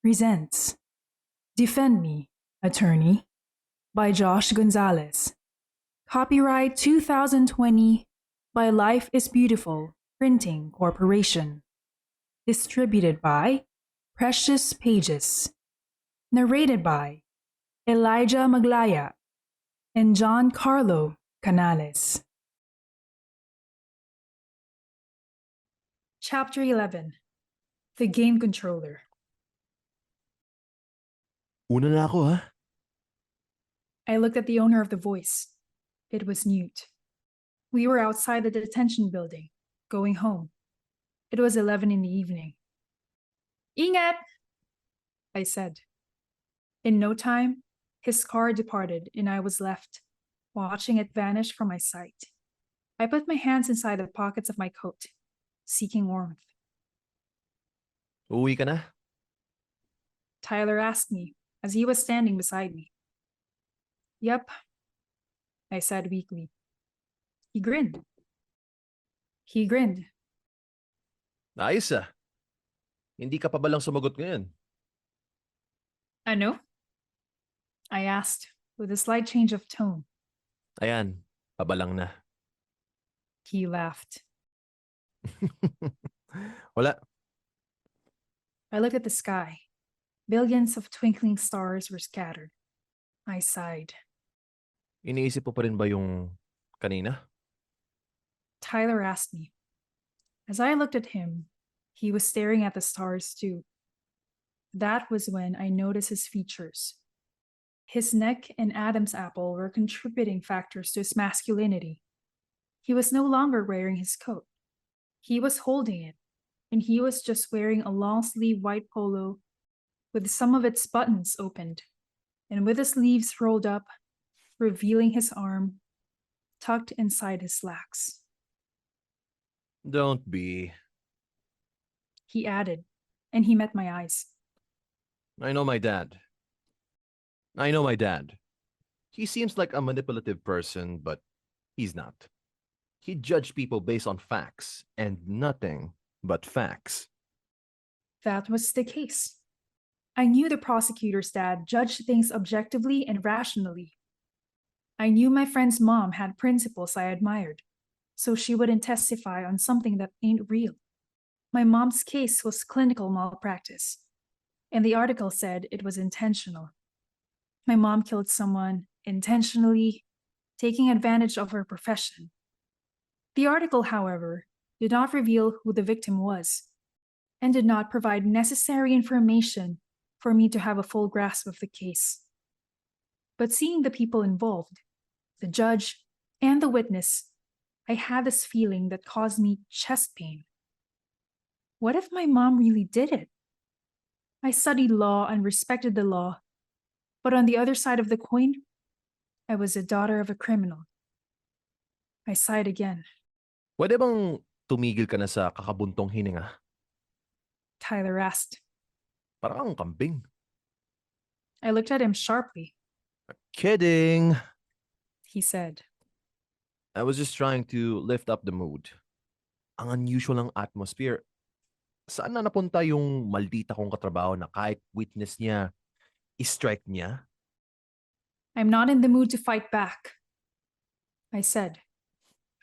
presents Defend Me, Attorney by Josh Gonzales. Copyright 2020 by Life is Beautiful Printing Corporation. Distributed by Precious Pages. Narrated by Elijah Maglaya and John Carlo Canales. Chapter 11. The Game Controller. Una na ako, ha? I looked at the owner of the voice. It was Newt. We were outside the detention building, going home. It was 11 in the evening. Ingat! I said. In no time, his car departed and I was left, watching it vanish from my sight. I put my hands inside the pockets of my coat, seeking warmth. Uuwi ka na? Tyler asked me as he was standing beside me. Yep, I said weakly. He grinned. Ayos ah. Hindi ka pa ba lang sumagot ngayon? Ano? I asked with a slight change of tone. Ayan, pabalang na. He laughed. Wala. I looked at the sky. Billions of twinkling stars were scattered. I sighed. Iniisip mo pa rin ba yung kanina? Tyler asked me. As I looked at him, he was staring at the stars too. That was when I noticed his features. His neck and Adam's apple were contributing factors to his masculinity. He was no longer wearing his coat. He was holding it, and he was just wearing a long-sleeve white polo with some of its buttons opened, and with the sleeves rolled up, revealing his arm tucked inside his slacks. Don't be. He added, and he met my eyes. I know my dad. He seems like a manipulative person, but he's not. He judged people based on facts, and nothing but facts. That was the case. I knew the prosecutor's dad judged things objectively and rationally. I knew my friend's mom had principles I admired, so she wouldn't testify on something that ain't real. My mom's case was clinical malpractice, and the article said it was intentional. My mom killed someone intentionally, taking advantage of her profession. The article, however, did not reveal who the victim was, and did not provide necessary information for me to have a full grasp of the case. But seeing the people involved, the judge and the witness, I had this feeling that caused me chest pain. What if my mom really did it? I studied law and respected the law, but on the other side of the coin, I was the daughter of a criminal. I sighed again. Pwede bang tumigil ka na sa kakabuntong hininga? Tyler asked. Parang kang kambing. I looked at him sharply. Kidding. He said. I was just trying to lift up the mood. Ang unusual ng atmosphere. Saan na napunta yung maldita kong katrabaho na kahit witness niya, i-strike niya? I'm not in the mood to fight back, I said,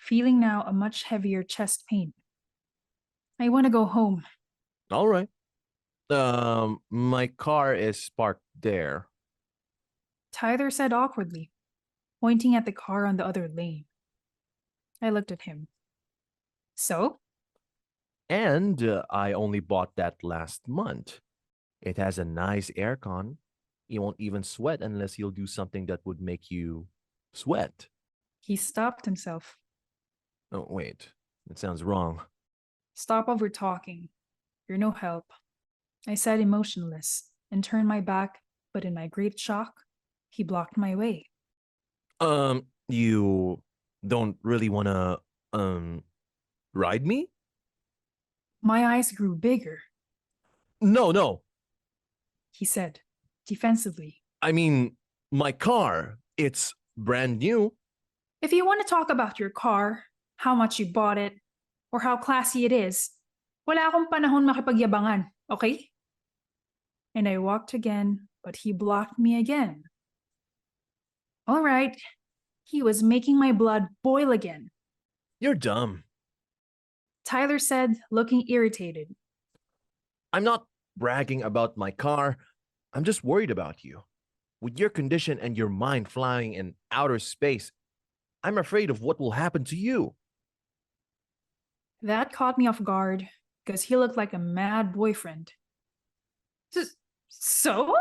feeling now a much heavier chest pain. I want to go home. All right. My car is parked there. Tyler said awkwardly, pointing at the car on the other lane. I looked at him. So? And I only bought that last month. It has a nice aircon. You won't even sweat unless you'll do something that would make you sweat. He stopped himself. Oh, wait. That sounds wrong. Stop over talking. You're no help. I said emotionless and turned my back, but in my great shock, he blocked my way. You don't really wanna, ride me? My eyes grew bigger. No. He said, defensively. I mean, my car, it's brand new. If you want to talk about your car, how much you bought it, or how classy it is, wala akong panahon makipagyabangan, okay? and I walked again, but he blocked me again. All right, he was making my blood boil again, You're dumb. Tyler said, looking irritated. I'm not bragging about my car. I'm just worried about you. With your condition and your mind flying in outer space, I'm afraid of what will happen to you. That caught me off guard because he looked like a mad boyfriend. So?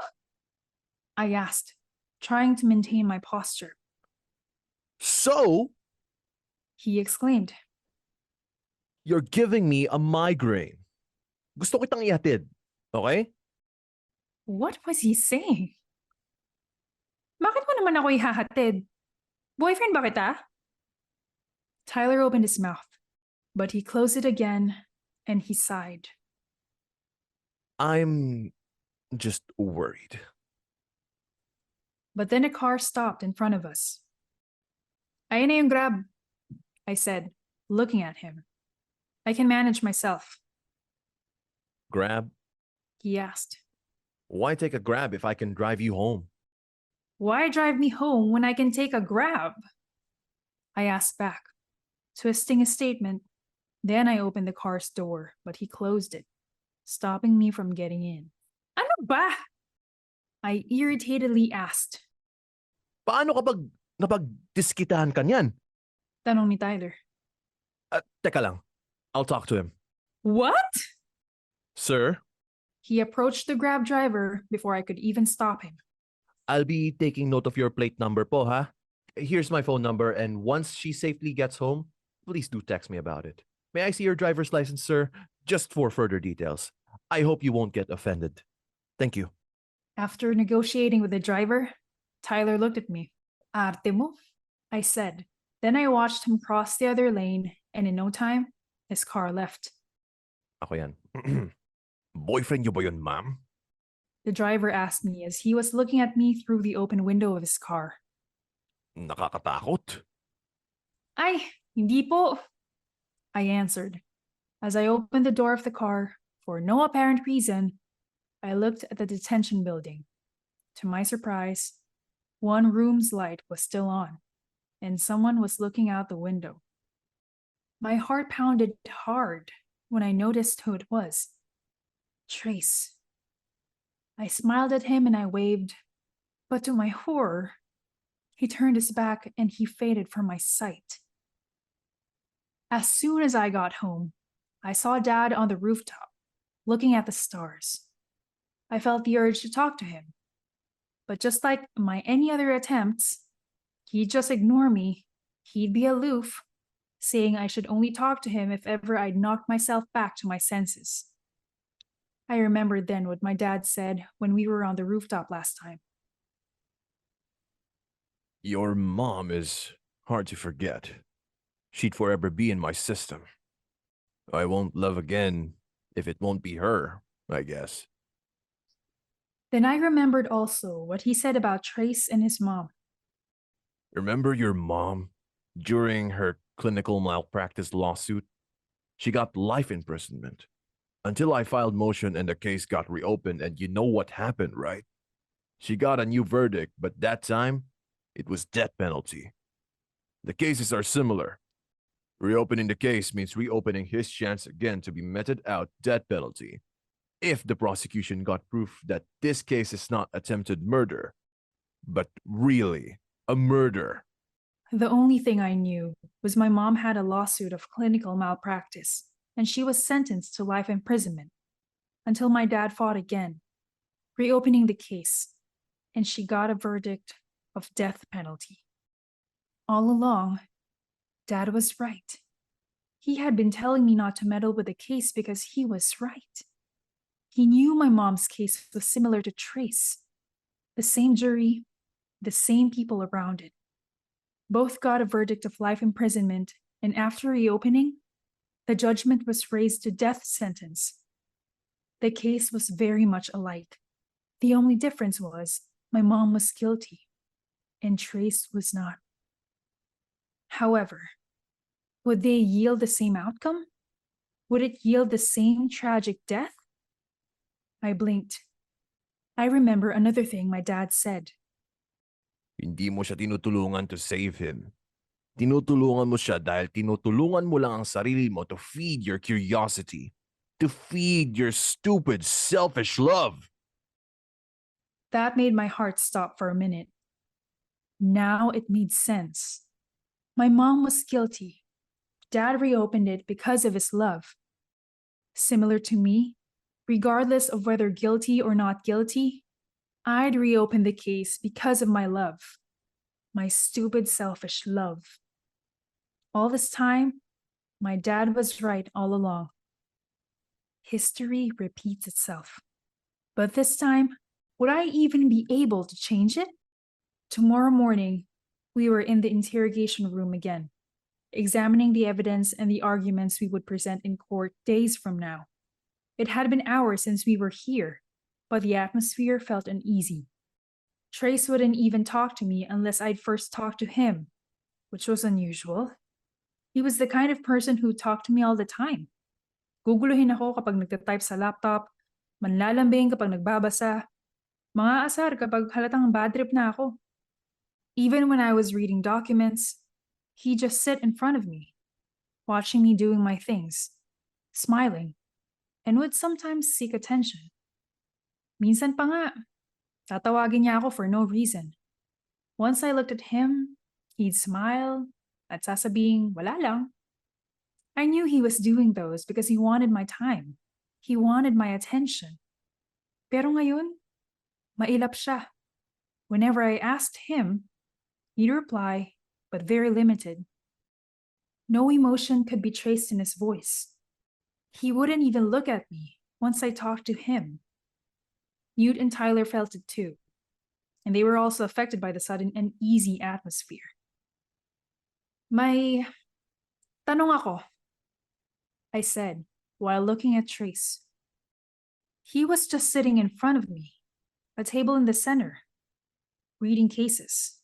I asked, trying to maintain my posture. So, He exclaimed. you're giving me a migraine. Gusto kitang ihatid, okay? What was he saying? Bakit mo naman ako ihahatid? Boyfriend ba kita? Tyler opened his mouth, but he closed it again and he sighed. I'm just worried. But then a car stopped in front of us. Ayun na yung grab, I said, looking at him. I can manage myself, Grab? he asked. Why take a grab if I can drive you home? Why drive me home when I can take a grab? I asked back, twisting his statement. Then I opened the car's door, but he closed it, stopping me from getting in. Ano ba? I irritatedly asked. Paano kapag napagdiskitahan ka niyan? Tanong ni Tyler. Teka lang. I'll talk to him. What? Sir, He approached the Grab driver before I could even stop him. I'll be taking note of your plate number po, ha? Here's my phone number, and once she safely gets home, please do text me about it. May I see your driver's license, sir? Just for further details. I hope you won't get offended. Thank you. After negotiating with the driver, Tyler looked at me. Arte mo? I said. Then I watched him cross the other lane, and in no time, his car left. Ako yan. Boyfriend niyo ba yun, ma'am? The driver asked me as he was looking at me through the open window of his car. Nakakatakot. Ay, hindi po, I answered. As I opened the door of the car, for no apparent reason, I looked at the detention building. To my surprise, one room's light was still on, and someone was looking out the window. My heart pounded hard when I noticed who it was. Traise. I smiled at him and I waved, but to my horror, he turned his back and he faded from my sight. As soon as I got home, I saw Dad on the rooftop, looking at the stars. I felt the urge to talk to him, but just like my any other attempts, he'd just ignore me. He'd be aloof, saying I should only talk to him if ever I'd knocked myself back to my senses. I remembered then what my dad said when we were on the rooftop last time. Your mom is hard to forget. She'd forever be in my system. I won't love again if it won't be her, I guess. Then I remembered also what he said about Traise and his mom. Remember your mom during her clinical malpractice lawsuit? She got life imprisonment until I filed motion and the case got reopened, and you know what happened, right? She got a new verdict, but that time it was death penalty. The cases are similar. Reopening the case means reopening his chance again to be meted out death penalty. If the prosecution got proof that this case is not attempted murder, but really a murder. The only thing I knew was my mom had a lawsuit of clinical malpractice, and she was sentenced to life imprisonment until my dad fought again, reopening the case, and she got a verdict of death penalty. All along, Dad was right. He had been telling me not to meddle with the case because he was right. He knew my mom's case was similar to Traise. The same jury, the same people around it. Both got a verdict of life imprisonment, and after reopening, the judgment was raised to death sentence. The case was very much alike. The only difference was my mom was guilty, and Traise was not. However, would they yield the same outcome? Would it yield the same tragic death? I blinked. I remember another thing my dad said. Hindi mo siya tinutulungan to save him. Tinutulungan mo siya dahil tinutulungan mo lang ang sarili mo to feed your curiosity. To feed your stupid, selfish love. That made my heart stop for a minute. Now it made sense. My mom was guilty. Dad reopened it because of his love. Similar to me, regardless of whether guilty or not guilty, I'd reopen the case because of my love. My stupid, selfish love. All this time, my dad was right all along. History repeats itself. But this time, would I even be able to change it? Tomorrow morning, we were in the interrogation room again, examining the evidence and the arguments we would present in court days from now. It had been hours since we were here, but the atmosphere felt uneasy. Traise wouldn't even talk to me unless I'd first talked to him, which was unusual. He was the kind of person who talked to me all the time. Guguluhin ako kapag nagtatype sa laptop, manlalambing kapag nagbabasa, mga asar kapag halatang bad trip na ako. Even when I was reading documents, he'd just sit in front of me, watching me doing my things, smiling, and would sometimes seek attention. Minsan pa nga, tatawagin niya ako for no reason. Once I looked at him, he'd smile at sasabing, wala lang. I knew he was doing those because he wanted my time. He wanted my attention. Pero ngayon, mailap siya. Whenever I asked him, he'd reply, but very limited. No emotion could be traced in his voice. He wouldn't even look at me once I talked to him. Newt and Tyler felt it too, and they were also affected by the sudden uneasy atmosphere. May tanong ako, I said, while looking at Traise. He was just sitting in front of me, a table in the center, reading cases.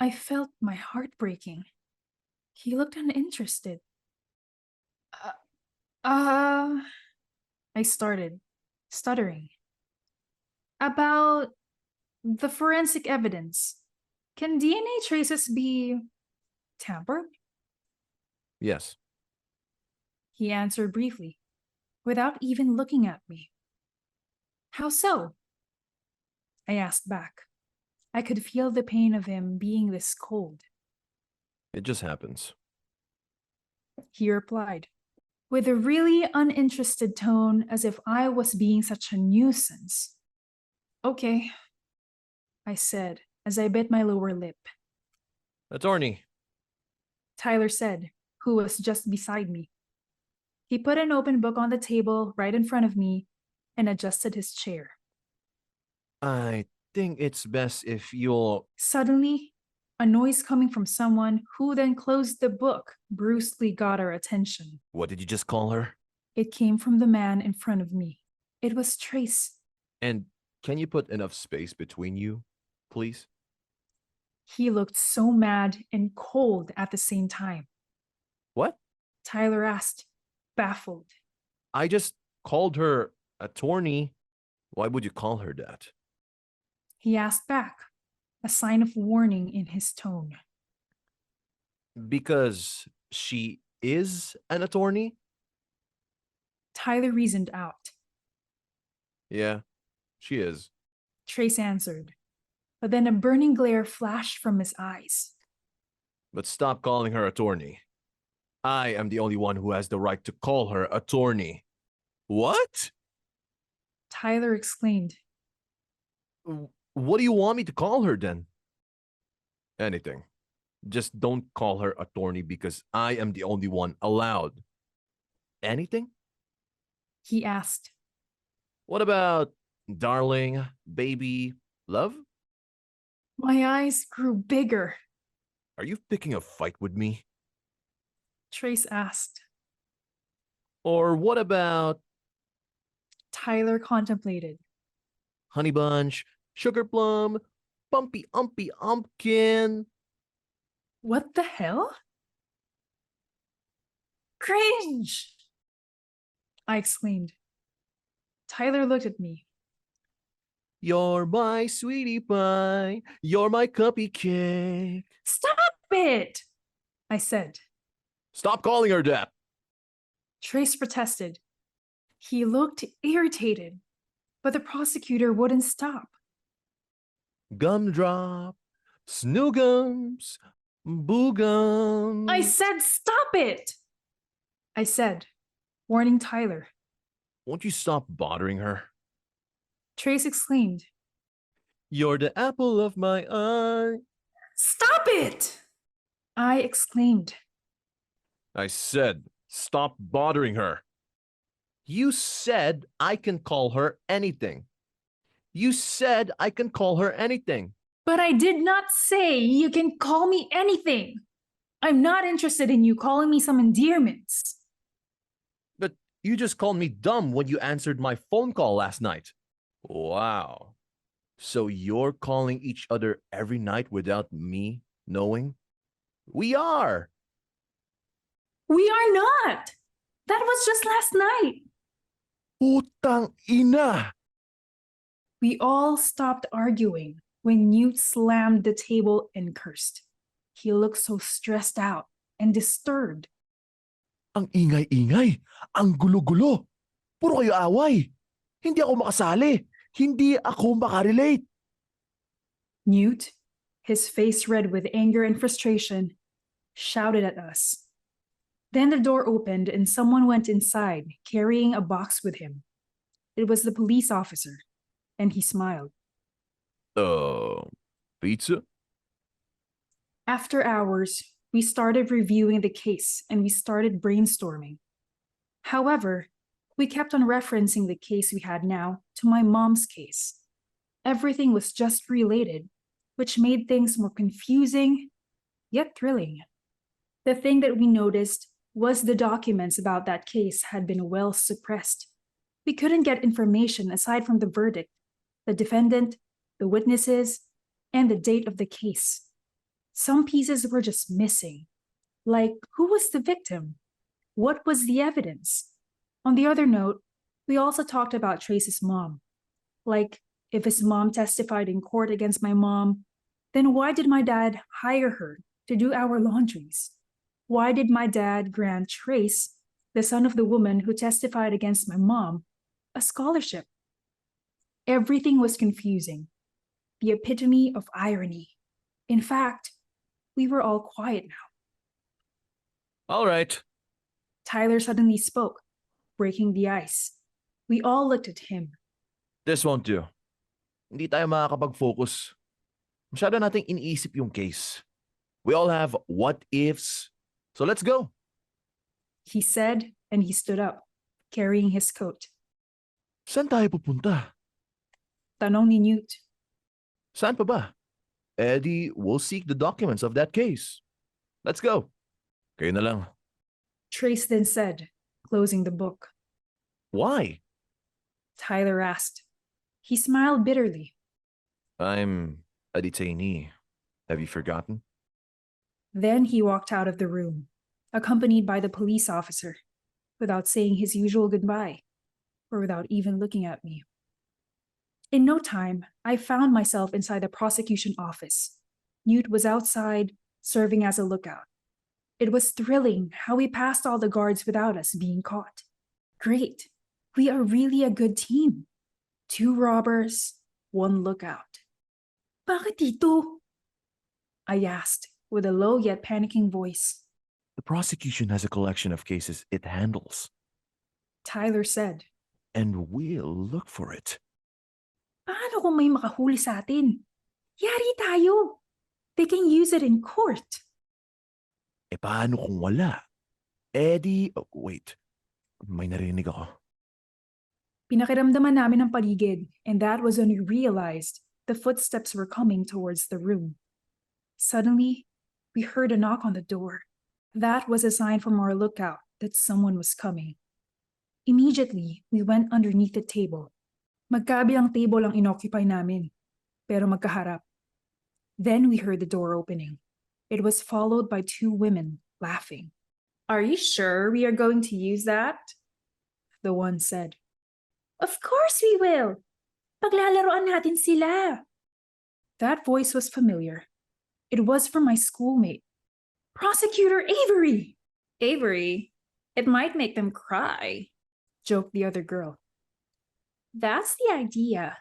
I felt my heart breaking. He looked uninterested. I started, stuttering. About the forensic evidence. Can DNA traces be tampered? Yes. He answered briefly, without even looking at me. How so? I asked back. I could feel the pain of him being this cold. It just happens. He replied, with a really uninterested tone, as if I was being such a nuisance. Okay, I said, as I bit my lower lip. Attorney. Tyler said, who was just beside me. He put an open book on the table right in front of me and adjusted his chair. I think it's best if you'll... Suddenly, a noise coming from someone who then closed the book brusquely got our attention. What did you just call her? It came from the man in front of me. It was Traise. And can you put enough space between you, please? He looked so mad and cold at the same time. What? Tyler asked, baffled. I just called her attorney. Why would you call her that? He asked back, a sign of warning in his tone. Because she is an attorney? Tyler reasoned out. Yeah, she is. Traise answered, but then a burning glare flashed from his eyes. But stop calling her attorney. I am the only one who has the right to call her attorney. What? Tyler exclaimed. What do you want me to call her then? Anything. Just don't call her attorney because I am the only one allowed. Anything? He asked. What about darling, baby, love? My eyes grew bigger. Are you picking a fight with me? Traise asked. Or what about Tyler contemplated. honey bunch, sugar plum, bumpy umpy umpkin? What the hell? Cringe! I exclaimed. Tyler looked at me, You're my sweetie pie. You're my cupcake. Stop it! I said. Stop calling her that. Trace protested. He looked irritated, but the prosecutor wouldn't stop. Gumdrop, snoogums, boogums. I said, stop it! I said, warning Tyler. Won't you stop bothering her? Trace exclaimed, You're the apple of my eye. stop it! I exclaimed. I said, stop bothering her. You said I can call her anything. You said I can call her anything. But I did not say you can call me anything. I'm not interested in you calling me some endearments. But you just called me dumb when you answered my phone call last night. Wow. So you're calling each other every night without me knowing? We are. We are not. That was just last night. Putang ina. We all stopped arguing when Newt slammed the table and cursed. He looked so stressed out and disturbed. Ang ingay-ingay. Ang gulo-gulo. Puro kayo away. Hindi ako makasali. Hindi ako makarelate. Newt, his face red with anger and frustration, shouted at us. Then the door opened and someone went inside, carrying a box with him. It was the police officer, and he smiled. Pizza? After hours, we started reviewing the case and we started brainstorming. However, we kept on referencing the case we had now to my mom's case. Everything was just related, which made things more confusing, yet thrilling. The thing that we noticed was the documents about that case had been well suppressed. We couldn't get information aside from the verdict, the defendant, the witnesses, and the date of the case. Some pieces were just missing, like who was the victim? What was the evidence? On the other note, we also talked about Traise's mom. Like, if his mom testified in court against my mom, then why did my dad hire her to do our laundries? Why did my dad grant Traise, the son of the woman who testified against my mom, a scholarship? Everything was confusing, the epitome of irony. In fact, we were all quiet now. All right. Tyler suddenly spoke, breaking the ice. We all looked at him. This won't do. Hindi tayo makakapag-focus. Masyado nating iniisip yung case. We all have what-ifs. So let's go. He said, and he stood up, carrying his coat. Saan tayo pupunta? Tanong ni Newt. Saan pa ba? Eddie, we'll seek the documents of that case. Let's go. Kayo na lang. Traise then said, closing the book. Why? Tyler asked. He smiled bitterly. I'm a detainee. Have you forgotten? Then he walked out of the room, accompanied by the police officer, without saying his usual goodbye, or without even looking at me. In no time, I found myself inside the prosecution office. Newt was outside, serving as a lookout. It was thrilling how we passed all the guards without us being caught. Great. We are really a good team. 2 robbers, 1 lookout. Bakit dito? I asked, with a low yet panicking voice. The prosecution has a collection of cases it handles, Tyler said. and we'll look for it. Paano kung may makahuli sa atin? Yari tayo. They can use it in court. E paano kung wala? Eddie, oh, wait. May narinig ako. Pinakiramdaman namin ang paligid, and that was when we realized the footsteps were coming towards the room. Suddenly, we heard a knock on the door. That was a sign from our lookout that someone was coming. Immediately, we went underneath the table. Magkabilang table ang inoccupy namin, pero magkaharap. Then we heard the door opening. It was followed by 2 women laughing. Are you sure we are going to use that? The one said. Of course we will. Paglalaroan natin sila. That voice was familiar. It was from my schoolmate, Prosecutor Avery. Avery, it might make them cry, joked the other girl. That's the idea.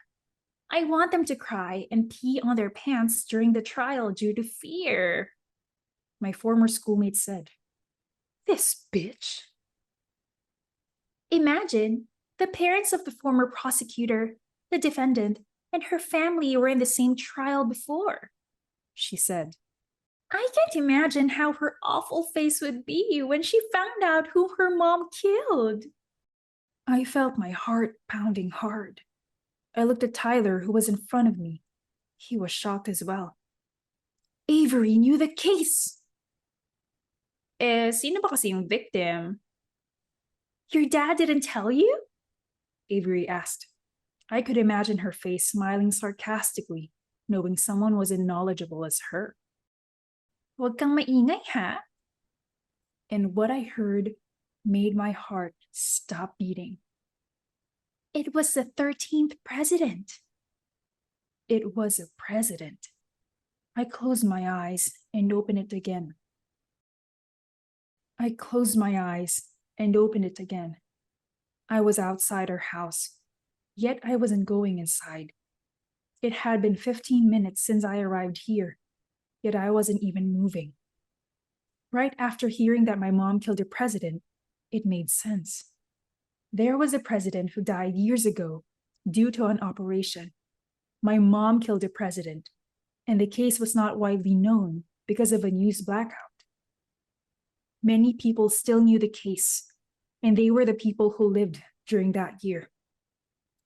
I want them to cry and pee on their pants during the trial due to fear, my former schoolmate said. This bitch. Imagine the parents of the former prosecutor, the defendant, and her family were in the same trial before, she said. I can't imagine how her awful face would be when she found out who her mom killed. I felt my heart pounding hard. I looked at Tyler, who was in front of me. He was shocked as well. Avery knew the case. Sino ba kasi yung victim? Your dad didn't tell you? Avery asked. I could imagine her face smiling sarcastically, knowing someone was as knowledgeable as her. Huwag kang maingay, ha? And what I heard made my heart stop beating. It was the 13th president. It was a president. I closed my eyes and opened it again. I was outside our house, yet I wasn't going inside. It had been 15 minutes since I arrived here, yet I wasn't even moving. Right after hearing that my mom killed the president, it made sense. There was a president who died years ago due to an operation. My mom killed the president, and the case was not widely known because of a news blackout. Many people still knew the case, and they were the people who lived during that year.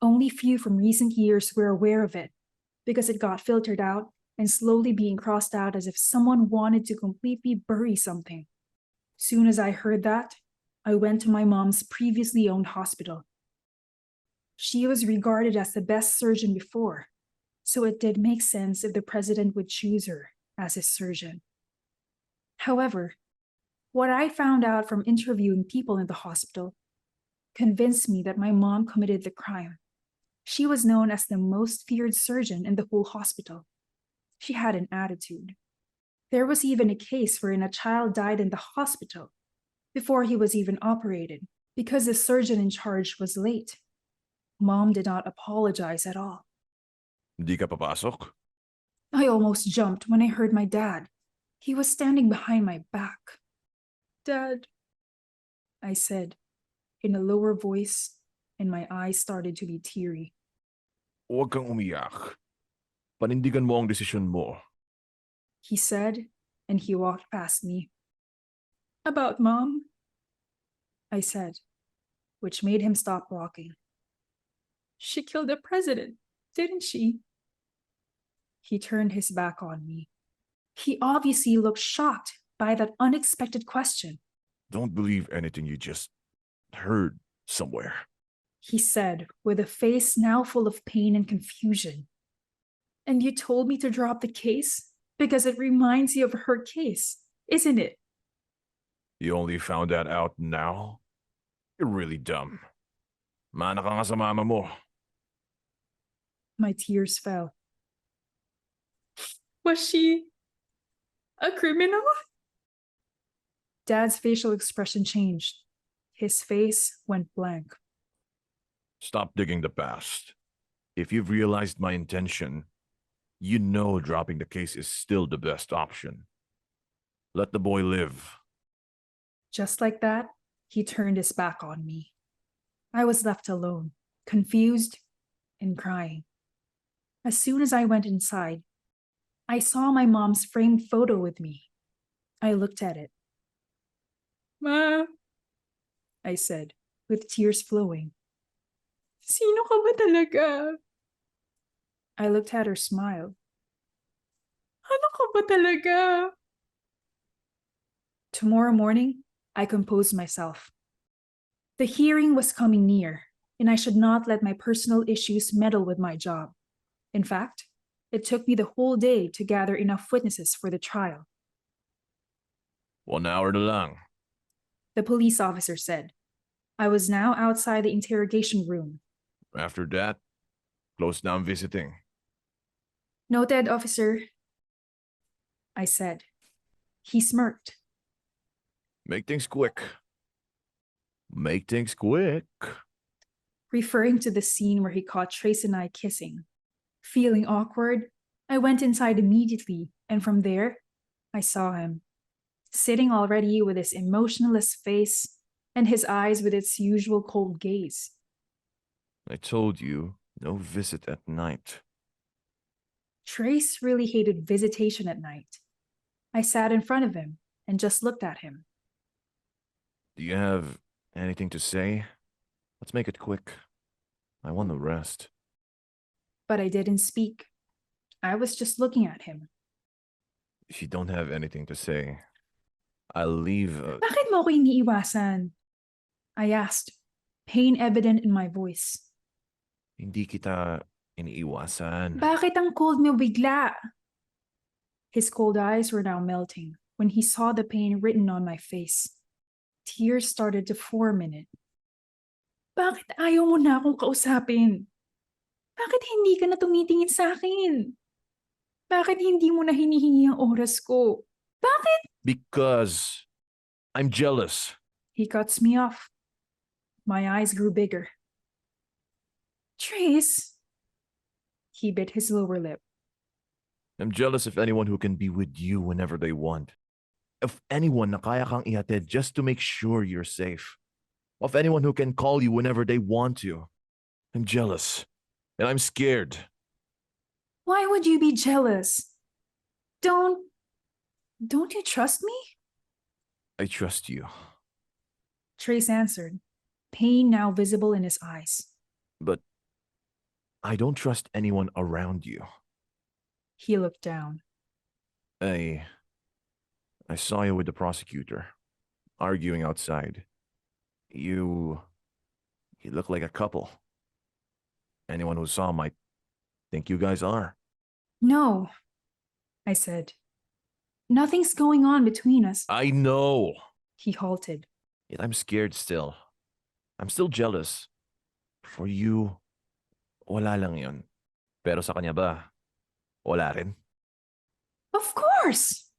Only few from recent years were aware of it because it got filtered out and slowly being crossed out as if someone wanted to completely bury something. Soon as I heard that, I went to my mom's previously owned hospital. She was regarded as the best surgeon before, so it did make sense if the president would choose her as his surgeon. However, what I found out from interviewing people in the hospital convinced me that my mom committed the crime. She was known as the most feared surgeon in the whole hospital. She had an attitude. There was even a case wherein a child died in the hospital before he was even operated because the surgeon in charge was late. Mom did not apologize at all. Hindi ka papasok? I almost jumped when I heard my dad. He was standing behind my back. Dad, I said in a lower voice, and my eyes started to be teary. Huwag kang umiyak. Panindigan mo ang desisyon mo. He said, and he walked past me. About Mom? I said, which made him stop walking. She killed the president, didn't she? He turned his back on me. He obviously looked shocked by that unexpected question. Don't believe anything you just heard somewhere, he said with a face now full of pain and confusion. And you told me to drop the case because it reminds you of her case, isn't it? You only found that out now? You're really dumb. Mana ka nga sa mama mo. My tears fell. Was she a criminal? Dad's facial expression changed. His face went blank. Stop digging the past. If you've realized my intention, you know dropping the case is still the best option. Let the boy live. Just like that, he turned his back on me. I was left alone, confused and crying. As soon as I went inside, I saw my mom's framed photo with me. I looked at it. Ma, I said, with tears flowing. Sino ka ba talaga? I looked at her smile. Ano ka ba talaga? Tomorrow morning, I composed myself. The hearing was coming near, and I should not let my personal issues meddle with my job. In fact, it took me the whole day to gather enough witnesses for the trial. 1 hour na lang. The police officer said. I was now outside the interrogation room. After that, Close down visiting. Noted, officer, I said. He smirked. Make things quick. Make things quick. Referring to the scene where he caught Trace and I kissing. Feeling awkward, I went inside immediately, and from there, I saw him, sitting already with his emotionless face and his eyes with its usual cold gaze. I told you, no visit at night. Trace really hated visitation at night. I sat in front of him and just looked at him. Do you have anything to say? Let's make it quick. I want to rest. But I didn't speak. I was just looking at him. If you don't have anything to say, I'll leave. Bakit mo ako iniiwasan? I asked, pain evident in my voice. Hindi kita iniiwasan. Bakit ang cold mo bigla? His cold eyes were now melting when he saw the pain written on my face. Tears started to form in it. Bakit ayaw mo na akong kausapin? Bakit hindi ka na tumitingin sa akin? Bakit hindi mo na hinihingi ang oras ko? Bakit? Because I'm jealous. He cuts me off. My eyes grew bigger. Trace. He bit his lower lip. I'm jealous of anyone who can be with you whenever they want. Of anyone na kaya kang ihatid just to make sure you're safe. Of anyone who can call you whenever they want to. I'm jealous. And I'm scared. Why would you be jealous? Don't you trust me? I trust you. Trace answered, pain now visible in his eyes. But I don't trust anyone around you. He looked down. I saw you with the prosecutor, arguing outside. You look like a couple. Anyone who saw might think you guys are. No, I said. Nothing's going on between us. I know. He halted. Yet I'm scared still. I'm still jealous. For you, wala lang yun. Pero sa kanya ba, wala rin? Of course!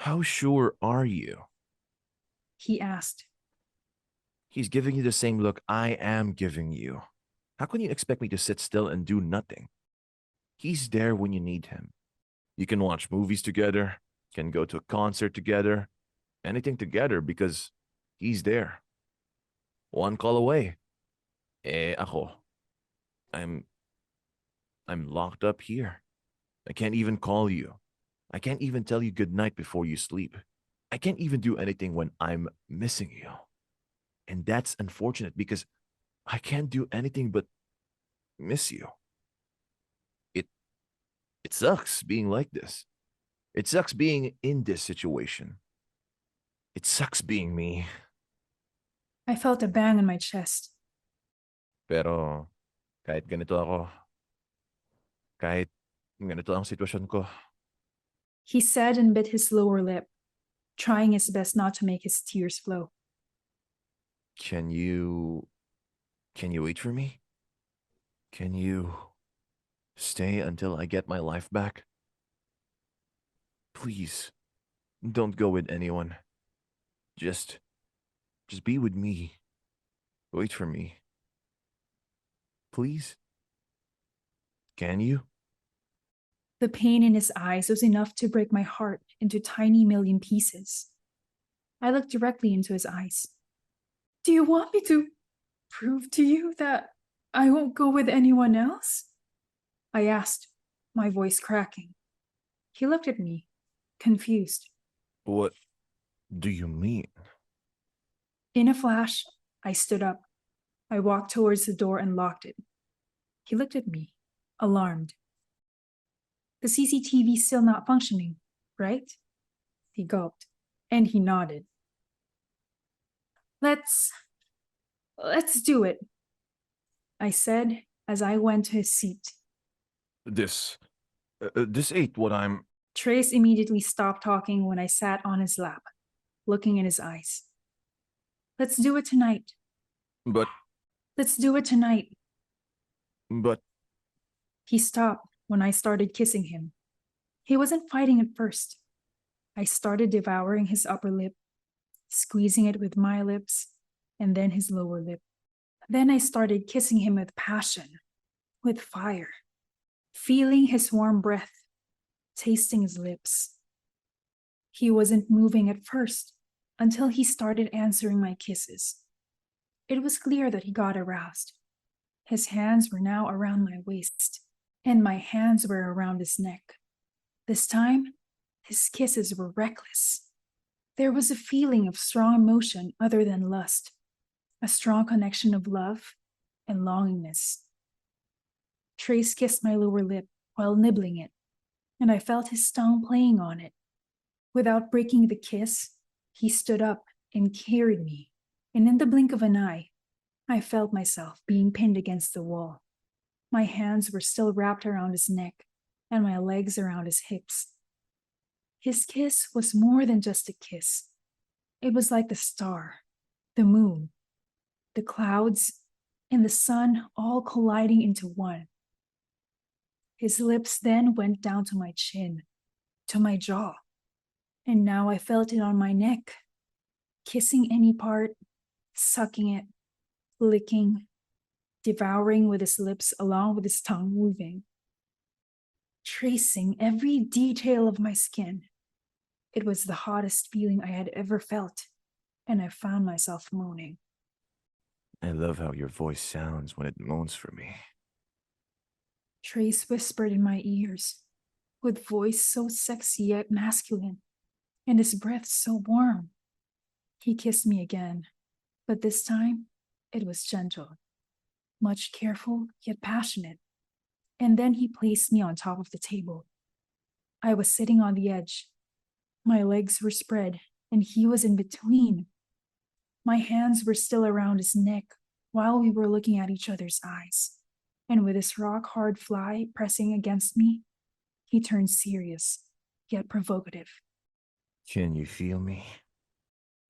How sure are you? He asked. He's giving you the same look I am giving you. How can you expect me to sit still and do nothing? He's there when you need him. You can watch movies together, can go to a concert together, anything together because he's there. One call away. Ako. I'm locked up here. I can't even call you. I can't even tell you good night before you sleep. I can't even do anything when I'm missing you. And that's unfortunate because I can't do anything but miss you. It sucks being like this. It sucks being in this situation. It sucks being me. I felt a bang in my chest. Pero kahit ganito ako, kahit ganito ang sitwasyon ko, He said and bit his lower lip, trying his best not to make his tears flow. can you wait for me? Can you stay until I get my life back? Please, don't go with anyone. Just be with me. Wait for me. Please? Can you? The pain in his eyes was enough to break my heart into tiny million pieces. I looked directly into his eyes. Do you want me to prove to you that I won't go with anyone else? I asked, my voice cracking. He looked at me, confused. What do you mean? In a flash, I stood up. I walked towards the door and locked it. He looked at me, alarmed. The CCTV's still not functioning, right? He gulped, and he nodded. Let's do it, I said as I went to his seat. This ain't what I'm... Trace immediately stopped talking when I sat on his lap, looking in his eyes. Let's do it tonight. But Let's do it tonight. He stopped when I started kissing him. He wasn't fighting at first. I started devouring his upper lip, squeezing it with my lips, and then his lower lip. Then I started kissing him with passion, with fire, feeling his warm breath, tasting his lips. He wasn't moving at first until he started answering my kisses. It was clear that he got aroused. His hands were now around my waist, and my hands were around his neck. This time, his kisses were reckless. There was a feeling of strong emotion other than lust, a strong connection of love and longingness. Traise kissed my lower lip while nibbling it, and I felt his tongue playing on it. Without breaking the kiss, he stood up and carried me, and in the blink of an eye, I felt myself being pinned against the wall. My hands were still wrapped around his neck, and my legs around his hips. His kiss was more than just a kiss. It was like the star, the moon, the clouds, and the sun all colliding into one. His lips then went down to my chin, to my jaw, and now I felt it on my neck, kissing any part, sucking it, licking, devouring with his lips along with his tongue moving, tracing every detail of my skin. It was the hottest feeling I had ever felt, and I found myself moaning. I love how your voice sounds when it moans for me. Traise whispered in my ears, with voice so sexy yet masculine, and his breath so warm. He kissed me again, but this time it was gentle, much careful yet passionate. And then he placed me on top of the table. I was sitting on the edge. My legs were spread, and he was in between. My hands were still around his neck while we were looking at each other's eyes. And with his rock-hard fly pressing against me, he turned serious, yet provocative. Can you feel me?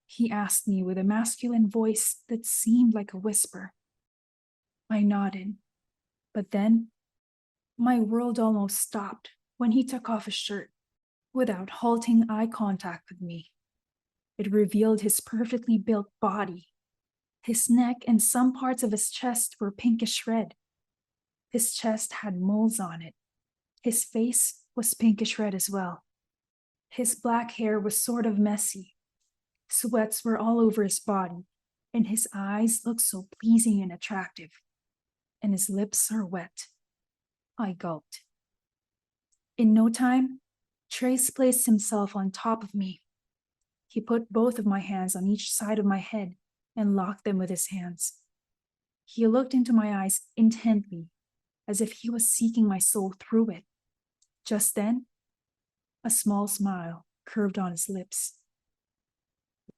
He asked me with a masculine voice that seemed like a whisper. I nodded, but then my world almost stopped when he took off his shirt without halting eye contact with me. It revealed his perfectly built body. His neck and some parts of his chest were pinkish red. His chest had moles on it. His face was pinkish red as well. His black hair was sort of messy. Sweats were all over his body, and his eyes looked so pleasing and attractive. And his lips are wet. I gulped. In no time, Traise placed himself on top of me. He put both of my hands on each side of my head and locked them with his hands. He looked into my eyes intently, as if he was seeking my soul through it. Just then, a small smile curved on his lips.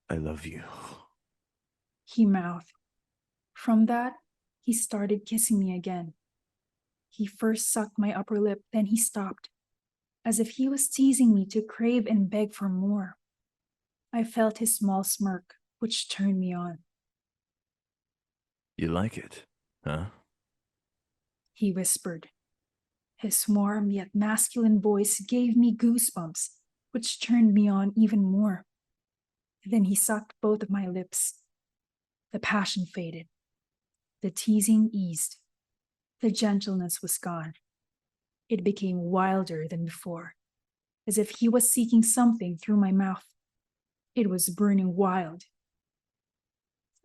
I love you. He mouthed. From that, he started kissing me again. He first sucked my upper lip, then he stopped, as if he was teasing me to crave and beg for more. I felt his small smirk, which turned me on. You like it, huh? He whispered. His warm yet masculine voice gave me goosebumps, which turned me on even more. Then he sucked both of my lips. The passion faded. The teasing eased. The gentleness was gone. It became wilder than before, as if he was seeking something through my mouth. It was burning wild.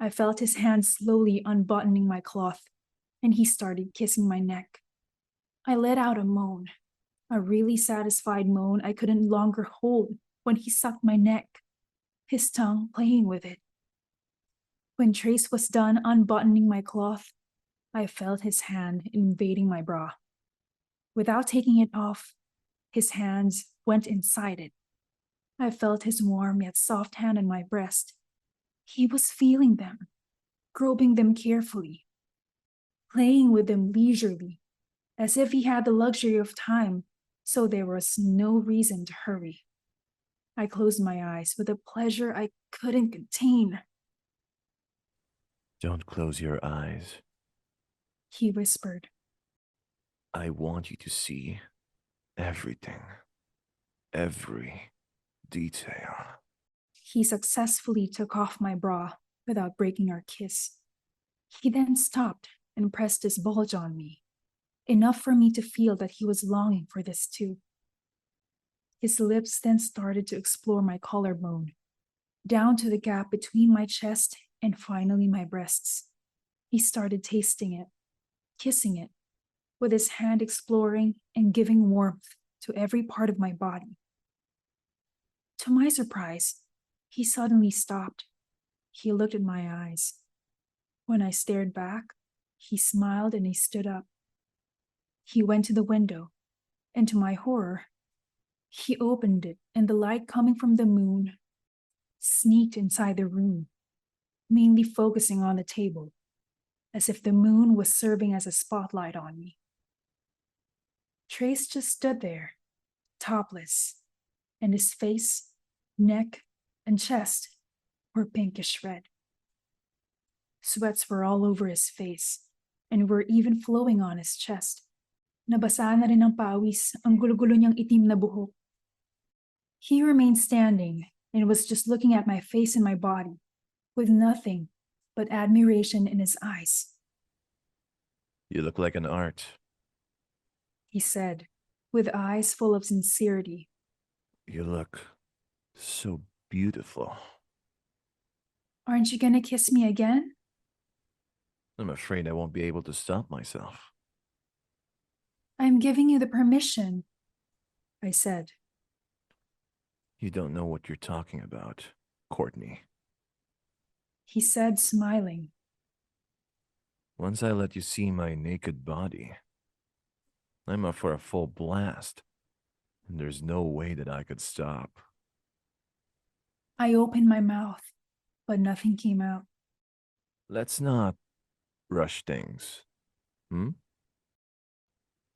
I felt his hand slowly unbuttoning my cloth, and he started kissing my neck. I let out a moan, a really satisfied moan I couldn't longer hold when he sucked my neck, his tongue playing with it. When Traise was done unbuttoning my cloth, I felt his hand invading my bra. Without taking it off, his hands went inside it. I felt his warm yet soft hand on my breast. He was feeling them, groping them carefully, playing with them leisurely, as if he had the luxury of time, so there was no reason to hurry. I closed my eyes with a pleasure I couldn't contain. Don't close your eyes. He whispered. I want you to see everything, every detail. He successfully took off my bra without breaking our kiss. He then stopped and pressed his bulge on me, enough for me to feel that he was longing for this too. His lips then started to explore my collarbone, down to the gap between my chest and finally my breasts. He started tasting it, kissing it, with his hand exploring and giving warmth to every part of my body. To my surprise, he suddenly stopped. He looked at my eyes. When I stared back, he smiled and he stood up. He went to the window, and to my horror, he opened it and the light coming from the moon sneaked inside the room, mainly focusing on the table, as if the moon was serving as a spotlight on me. Trace just stood there, topless, and his face, neck, and chest were pinkish red. Sweats were all over his face and were even flowing on his chest. Nabasa na rin ng pawis ang gulo-gulo niyang itim na buhok. He remained standing and was just looking at my face and my body, with nothing but admiration in his eyes. You look like an art. He said, with eyes full of sincerity. You look so beautiful. Aren't you gonna kiss me again? I'm afraid I won't be able to stop myself. I'm giving you the permission, I said. You don't know what you're talking about, Courtney. He said, smiling. Once I let you see my naked body, I'm up for a full blast, and there's no way that I could stop. I opened my mouth, but nothing came out. Let's not rush things.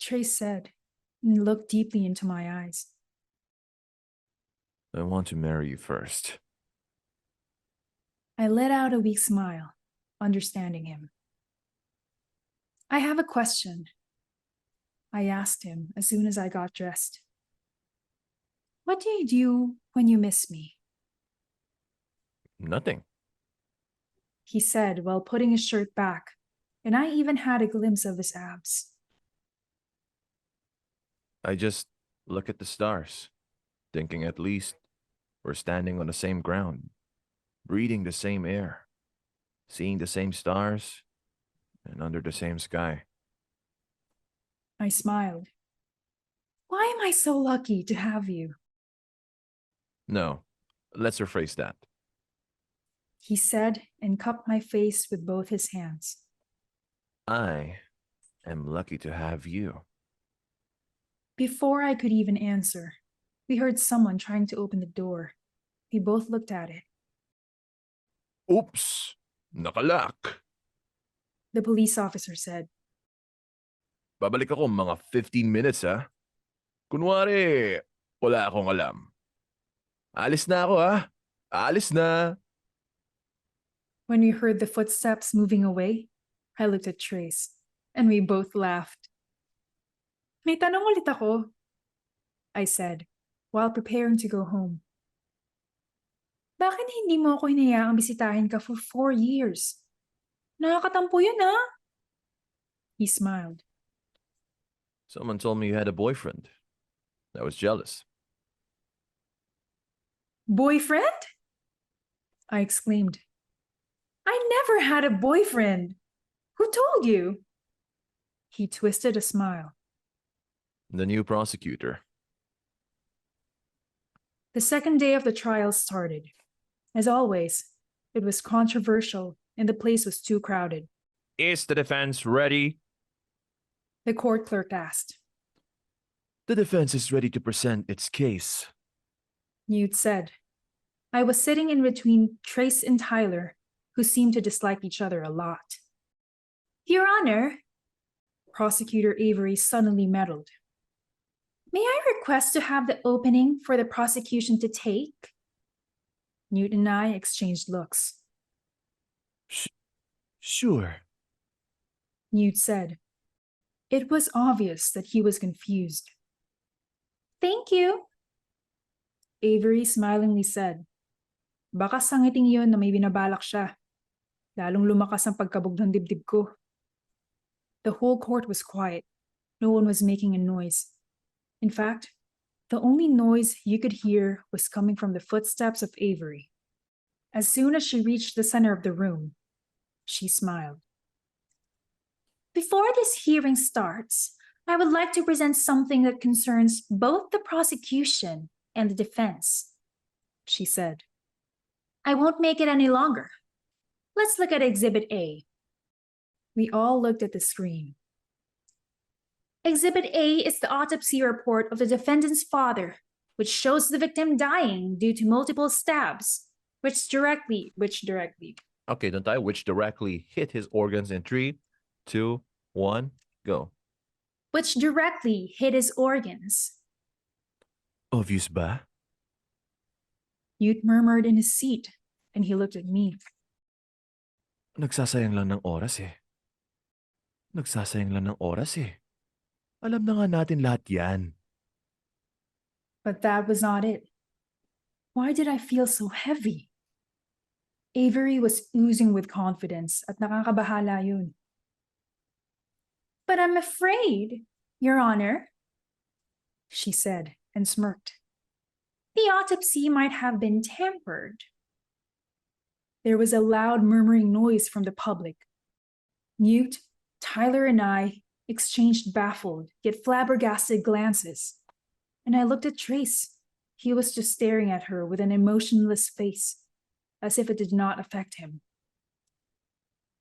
Trace said, and looked deeply into my eyes. I want to marry you first. I let out a weak smile, understanding him. I have a question, I asked him as soon as I got dressed. What do you do when you miss me? Nothing. He said while putting his shirt back, and I even had a glimpse of his abs. I just look at the stars, thinking at least we're standing on the same ground, breathing the same air, seeing the same stars, and under the same sky. I smiled. Why am I so lucky to have you? No, let's rephrase that. He said and cupped my face with both his hands. I am lucky to have you. Before I could even answer, we heard someone trying to open the door. We both looked at it. Oops! Nakalock! The police officer said. Babalik ako mga 15 minutes, ha? Kunwari, wala akong alam. Alis na ako, ha? Alis na! When we heard the footsteps moving away, I looked at Trace, and we both laughed. May tanong ulit ako, I said, while preparing to go home. Bakit hindi mo ako hinayaang bisitahin ka for 4 years? Nakakatampo yun, ha? He smiled. Someone told me you had a boyfriend. I was jealous. Boyfriend? I exclaimed. I never had a boyfriend. Who told you? He twisted a smile. The new prosecutor. The second day of the trial started. As always, it was controversial and the place was too crowded. Is the defense ready? The court clerk asked. The defense is ready to present its case. Newt said. I was sitting in between Trace and Tyler, who seemed to dislike each other a lot. Your Honor, Prosecutor Avery suddenly meddled. May I request to have the opening for the prosecution to take? Newt and I exchanged looks. Sure. Newt said. It was obvious that he was confused. "Thank you," Avery smilingly said. Baka sangiting yun na may binabalak siya. Lalong lumakas ang pagkabog ng dibdib ko. The whole court was quiet. No one was making a noise. In fact, the only noise you could hear was coming from the footsteps of Avery. As soon as she reached the center of the room, she smiled. "Before this hearing starts, I would like to present something that concerns both the prosecution and the defense," she said. "I won't make it any longer. Let's look at Exhibit A." We all looked at the screen. Exhibit A is the autopsy report of the defendant's father, which shows the victim dying due to multiple stabs, which directly Okay, don't I? Which directly hit his organs in 3, 2, 1, go. which directly hit his organs. Obvious ba? Newt murmured in his seat, and he looked at me. Nagsasayang lang ng oras eh. Nagsasayang lang ng oras eh. Alam na nga natin lahat yan. But that was not it. Why did I feel so heavy? Avery was oozing with confidence at nakakabahala yun. "But I'm afraid, Your Honor," she said and smirked. "The autopsy might have been tampered." There was a loud murmuring noise from the public. Newt, Tyler, and I exchanged baffled yet flabbergasted glances. And I looked at Traise. He was just staring at her with an emotionless face, as if it did not affect him.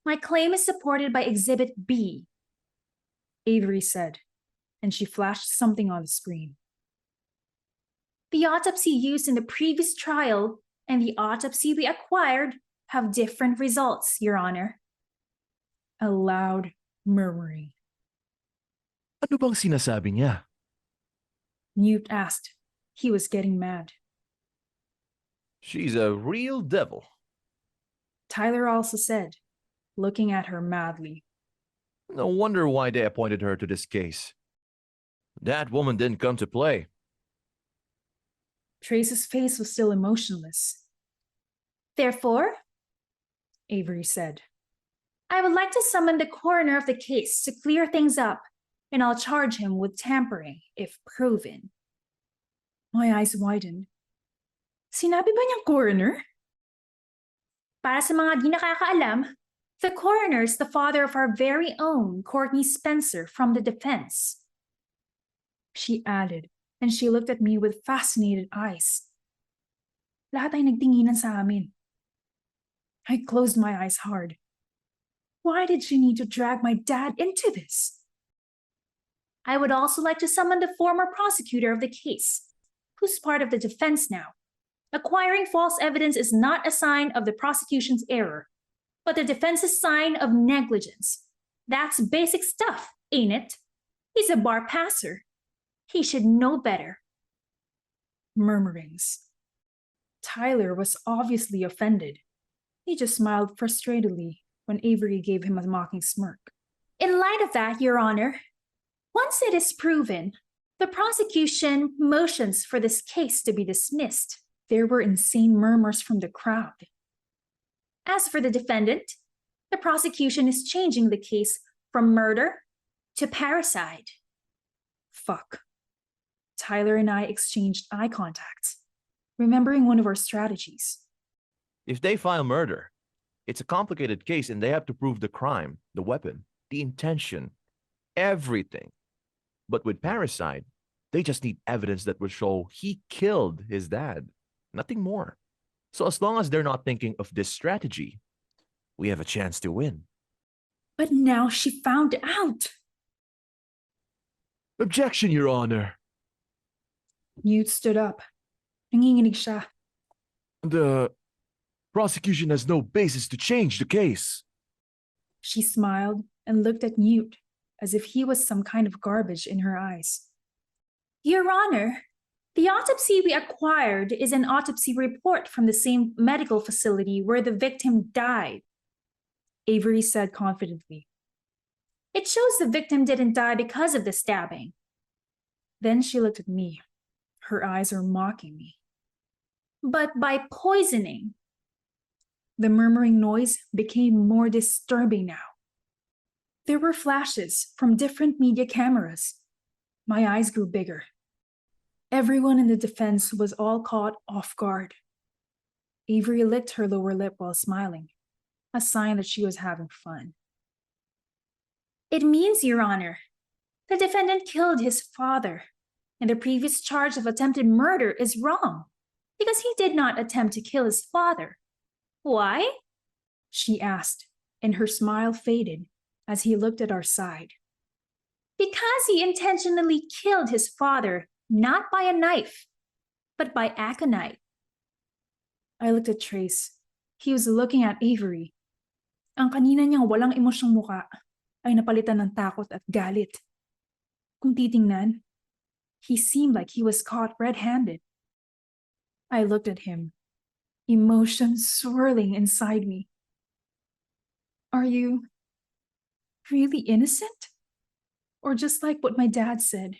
"My claim is supported by Exhibit B," Avery said, and she flashed something on the screen. "The autopsy used in the previous trial and the autopsy we acquired have different results, Your Honor." A loud murmuring. Ano bang sinasabi niya? Newt asked. He was getting mad. She's a real devil. Tyler also said, looking at her madly. No wonder why they appointed her to this case. That woman didn't come to play. Traise's face was still emotionless. "Therefore," Avery said, "I would like to summon the coroner of the case to clear things up, and I'll charge him with tampering if proven." My eyes widened. Sinabi ba niyang coroner? "Para sa mga di nakakaalam, the coroner is the father of our very own Courtney Spencer from the defense," she added, and she looked at me with fascinated eyes. Lahat ay nagtinginan sa amin. I closed my eyes hard. Why did she need to drag my dad into this? "I would also like to summon the former prosecutor of the case, who's part of the defense now. Acquiring false evidence is not a sign of the prosecution's error, but the defense's sign of negligence. That's basic stuff, ain't it? He's a bar passer. He should know better." Murmurings. Tyler was obviously offended. He just smiled frustratedly when Avery gave him a mocking smirk. "In light of that, Your Honor, once it is proven, the prosecution motions for this case to be dismissed." There were insane murmurs from the crowd. "As for the defendant, the prosecution is changing the case from murder to parricide." Fuck. Tyler and I exchanged eye contact, remembering one of our strategies. If they file murder, it's a complicated case and they have to prove the crime, the weapon, the intention, everything. But with parricide, they just need evidence that will show he killed his dad. Nothing more. So as long as they're not thinking of this strategy, we have a chance to win. But now she found out. Objection, Your Honor. Newt stood up. Nanginginig siya. The prosecution has no basis to change the case. She smiled and looked at Newt as if he was some kind of garbage in her eyes. "Your Honor, the autopsy we acquired is an autopsy report from the same medical facility where the victim died," Avery said confidently. It shows the victim didn't die because of the stabbing. Then she looked at me. Her eyes were mocking me. But by poisoning. The murmuring noise became more disturbing now. There were flashes from different media cameras. My eyes grew bigger. Everyone in the defense was all caught off guard. Avery licked her lower lip while smiling, a sign that she was having fun. It means, Your Honor, the defendant killed his father, and the previous charge of attempted murder is wrong, because he did not attempt to kill his father. Why? She asked, and her smile faded as he looked at our side. Because he intentionally killed his father, not by a knife, but by aconite. I looked at Traise. He was looking at Avery. Ang kanina niyang walang emosyong muka ay napalitan ng takot at galit. Kung titingnan, he seemed like he was caught red-handed. I looked at him, emotions swirling inside me. Are you really innocent? Or just like what my dad said,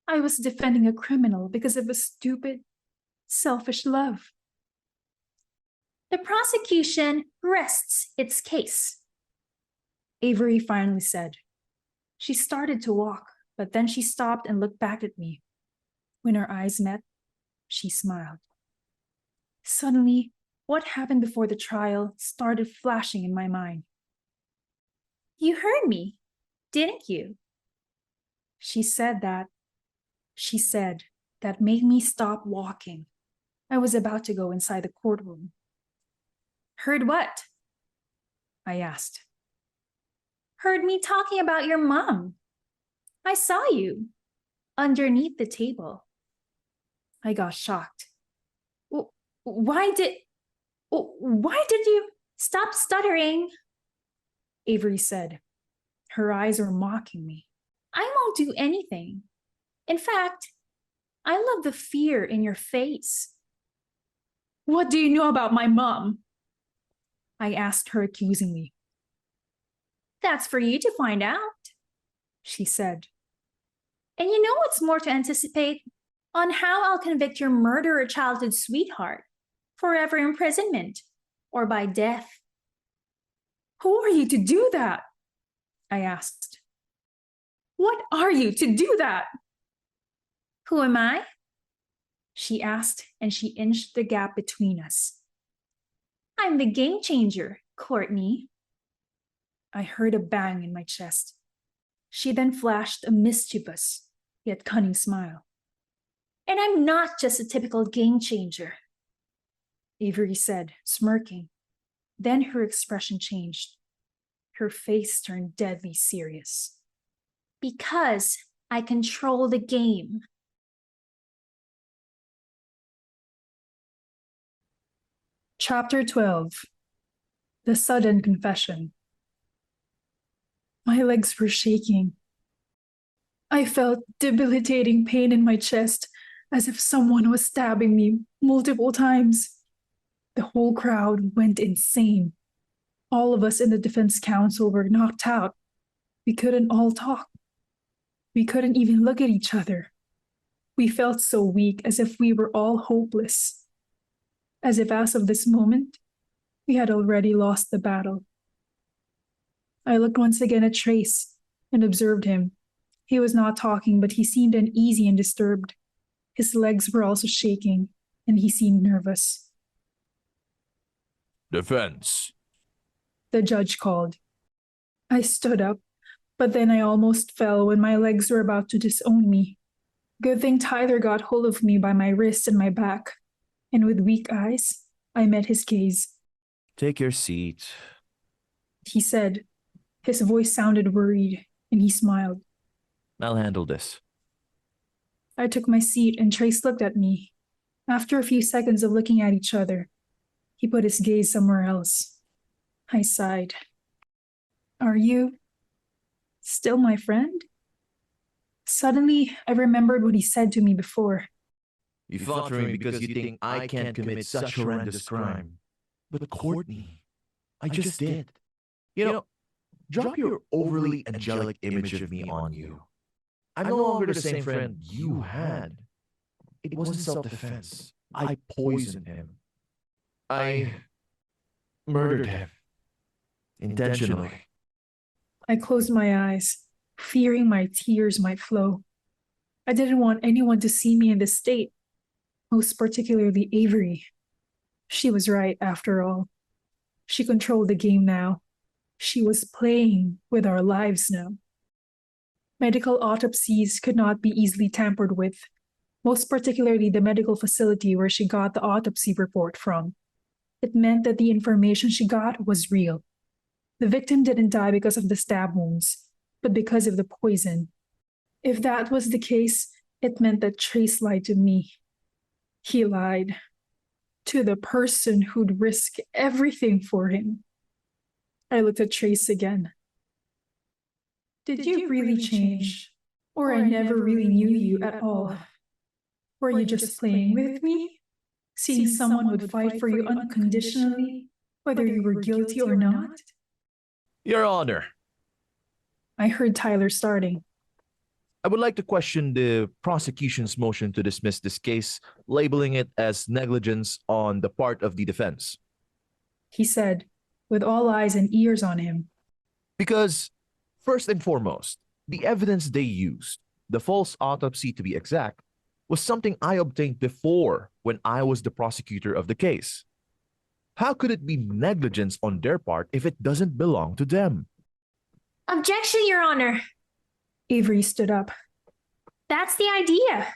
I was defending a criminal because of a stupid, selfish love. The prosecution rests its case, Avery finally said. She started to walk, but then she stopped and looked back at me. When our eyes met, she smiled. Suddenly, what happened before the trial started flashing in my mind. You heard me, didn't you? She said that made me stop walking. I was about to go inside the courtroom. Heard what? I asked. Heard me talking about your mom. I saw you underneath the table. I got shocked. Why did you stop stuttering? Avery said. Her eyes were mocking me. I won't do anything. In fact, I love the fear in your face. What do you know about my mom? I asked her accusingly. That's for you to find out, she said. And you know what's more to anticipate? On how I'll convict your murderer childhood sweetheart. Forever imprisonment. Or by death. Who are you to do that? I asked. What are you to do that? Who am I? She asked, and she inched the gap between us. I'm the game changer, Courtney. I heard a bang in my chest. She then flashed a mischievous, yet cunning smile. And I'm not just a typical game changer, Avery said, smirking. Then her expression changed. Her face turned deadly serious. Because I control the game. Chapter 12. The Sudden Confession. My legs were shaking. I felt debilitating pain in my chest, as if someone was stabbing me multiple times. The whole crowd went insane. All of us in the defense counsel were knocked out. We couldn't all talk. We couldn't even look at each other. We felt so weak, as if we were all hopeless. As if as of this moment, we had already lost the battle. I looked once again at Traise and observed him. He was not talking, but he seemed uneasy and disturbed. His legs were also shaking, and he seemed nervous. Defense. The judge called. I stood up, but then I almost fell when my legs were about to disown me. Good thing Tyler got hold of me by my wrist and my back, and with weak eyes, I met his gaze. Take your seat. He said. His voice sounded worried, and he smiled. I'll handle this. I took my seat, and Traise looked at me. After a few seconds of looking at each other, he put his gaze somewhere else. I sighed. Are you still my friend? Suddenly, I remembered what he said to me before. You fought for me because you think I can't commit such horrendous crime. But Courtney, I just did. You know, drop your overly angelic image of me on you. I'm no longer the same friend you had. It wasn't self-defense. I poisoned him. I murdered him. Intentionally. I closed my eyes, fearing my tears might flow. I didn't want anyone to see me in this state, most particularly Avery. She was right, after all. She controlled the game now. She was playing with our lives now. Medical autopsies could not be easily tampered with, most particularly the medical facility where she got the autopsy report from. It meant that the information she got was real. The victim didn't die because of the stab wounds, but because of the poison. If that was the case, it meant that Traise lied to me. He lied to the person who'd risk everything for him. I looked at Traise again. Did you really change? Or I never really knew you at all? Were you just playing with me? Seeing someone would fight for you unconditionally, whether you were guilty or not? Your Honor, I heard Tyler starting. I would like to question the prosecution's motion to dismiss this case, labeling it as negligence on the part of the defense. He said, with all eyes and ears on him. Because, first and foremost, the evidence they used, the false autopsy to be exact, was something I obtained before when I was the prosecutor of the case. How could it be negligence on their part if it doesn't belong to them? Objection, Your Honor. Avery stood up. That's the idea.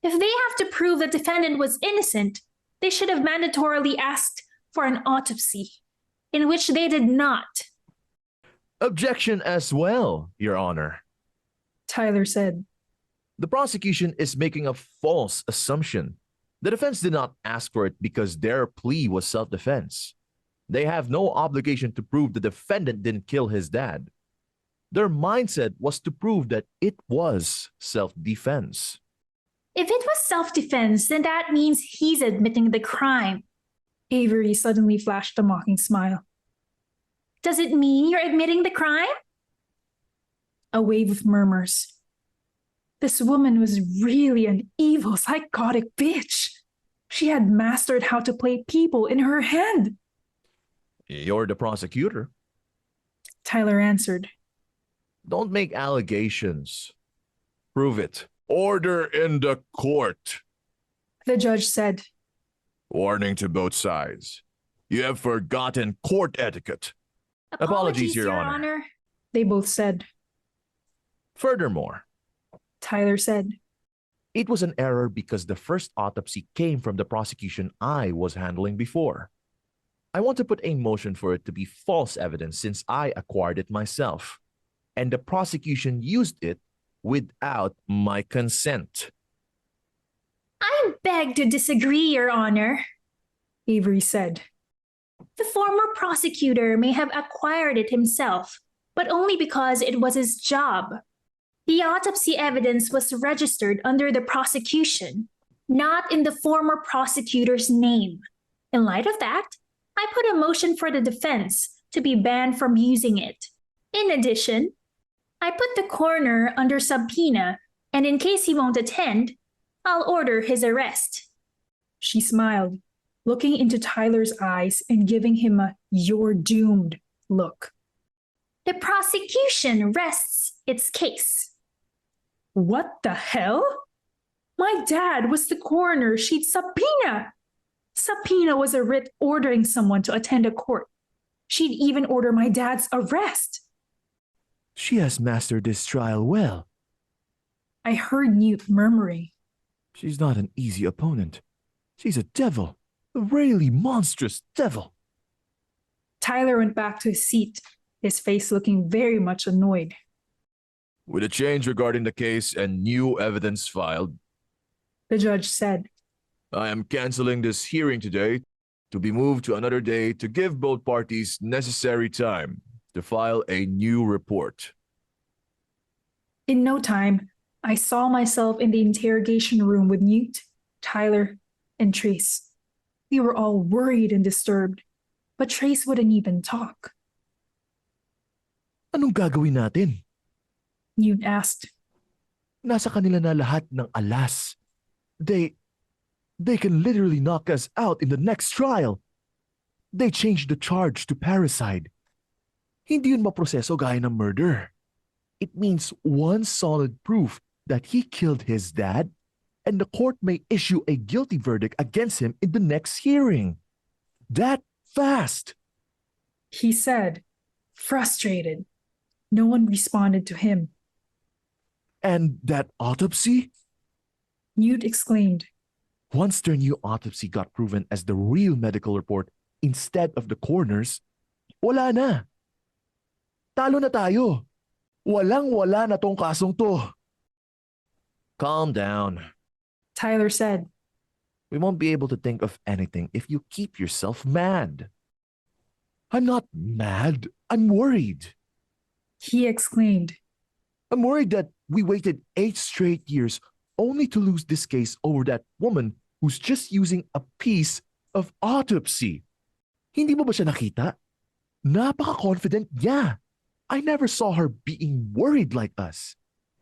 If they have to prove the defendant was innocent, they should have mandatorily asked for an autopsy, in which they did not. Objection as well, Your Honor. Tyler said. The prosecution is making a false assumption. The defense did not ask for it because their plea was self-defense. They have no obligation to prove the defendant didn't kill his dad. Their mindset was to prove that it was self-defense. If it was self-defense, then that means he's admitting the crime. Avery suddenly flashed a mocking smile. Does it mean you're admitting the crime? A wave of murmurs. This woman was really an evil, psychotic bitch. She had mastered how to play people in her hand. You're the prosecutor. Tyler answered. Don't make allegations. Prove it. Order in the court. The judge said. Warning to both sides. You have forgotten court etiquette. Apologies, Your Honor. They both said. Furthermore, Tyler said. It was an error because the first autopsy came from the prosecution I was handling before. I want to put a motion for it to be false evidence since I acquired it myself, and the prosecution used it without my consent. I beg to disagree, Your Honor. Avery said. The former prosecutor may have acquired it himself, but only because it was his job. The autopsy evidence was registered under the prosecution, not in the former prosecutor's name. In light of that, I put a motion for the defense to be banned from using it. In addition, I put the coroner under subpoena, and in case he won't attend, I'll order his arrest. She smiled, looking into Tyler's eyes and giving him a "you're doomed" look. The prosecution rests its case. What the hell? My dad was the coroner she'd subpoena. Subpoena was a writ ordering someone to attend a court. She'd even order my dad's arrest. She has mastered this trial well. I heard Newt murmuring. She's not an easy opponent. She's a devil, a really monstrous devil. Tyler went back to his seat, his face looking very much annoyed. With a change regarding the case and new evidence filed, The judge said. I am canceling this hearing today to be moved to another day to give both parties necessary time to file a new report. In no time, I saw myself in the interrogation room with Newt, Tyler, and Traise. We were all worried and disturbed, but Traise wouldn't even talk. Anong gagawin natin? Newt asked. Nasa kanila na lahat ng alas. They can literally knock us out in the next trial. They changed the charge to parricide. Hindi yun maproseso gaya ng murder. It means one solid proof that he killed his dad, and the court may issue a guilty verdict against him in the next hearing. That fast! He said, frustrated. No one responded to him. And that autopsy? Newt exclaimed. Once their new autopsy got proven as the real medical report instead of the coroner's, wala na. Talo na tayo. Walang-wala na tong kasong to. Calm down. Tyler said. We won't be able to think of anything if you keep yourself mad. I'm not mad. I'm worried. He exclaimed. I'm worried that we waited 8 straight years only to lose this case over that woman who's just using a piece of autopsy. Hindi mo ba siya nakita? Napaka-confident niya. I never saw her being worried like us.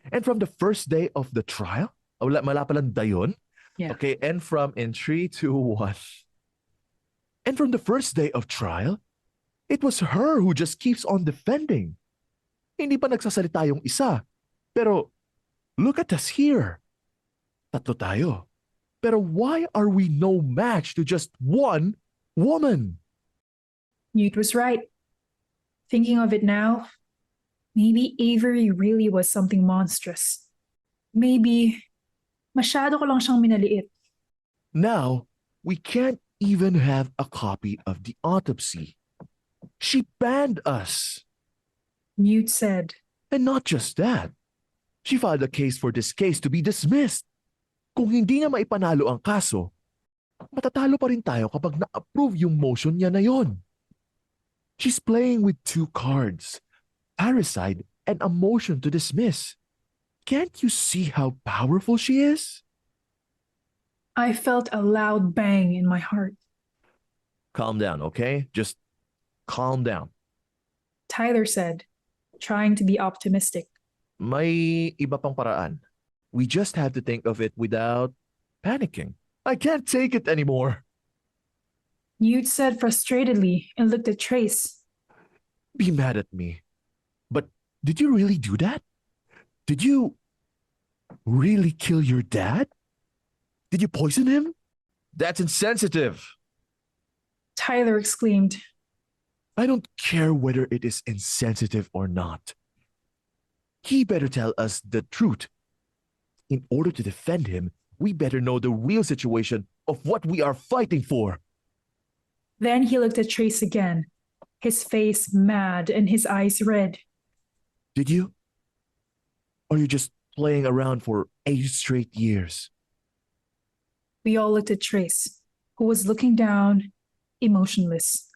And from the first day of the trial, mala palang dayon. Yeah. Okay, and in 3, 2, 1. And from the first day of trial, it was her who just keeps on defending. Hindi pa nagsasalita yung isa. Pero, look at us here. Tatlo tayo. Pero why are we no match to just one woman? Newt was right. Thinking of it now, maybe Avery really was something monstrous. Maybe, masyado ko lang siyang minaliit. Now, we can't even have a copy of the autopsy. She banned us. Newt said. And not just that. She filed a case for this case to be dismissed. Kung hindi niya maipanalo ang kaso, matatalo pa rin tayo kapag na-approve yung motion niya na yon. She's playing with 2 cards, parricide and a motion to dismiss. Can't you see how powerful she is? I felt a loud bang in my heart. Calm down, okay? Just calm down. Tyler said, trying to be optimistic. May iba pang paraan. We just have to think of it without panicking. I can't take it anymore. Newt said frustratedly and looked at Traise. Be mad at me. But did you really do that? Did you really kill your dad? Did you poison him? That's insensitive. Tyler exclaimed. I don't care whether it is insensitive or not. He better tell us the truth. In order to defend him, we better know the real situation of what we are fighting for. Then he looked at Traise again, his face mad and his eyes red. Did you? Or are you just playing around for 8 straight years? We all looked at Traise, who was looking down, emotionless.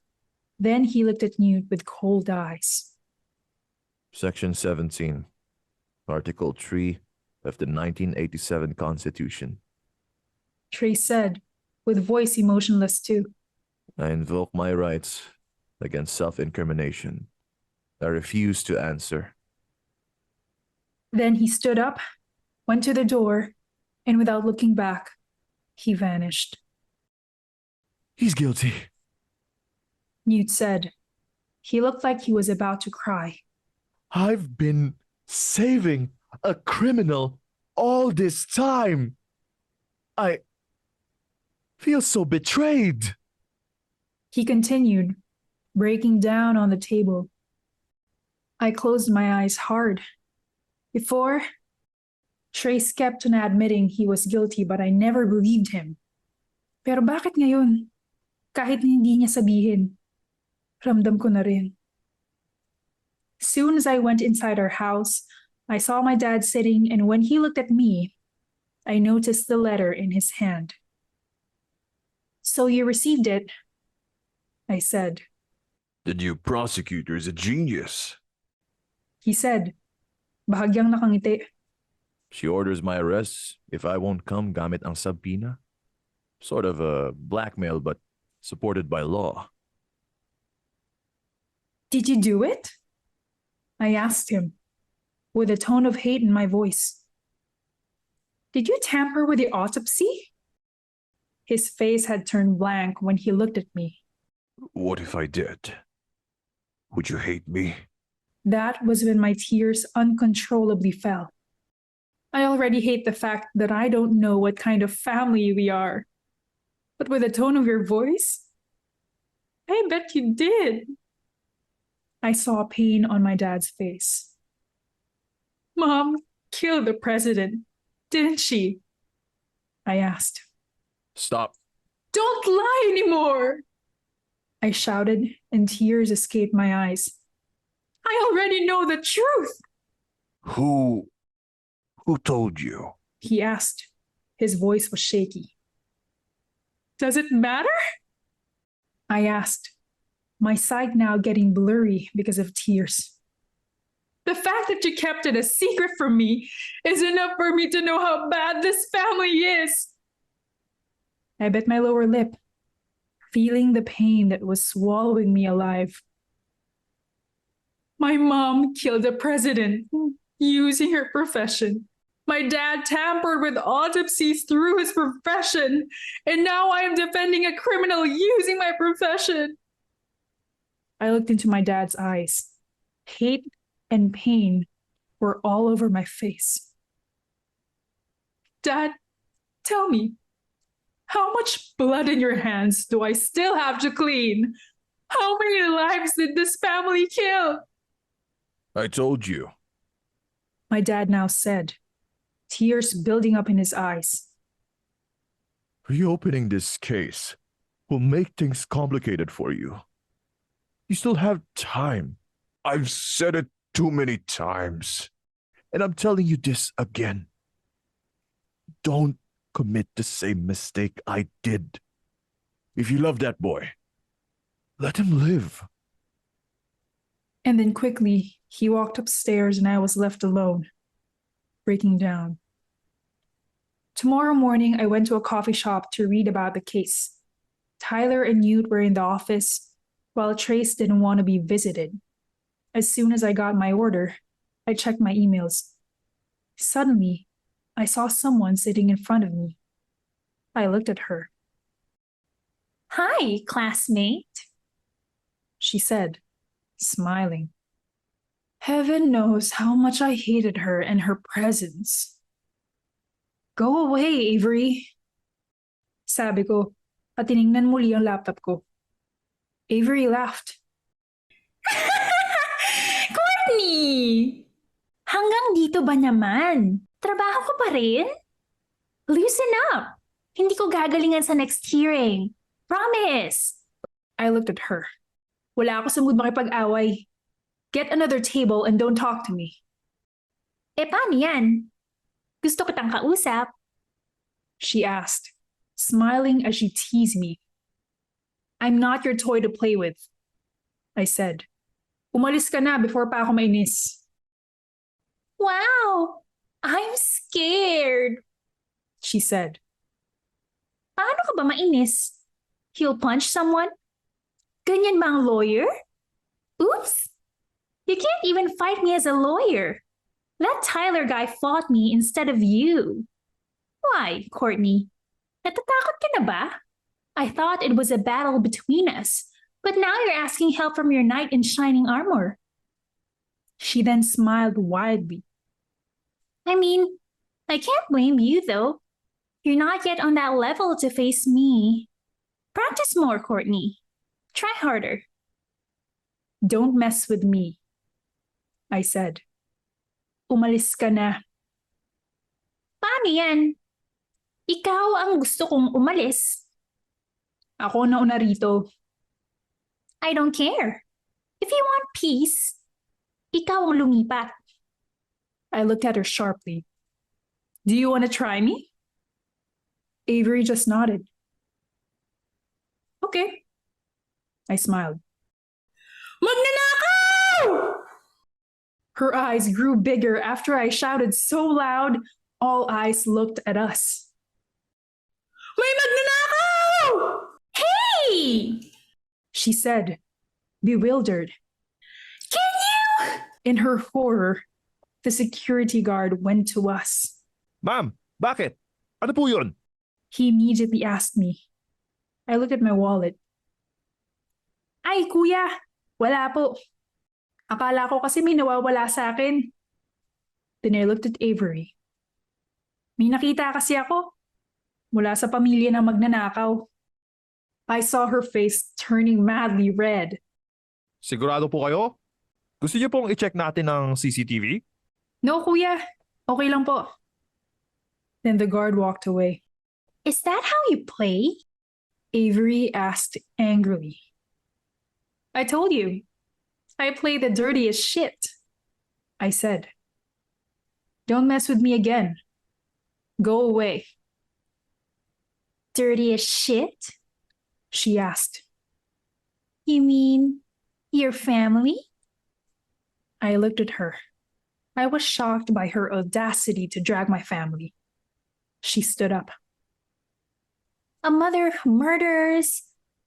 Then he looked at Newt with cold eyes. Section 17, Article 3 of the 1987 Constitution. Traise said, with voice emotionless too. I invoke my rights against self-incrimination. I refuse to answer. Then he stood up, went to the door, and without looking back, he vanished. He's guilty. Newt said. He looked like he was about to cry. I've been saving a criminal all this time. I feel so betrayed. He continued, breaking down on the table. I closed my eyes hard. Before, Traise kept on admitting he was guilty but I never believed him. Pero bakit ngayon? Kahit hindi niya sabihin, ramdam ko na rin. Soon as I went inside our house, I saw my dad sitting, and when he looked at me, I noticed the letter in his hand. So you received it, I said. The new prosecutor is a genius. He said, bahagyang nakangiti. She orders my arrest if I won't come gamit ang sabina. Sort of a blackmail but supported by law. Did you do it? I asked him, with a tone of hate in my voice. Did you tamper with the autopsy? His face had turned blank when he looked at me. What if I did? Would you hate me? That was when my tears uncontrollably fell. I already hate the fact that I don't know what kind of family we are. But with the tone of your voice, I bet you did. I saw pain on my dad's face. Mom killed the president, didn't she? I asked. Stop. Don't lie anymore! I shouted, and tears escaped my eyes. I already know the truth, Who told you? he asked. His voice was shaky. Does it matter? I asked, my sight now getting blurry because of tears. The fact that you kept it a secret from me is enough for me to know how bad this family is. I bit my lower lip, feeling the pain that was swallowing me alive. My mom killed the president using her profession. My dad tampered with autopsies through his profession, and now I am defending a criminal using my profession. I looked into my dad's eyes. Hate and pain were all over my face. Dad, tell me, how much blood in your hands do I still have to clean? How many lives did this family kill? I told you. My dad now said, tears building up in his eyes. Reopening this case will make things complicated for you. You still have time. I've said it too many times. And I'm telling you this again. Don't commit the same mistake I did. If you love that boy, let him live. And then quickly, he walked upstairs and I was left alone, breaking down. Tomorrow morning, I went to a coffee shop to read about the case. Tyler and Newt were in the office, while Traise didn't want to be visited. As soon as I got my order, I checked my emails. Suddenly, I saw someone sitting in front of me. I looked at her. Hi, classmate. She said, smiling. Heaven knows how much I hated her and her presence. Go away, Avery. Sabi ko, at tiningnan muli ang laptop ko. Avery laughed. Courtney! Hanggang dito ba naman? Trabaho ko pa rin? Loosen up. Hindi ko gagalingan sa next hearing. Promise. I looked at her. Wala ako sa mood makipag-away. Get another table and don't talk to me. Paano yan? Gusto kitang kausap. She asked, smiling as she teased me. I'm not your toy to play with, I said. Umalis ka na before pa ako mainis. Wow! I'm scared. She said. Paano ka ba mainis? He'll punch someone? Ganyan ba ang lawyer? Oops! You can't even fight me as a lawyer. That Tyler guy fought me instead of you. Why, Courtney? Natatakot ka na ba? I thought it was a battle between us, but now you're asking help from your knight in shining armor. She then smiled widely. I mean, I can't blame you though. You're not yet on that level to face me. Practice more, Courtney. Try harder. Don't mess with me, I said. Umalis ka na. Paano yan? Ikaw ang gusto kong umalis. Ako na una rito. I don't care. If you want peace, ikaw ang lumipat. I looked at her sharply. Do you want to try me? Avery just nodded. Okay. I smiled. Magnanakaw! Her eyes grew bigger after I shouted so loud, all eyes looked at us. May magnanakaw! Hey! She said, bewildered. Can you In her horror, the security guard went to us. Ma'am, bakit? Ano po yun? He immediately asked me. I looked at my wallet. Ay, kuya, wala po. Akala ko kasi may nawawala sa akin. Then I looked at Avery. May nakita kasi ako. Mula sa pamilya ng magnanakaw. I saw her face turning madly red. Sigurado po kayo? Gusto niyo pong i-check natin ng CCTV? No, kuya. Okay lang po. Then the guard walked away. Is that how you play? Avery asked angrily. I told you. I play the dirtiest shit. I said. Don't mess with me again. Go away. Dirtiest shit? She asked. You mean your family? I looked at her. I was shocked by her audacity to drag my family. She stood up. A mother who murders,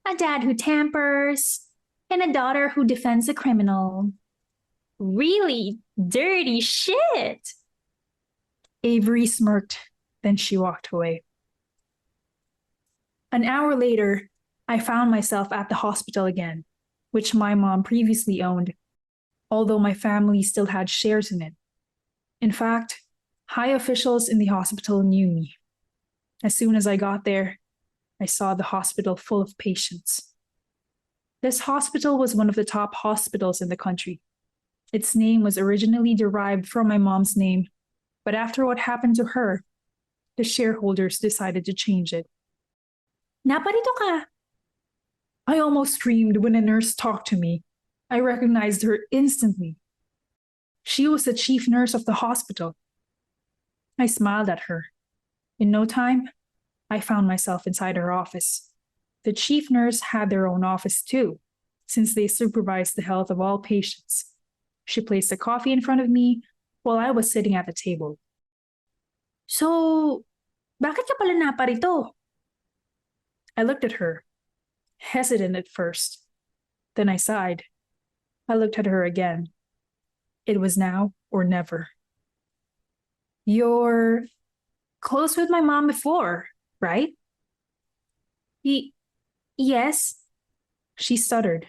a dad who tampers, and a daughter who defends a criminal. Really dirty shit. Avery smirked, then she walked away. An hour later, I found myself at the hospital again, which my mom previously owned, although my family still had shares in it. In fact, high officials in the hospital knew me. As soon as I got there, I saw the hospital full of patients. This hospital was one of the top hospitals in the country. Its name was originally derived from my mom's name, but after what happened to her, the shareholders decided to change it. Naparito ka. I almost screamed when a nurse talked to me. I recognized her instantly. She was the chief nurse of the hospital. I smiled at her. In no time, I found myself inside her office. The chief nurse had their own office too, since they supervised the health of all patients. She placed a coffee in front of me while I was sitting at the table. So, bakit ka pala naparito? I looked at her, hesitant at first. Then I sighed. I looked at her again. It was now or never. You're close with my mom before, right? Yes. She stuttered.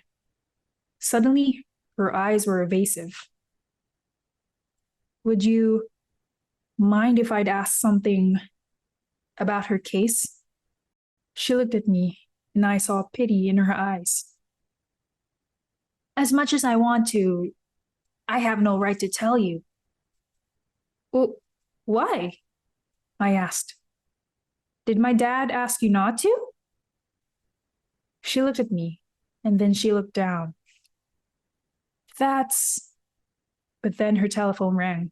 Suddenly, her eyes were evasive. Would you mind if I'd ask something about her case? She looked at me, and I saw pity in her eyes. As much as I want to, I have no right to tell you. Well, why? I asked. Did my dad ask you not to? She looked at me, and then she looked down. But then her telephone rang.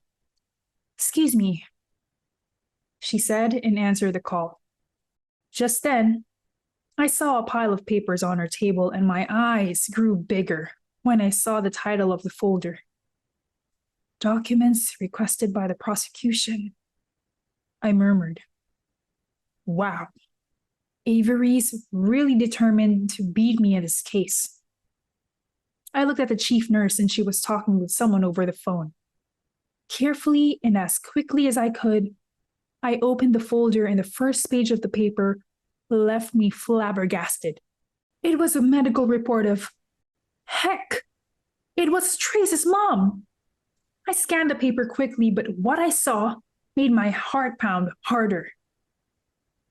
Excuse me, she said and answered the call. Just then, I saw a pile of papers on her table and my eyes grew bigger when I saw the title of the folder. Documents requested by the prosecution. I murmured. Wow, Avery's really determined to beat me in this case. I looked at the chief nurse and she was talking with someone over the phone. Carefully and as quickly as I could, I opened the folder and the first page of the paper left me flabbergasted. It was a medical report of... Heck! It was Traise's mom! I scanned the paper quickly, but what I saw made my heart pound harder.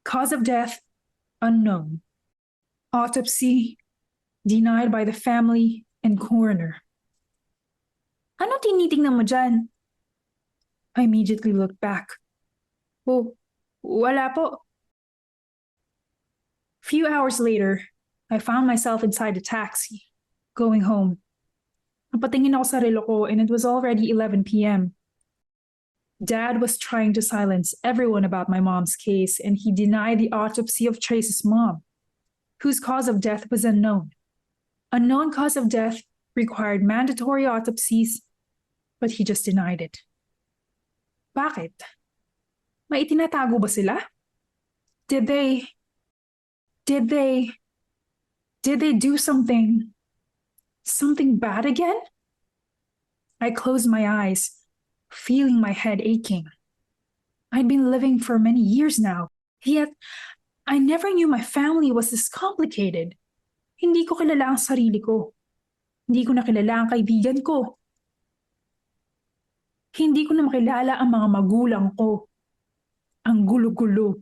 Cause of death, unknown. Autopsy, denied by the family and coroner. Ano tinitingnan mo dyan? I immediately looked back. Oh, wala po. Few hours later, I found myself inside a taxi, going home. Napatingin ako sa relo ko and it was already 11 p.m. Dad was trying to silence everyone about my mom's case and he denied the autopsy of Traise's mom, whose cause of death was unknown. Unknown cause of death required mandatory autopsies, but he just denied it. Bakit? May itinatago ba sila? Did they do something bad again? I closed my eyes, feeling my head aching. I'd been living for many years now, yet I never knew my family was this complicated. Hindi ko kilala ang sarili ko. Hindi ko nakilala ang kaibigan ko. Hindi ko na makilala ang mga magulang ko. Ang gulo-gulo.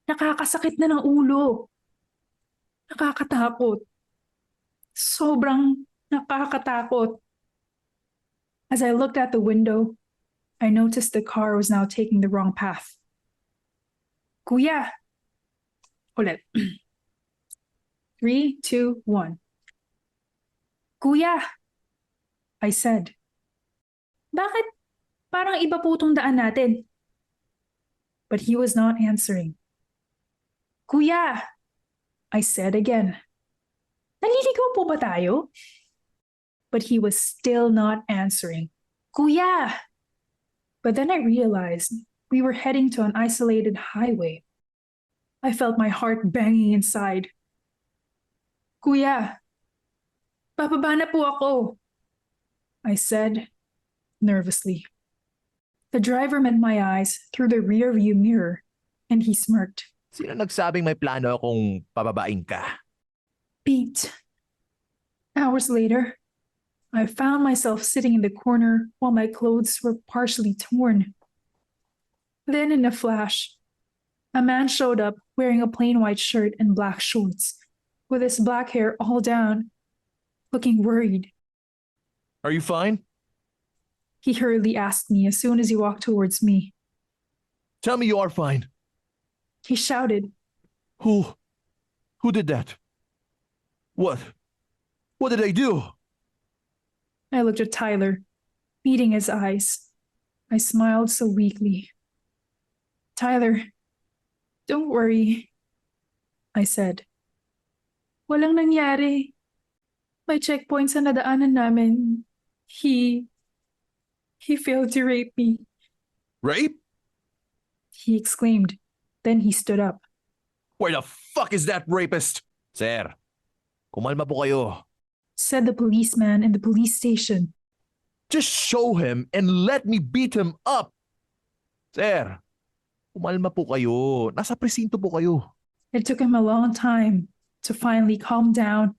Nakakasakit na ng ulo. Nakakatakot. Sobrang nakakatakot. As I looked out the window, I noticed the car was now taking the wrong path. Kuya! Ulit. 3, 2, 1. Kuya! I said. Bakit parang iba po tong daan natin? But he was not answering. Kuya! I said again. Naliligaw po ba tayo? But he was still not answering. Kuya! But then I realized we were heading to an isolated highway. I felt my heart banging inside. Kuya! Bababa na po ako, I said nervously. The driver met my eyes through the rearview mirror, and he smirked. Sino nagsabing may plano akong pababain ka? Beat. Hours later, I found myself sitting in the corner while my clothes were partially torn. Then, in a flash, a man showed up wearing a plain white shirt and black shorts, with his black hair all down, looking worried. Are you fine? He hurriedly asked me as soon as he walked towards me. Tell me you are fine. He shouted, Who did that? What did I do? I looked at Tyler, meeting his eyes. I smiled so weakly. Tyler, don't worry, I said. Walang nangyari. May checkpoint sa nadaanan namin. He failed to rape me, Rape? he exclaimed. Then he stood up. Where the fuck is that rapist? Sir, kumalma po kayo. Said the policeman in the police station. Just show him and let me beat him up. Sir, kumalma po kayo. Nasa presinto po kayo. It took him a long time to finally calm down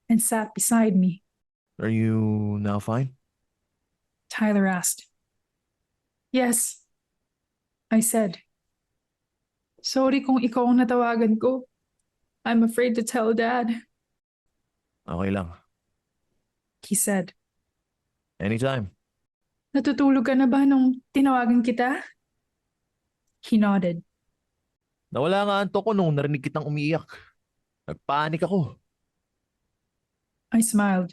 and sat beside me. Are you now fine? Tyler asked. Yes, I said. Sorry kung ikaw ang natawagan ko. I'm afraid to tell Dad, Okay lang. he said. Anytime. Natutulog ka na ba nung tinawagan kita? He nodded. Nawala nga antok ko nung narinig kitang umiiyak. Nagpanik ako. I smiled.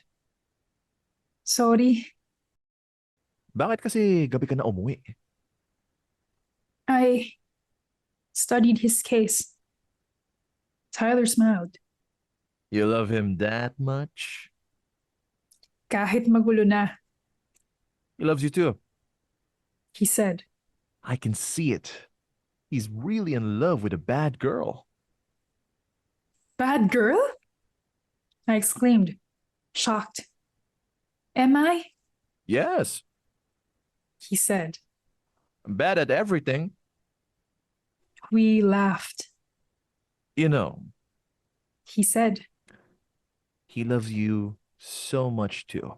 Sorry, Bakit kasi gabi ka na umuwi? I studied his case. Tyler smiled. You love him that much? Kahit magulo na, He loves you too. he said. I can see it. He's really in love with a bad girl. Bad girl? I exclaimed, shocked. Am I? Yes, He said. I'm bad at everything. We laughed. You know, He said. he loves you so much too.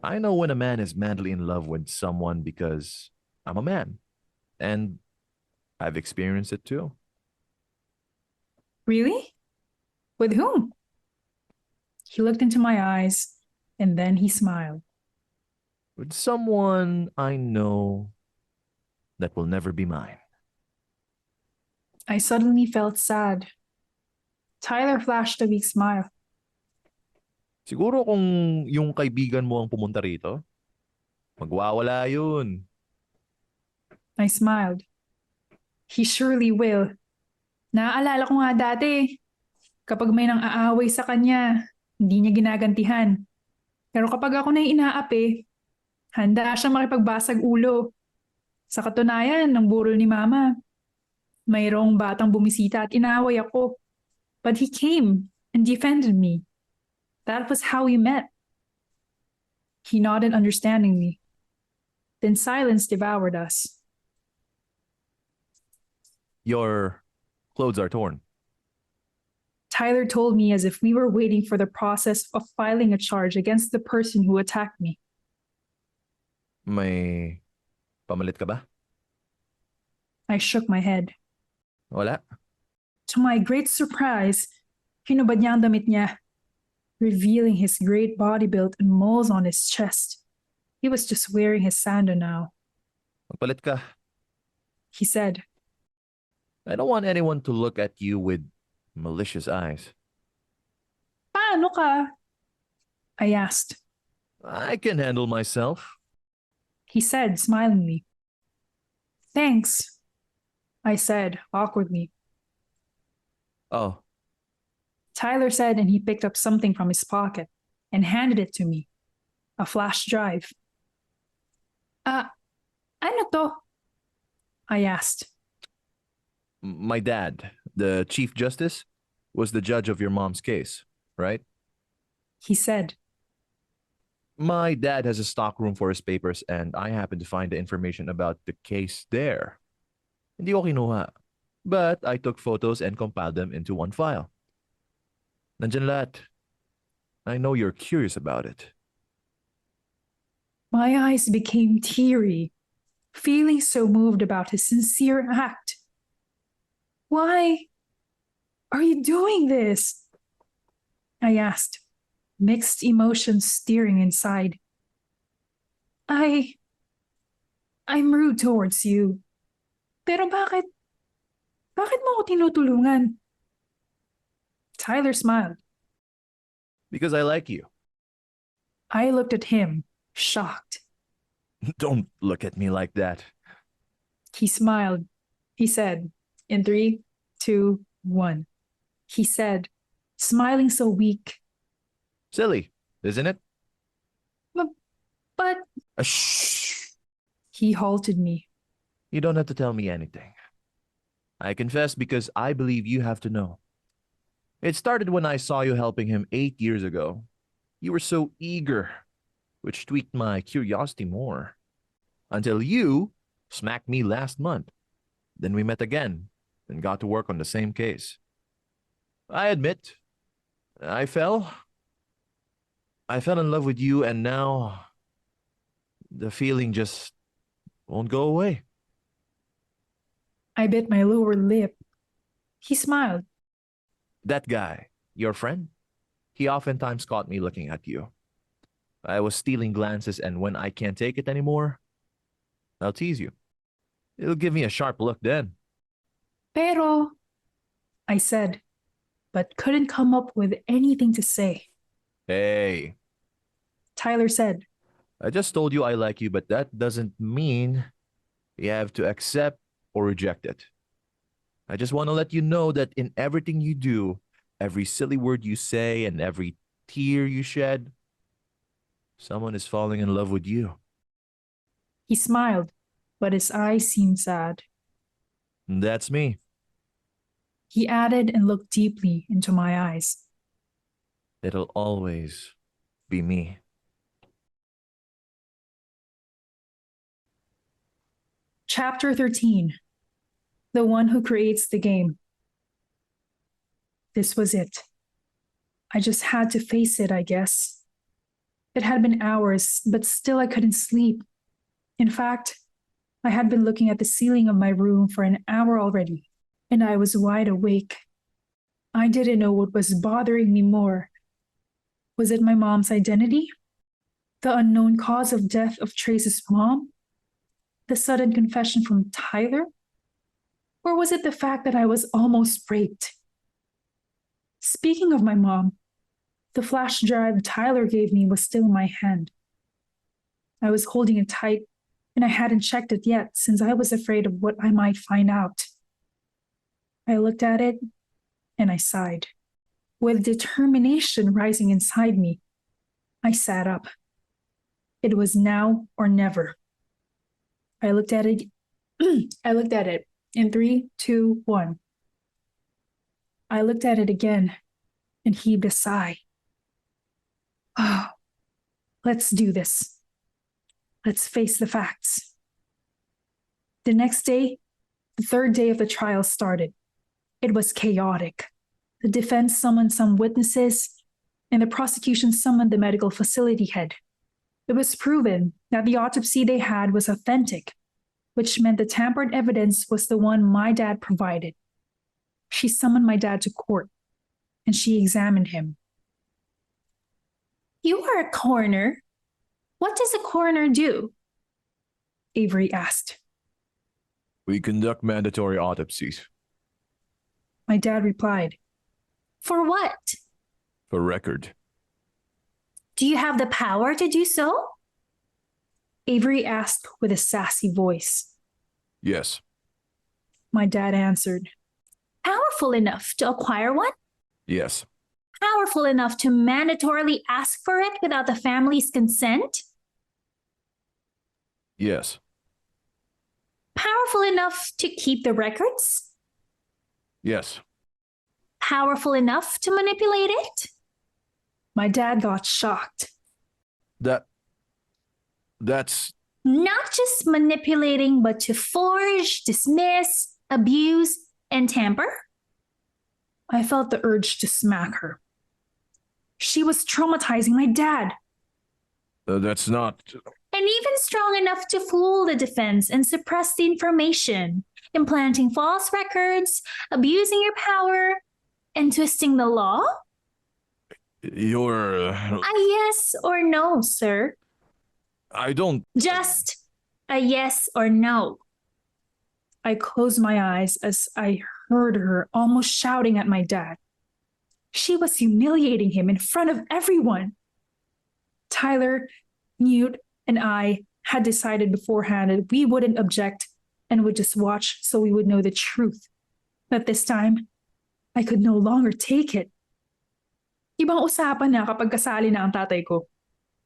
I know when a man is madly in love with someone because I'm a man. And I've experienced it too. Really? With whom? He looked into my eyes and then he smiled. With someone I know that will never be mine. I suddenly felt sad. Tyler flashed a weak smile. Siguro kung yung kaibigan mo ang pumunta rito, magwawala yun. I smiled. He surely will. Naaalala ko nga dati, kapag may nang aaway sa kanya, hindi niya ginagantihan. Pero kapag ako na yung inaapi, handa siya makipagbasag ulo. Sa katunayan, ng burol ni Mama, mayroong batang bumisita at inaaway ako. But he came and defended me. That was how we met. He nodded understandingly. Then silence devoured us. Your clothes are torn. Tyler told me as if we were waiting for the process of filing a charge against the person who attacked me. May pamalit ka ba? I shook my head. Wala. To my great surprise, hinubad niya ang damit niya, revealing his great body build and moles on his chest. He was just wearing his sando now, Magpalit ka. he said. I don't want anyone to look at you with malicious eyes. Paano ka? I asked. I can handle myself. He said smilingly. Thanks, I said awkwardly. Oh, Tyler said, and he picked up something from his pocket and handed it to me. A flash drive. Ano to? I asked. my dad, the Chief Justice, was the judge of your mom's case, right? He said. My dad has a stockroom for his papers and I happened to find the information about the case there. Hindi ko kinuha. But I took photos and compiled them into one file. Nandyan lahat. I know you're curious about it. My eyes became teary, feeling so moved about his sincere act. Why are you doing this? I asked, mixed emotions stirring inside. I'm rude towards you. Pero bakit mo ako tinutulungan? Tyler smiled. Because I like you. I looked at him, shocked. Don't look at me like that. He smiled. He said, in 3, 2, 1. He said, smiling so weak. Silly, isn't it? But Shh. he halted me. You don't have to tell me anything. I confess because I believe you have to know. It started when I saw you helping him 8 years ago. You were so eager, which tweaked my curiosity more. Until you smacked me last month. Then we met again and got to work on the same case. I admit, I fell in love with you and now the feeling just won't go away. I bit my lower lip. He smiled. That guy, your friend, he oftentimes caught me looking at you. I was stealing glances, and when I can't take it anymore, I'll tease you. It'll give me a sharp look then. Pero, I said, but couldn't come up with anything to say. Hey, Tyler said, I just told you I like you, but that doesn't mean you have to accept or reject it. I just want to let you know that in everything you do, every silly word you say and every tear you shed, someone is falling in love with you. He smiled, but his eyes seemed sad. That's me. He added and looked deeply into my eyes. It'll always be me. Chapter 13. The one who creates the game. This was it. I just had to face it, I guess. It had been hours, but still I couldn't sleep. In fact, I had been looking at the ceiling of my room for an hour already, and I was wide awake. I didn't know what was bothering me more. Was it my mom's identity? The unknown cause of death of Traise's mom? The sudden confession from Tyler? Or was it the fact that I was almost raped? Speaking of my mom, the flash drive Tyler gave me was still in my hand. I was holding it tight, and I hadn't checked it yet since I was afraid of what I might find out. I looked at it, and I sighed. With determination rising inside me, I sat up. It was now or never. I looked at it. In 3, 2, 1. I looked at it again and heaved a sigh. Oh, Let's do this. Let's face the facts. The next day, the third day of the trial started. It was chaotic. The defense summoned some witnesses, and the prosecution summoned the medical facility head. It was proven that the autopsy they had was authentic, which meant the tampered evidence was the one my dad provided. She summoned my dad to court, and she examined him. You are a coroner. What does a coroner do? Avery asked. We conduct mandatory autopsies My dad replied. For what? for record. Do you have the power to do so? Avery asked with a sassy voice. Yes. My dad answered. Powerful enough to acquire one? Yes. Powerful enough to mandatorily ask for it without the family's consent? Yes. Powerful enough to keep the records? Yes. Powerful enough to manipulate it? My dad got shocked. That's Not just manipulating, but to forge, dismiss, abuse, and tamper? I felt the urge to smack her. She was traumatizing my dad. that's not. And even strong enough to fool the defense and suppress the information, implanting false records, abusing your power, and twisting the law? You're. A yes or no, sir. I don't. Just a yes or no. I closed my eyes as I heard her almost shouting at my dad. She was humiliating him in front of everyone. Tyler, Newt, and I had decided beforehand that we wouldn't object and would just watch so we would know the truth. But this time, I could no longer take it. Ibang usapan na kapag kasali na ang tatay ko.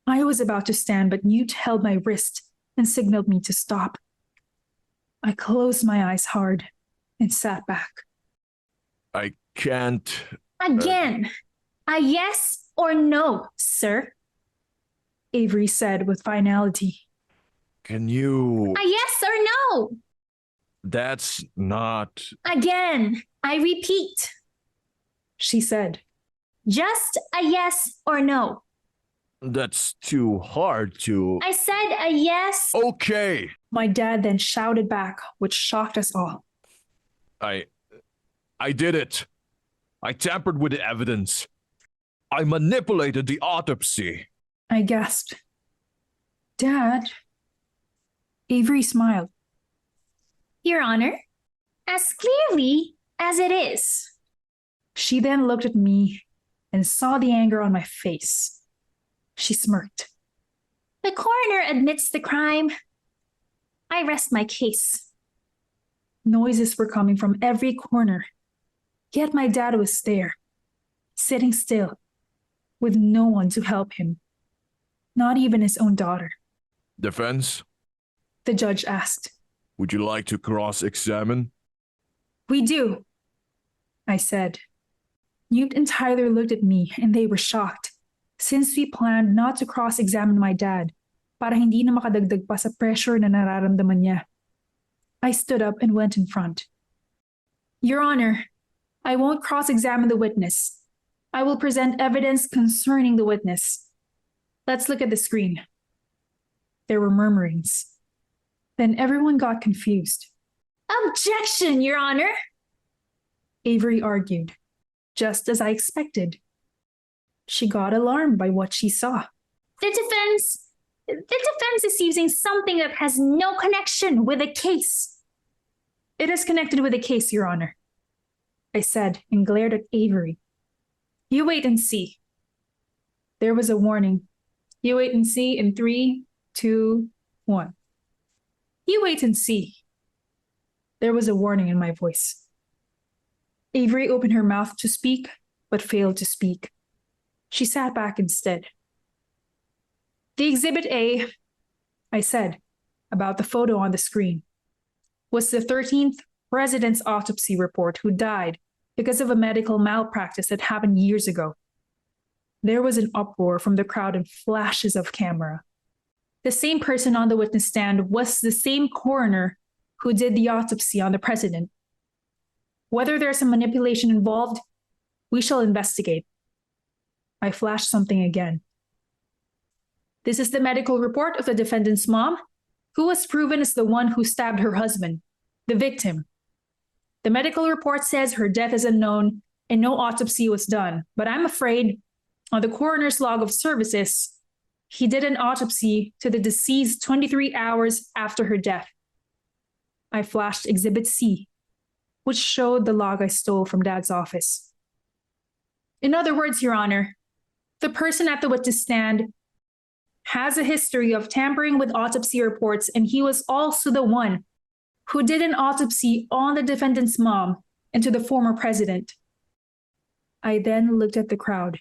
I was about to stand, but Newt held my wrist and signaled me to stop. I closed my eyes hard and sat back. I can't. Again, a yes or no, sir. Avery said with finality. Can you. A yes or no. That's not. Again, I repeat, She said. just a yes or no. That's too hard to. I said a yes. Okay. My dad then shouted back, which shocked us all. I did it. I tampered with the evidence. I manipulated the autopsy. I gasped. Dad? Avery smiled. Your Honor, as clearly as it is. She then looked at me and saw the anger on my face. She smirked. The coroner admits the crime. I rest my case. Noises were coming from every corner. Yet my dad was there, sitting still, with no one to help him. Not even his own daughter. Defense, The judge asked. would you like to cross-examine? We do, I said. Newt and Tyler looked at me and they were shocked, since we planned not to cross-examine my dad para hindi na makadagdag pa sa pressure na nararamdaman niya. I stood up and went in front. Your Honor, I won't cross-examine the witness. I will present evidence concerning the witness. Let's look at the screen. There were murmurings. Then everyone got confused. Objection, Your Honor. Avery argued, just as I expected. She got alarmed by what she saw. The defense is using something that has no connection with the case. It is connected with the case, Your Honor, I said and glared at Avery. You wait and see. There was a warning. You wait and see in 3, 2, 1. You wait and see. There was a warning in my voice. Avery opened her mouth to speak, but failed to speak. She sat back instead. The Exhibit A, I said, about the photo on the screen, was the 13th president's autopsy report who died because of a medical malpractice that happened years ago. There was an uproar from the crowd and flashes of camera. The same person on the witness stand was the same coroner who did the autopsy on the president. Whether there's some manipulation involved, we shall investigate. I flashed something again. This is the medical report of the defendant's mom, who was proven as the one who stabbed her husband, the victim. The medical report says her death is unknown and no autopsy was done, but I'm afraid on the coroner's log of services, he did an autopsy to the deceased 23 hours after her death. I flashed Exhibit C, which showed the log I stole from Dad's office. In other words, Your Honor, the person at the witness stand has a history of tampering with autopsy reports, and he was also the one who did an autopsy on the defendant's mom and to the former president. I then looked at the crowd.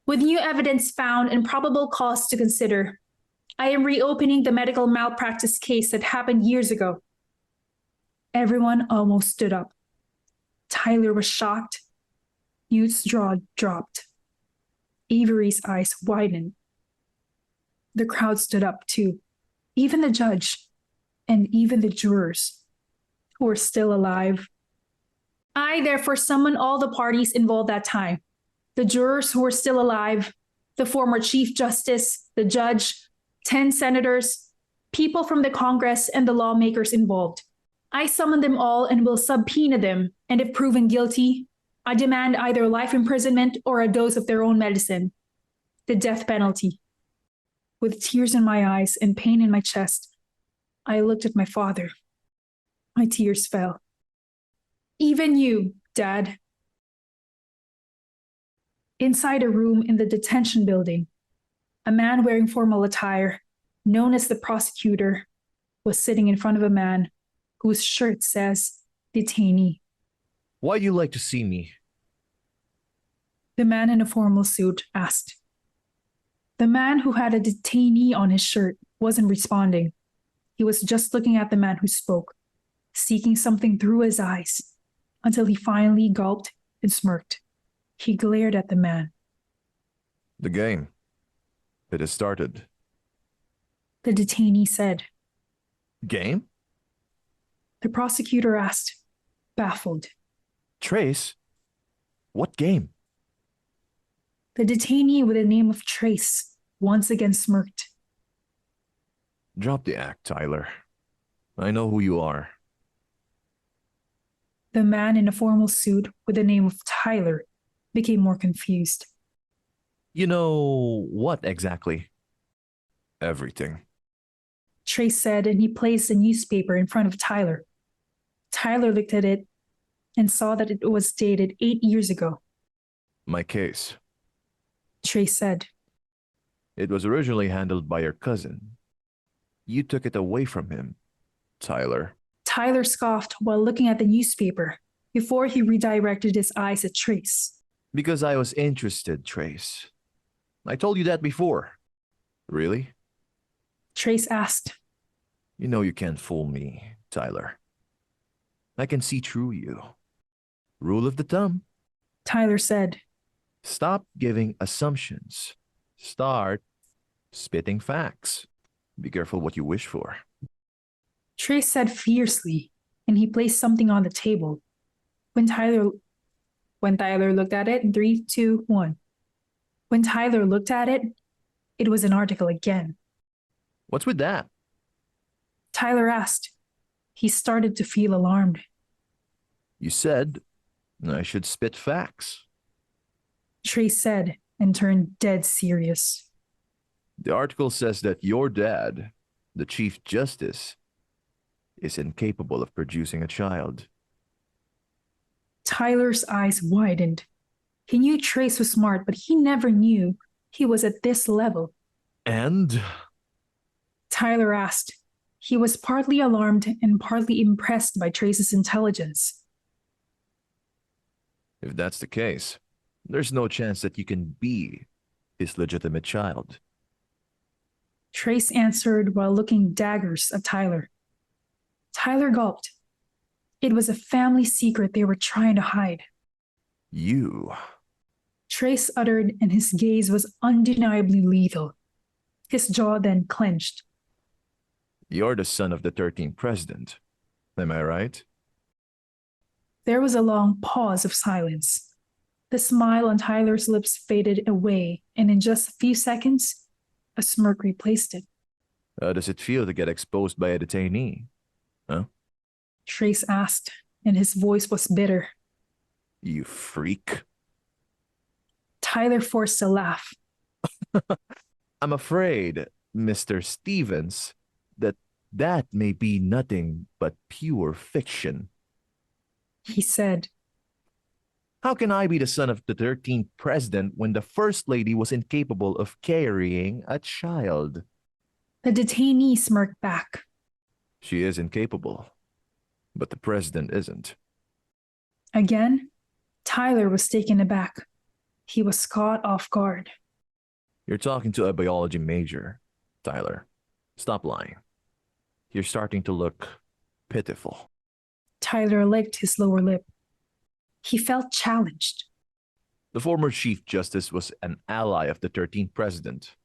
With new evidence found and probable cause to consider, I am reopening the medical malpractice case that happened years ago. Everyone almost stood up. Tyler was shocked. Newt's jaw dropped. Avery's eyes widened. The crowd stood up too, even the judge and even the jurors who were still alive. I therefore summon all the parties involved that time, the jurors who were still alive, the former Chief Justice, the judge, 10 senators, people from the Congress, and the lawmakers involved. I summon them all and will subpoena them, and if proven guilty, I demand either life imprisonment or a dose of their own medicine, the death penalty. With tears in my eyes and pain in my chest, I looked at my father. My tears fell. Even you, Dad. Inside a room in the detention building, a man wearing formal attire, known as the prosecutor, was sitting in front of a man whose shirt says detainee. Why'd you like to see me? The man in a formal suit asked. The man who had a detainee on his shirt wasn't responding. He was just looking at the man who spoke, seeking something through his eyes, until he finally gulped and smirked. He glared at the man. The game. It has started. The detainee said. Game? The prosecutor asked, baffled. Traise? What game? The detainee with the name of Traise once again smirked. Drop the act, Tyler. I know who you are. The man in a formal suit with the name of Tyler became more confused. You know what exactly? Everything. Traise said, and he placed a newspaper in front of Tyler. Tyler looked at it and saw that it was dated 8 years ago. My case. Traise said. It was originally handled by your cousin. You took it away from him, Tyler. Tyler scoffed while looking at the newspaper before he redirected his eyes at Traise. Because I was interested, Traise. I told you that before. Really? Traise asked. You know you can't fool me, Tyler. I can see through you. Rule of the thumb. Tyler said. Stop giving assumptions. Start spitting facts. Be careful what you wish for. Traise said fiercely, and he placed something on the table. When Tyler looked at it, in 3, 2, 1. When Tyler looked at it, it was an article again. What's with that? Tyler asked. He started to feel alarmed. You said I should spit facts. Traise said, and turned dead serious. The article says that your dad, the Chief Justice, is incapable of producing a child. Tyler's eyes widened. He knew Traise was smart, but he never knew he was at this level. And? Tyler asked. He was partly alarmed and partly impressed by Traise's intelligence. If that's the case, there's no chance that you can be his legitimate child. Traise answered while looking daggers at Tyler. Tyler gulped. It was a family secret they were trying to hide. You. Trace uttered, and his gaze was undeniably lethal. His jaw then clenched. You're the son of the 13th president. Am I right? There was a long pause of silence. The smile on Tyler's lips faded away, and in just a few seconds, a smirk replaced it. How does it feel to get exposed by a detainee? Trace asked, and his voice was bitter. You freak. Tyler forced a laugh. I'm afraid, Mr. Stevens, that may be nothing but pure fiction. He said, How can I be the son of the 13th president when the first lady was incapable of carrying a child? the detainee smirked back. She is incapable, but the president isn't. Again, Tyler was taken aback. He was caught off guard. You're talking to a biology major, Tyler. Stop lying. You're starting to look pitiful. Tyler licked his lower lip. He felt challenged. The former Chief Justice was an ally of the 13th president.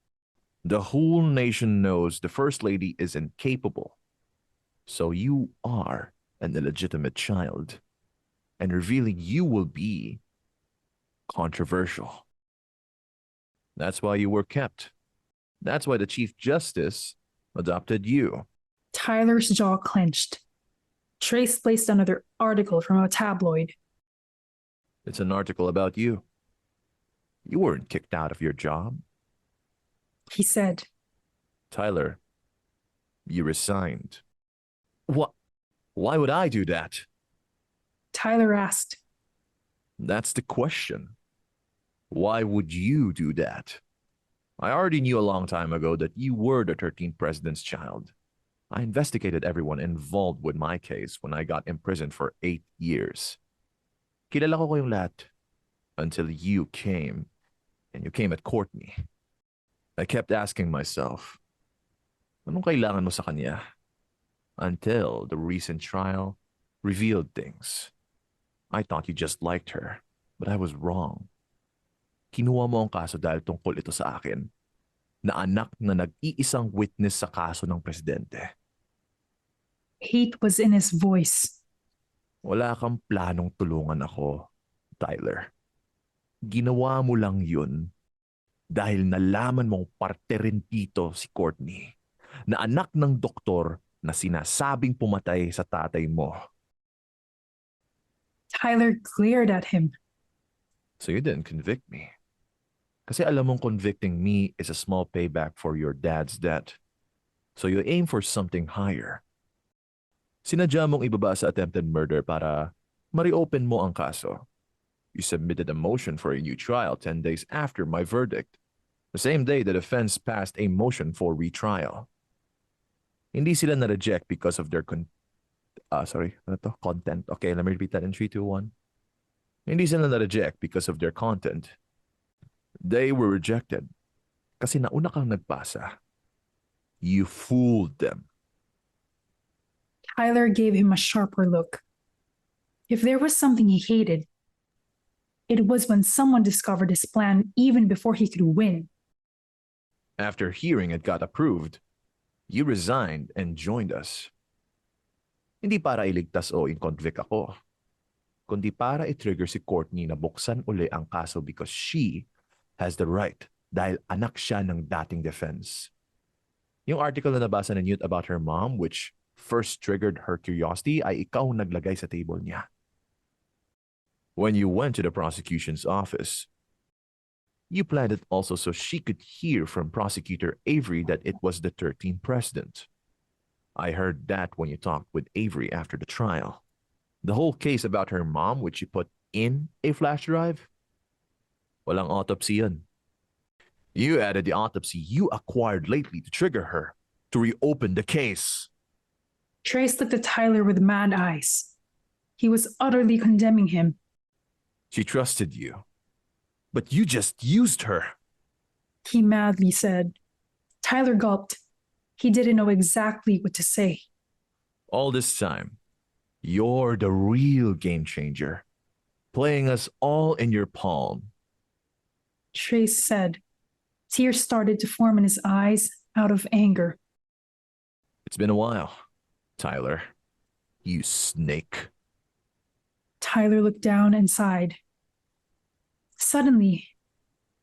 The whole nation knows the First Lady is incapable. So you are an illegitimate child. And revealing you will be controversial. That's why you were kept. That's why the Chief Justice adopted you. Tyler's jaw clenched. Trace placed another article from a tabloid. It's an article about you. You weren't kicked out of your job. He said, Tyler, you resigned. What? Why would I do that? Tyler asked. That's the question. Why would you do that? I already knew a long time ago that you were the 13th president's child. I investigated everyone involved with my case when I got imprisoned for 8 years. Kilala ko kayong lahat until you came, and you came at Courtney. I kept asking myself, anong kailangan mo sa kanya? Until the recent trial revealed things. I thought you just liked her, but I was wrong. Kinuha mo ang kaso dahil tungkol ito sa akin, na anak na nag-iisang witness sa kaso ng presidente. Hate was in his voice. Wala kang planong tulungan ako, Tyler. Ginawa mo lang yun dahil nalaman mong parte rin dito si Courtney, na anak ng doktor na sinasabing pumatay sa tatay mo. Tyler glared at him. So you didn't convict me. Kasi alam mong convicting me is a small payback for your dad's debt. So you aim for something higher. Sinadya mong ibaba sa attempted murder para ma-reopen mo ang kaso. You submitted a motion for a new trial 10 days after my verdict. The same day the defense passed a motion for retrial. Hindi sila na-reject because of their content. Okay, let me repeat that in 3, 2, 1. Hindi sila na-reject because of their content. They were rejected kasi nauna kang nagpasa. You fooled them. Tyler gave him a sharper look. If there was something he hated, it was when someone discovered his plan even before he could win. After hearing it got approved, you resigned and joined us. Hindi para iligtas o in-convict ako, kundi para i-trigger si Courtney na buksan uli ang kaso because she has the right dahil anak siya ng dating defense. Yung article na nabasa ni Newt about her mom, which first triggered her curiosity, ay ikaw naglagay sa table niya. When you went to the prosecution's office, you planned it also so she could hear from Prosecutor Avery that it was the 13th president. I heard that when you talked with Avery after the trial. The whole case about her mom, which she put in a flash drive, walang autopsy yun. You added the autopsy you acquired lately to trigger her to reopen the case. Trace looked at Tyler with mad eyes. He was utterly condemning him. She trusted you, but you just used her. He madly said. Tyler gulped. He didn't know exactly what to say. All this time, you're the real game changer, playing us all in your palm. Trace said. Tears started to form in his eyes out of anger. It's been a while, Tyler. You snake. Tyler looked down and sighed. Suddenly,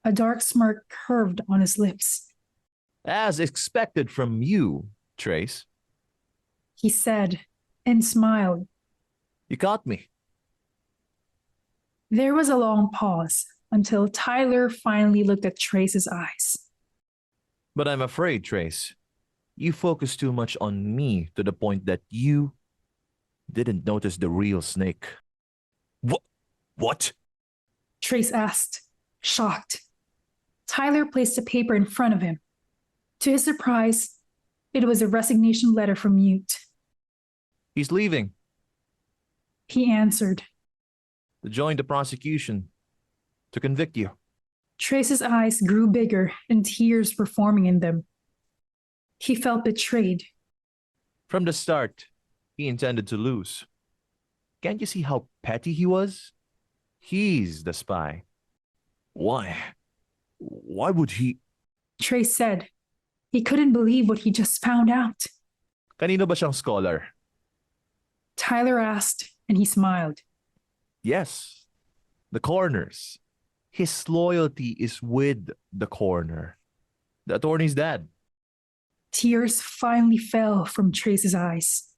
a dark smirk curved on his lips. As expected from you, Trace. He said and smiled. You caught me. There was a long pause until Tyler finally looked at Trace's eyes. But I'm afraid, Trace, you focus too much on me to the point that you didn't notice the real snake. What? Trace asked, shocked. Tyler placed a paper in front of him. To his surprise, it was a resignation letter from Mute. He's leaving He answered. to join the prosecution to convict you. Trace's eyes grew bigger and tears were forming in them. He felt betrayed. From the start, he intended to lose. Can't you see how petty he was? He's the spy. Why? Why would he? Trace said. He couldn't believe what he just found out. Kanino ba siyang scholar? Tyler asked, and he smiled. Yes, the coroner's. His loyalty is with the coroner, the attorney's dad. Tears finally fell from Trace's eyes.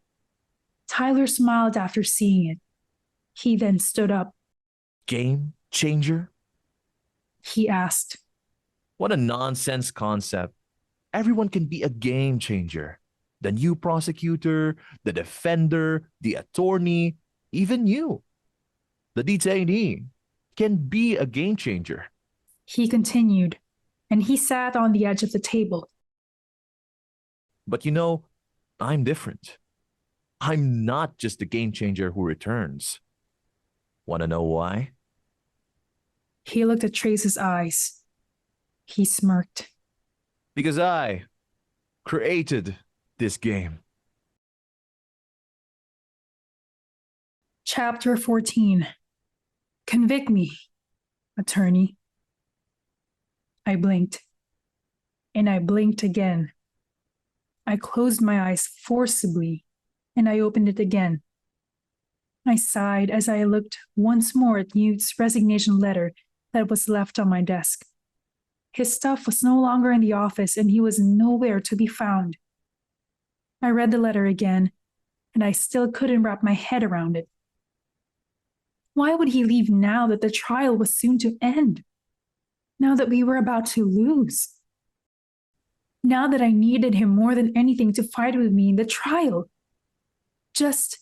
Tyler smiled after seeing it. He then stood up. Game changer? He asked. What a nonsense concept. Everyone can be a game changer. The new prosecutor, the defender, the attorney, even you. The detainee can be a game changer. He continued, and he sat on the edge of the table. But you know, I'm different. I'm not just the game changer who returns. Want to know why? He looked at Trace's eyes. He smirked. Because I created this game. Chapter 14. Convict me, attorney. I blinked. And I blinked again. I closed my eyes forcibly, and I opened it again. I sighed as I looked once more at Mute's resignation letter that was left on my desk. His stuff was no longer in the office, and he was nowhere to be found. I read the letter again, and I still couldn't wrap my head around it. Why would he leave now that the trial was soon to end? Now that we were about to lose? Now that I needed him more than anything to fight with me in the trial? Just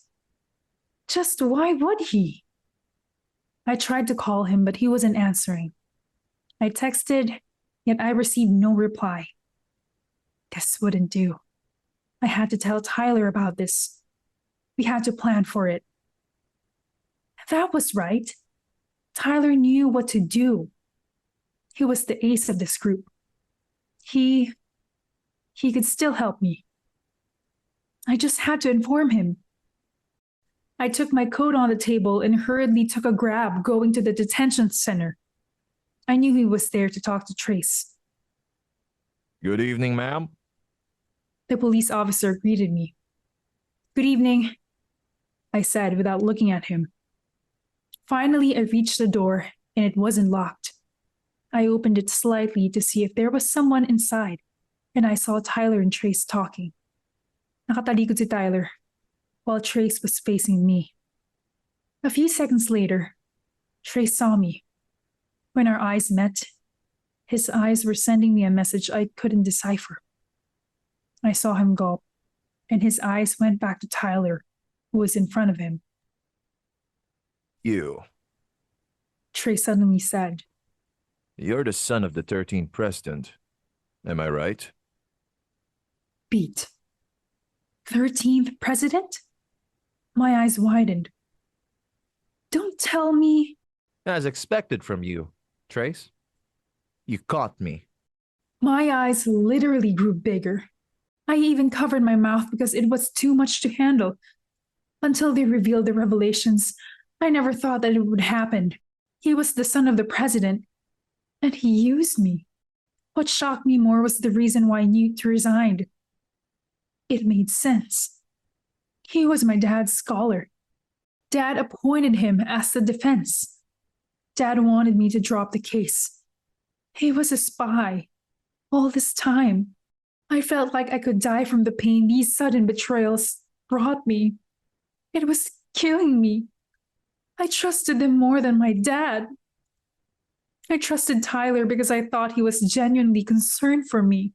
why would he? I tried to call him, but he wasn't answering. I texted, yet I received no reply. This wouldn't do. I had to tell Tyler about this. We had to plan for it. That was right. Tyler knew what to do. He was the ace of this group. He could still help me. I just had to inform him. I took my coat on the table and hurriedly took a grab going to the detention center. I knew he was there to talk to Trace. Good evening, ma'am. The police officer greeted me. Good evening, I said without looking at him. Finally, I reached the door and it wasn't locked. I opened it slightly to see if there was someone inside, and I saw Tyler and Trace talking. Nakatalikod si Tyler, while Trace was facing me. A few seconds later, Trace saw me. When our eyes met, his eyes were sending me a message I couldn't decipher. I saw him gulp, and his eyes went back to Tyler, who was in front of him. You. Trace suddenly said. You're the son of the 13th president. Am I right? Beat. 13th president? My eyes widened. Don't tell me. As expected from you, Trace. You caught me. My eyes literally grew bigger. I even covered my mouth because it was too much to handle. Until they revealed the revelations, I never thought that it would happen. He was the son of the president. And he used me. What shocked me more was the reason why Newt resigned. It made sense. He was my dad's scholar. Dad appointed him as the defense. Dad wanted me to drop the case. He was a spy. All this time, I felt like I could die from the pain these sudden betrayals brought me. It was killing me. I trusted them more than my dad. I trusted Tyler because I thought he was genuinely concerned for me.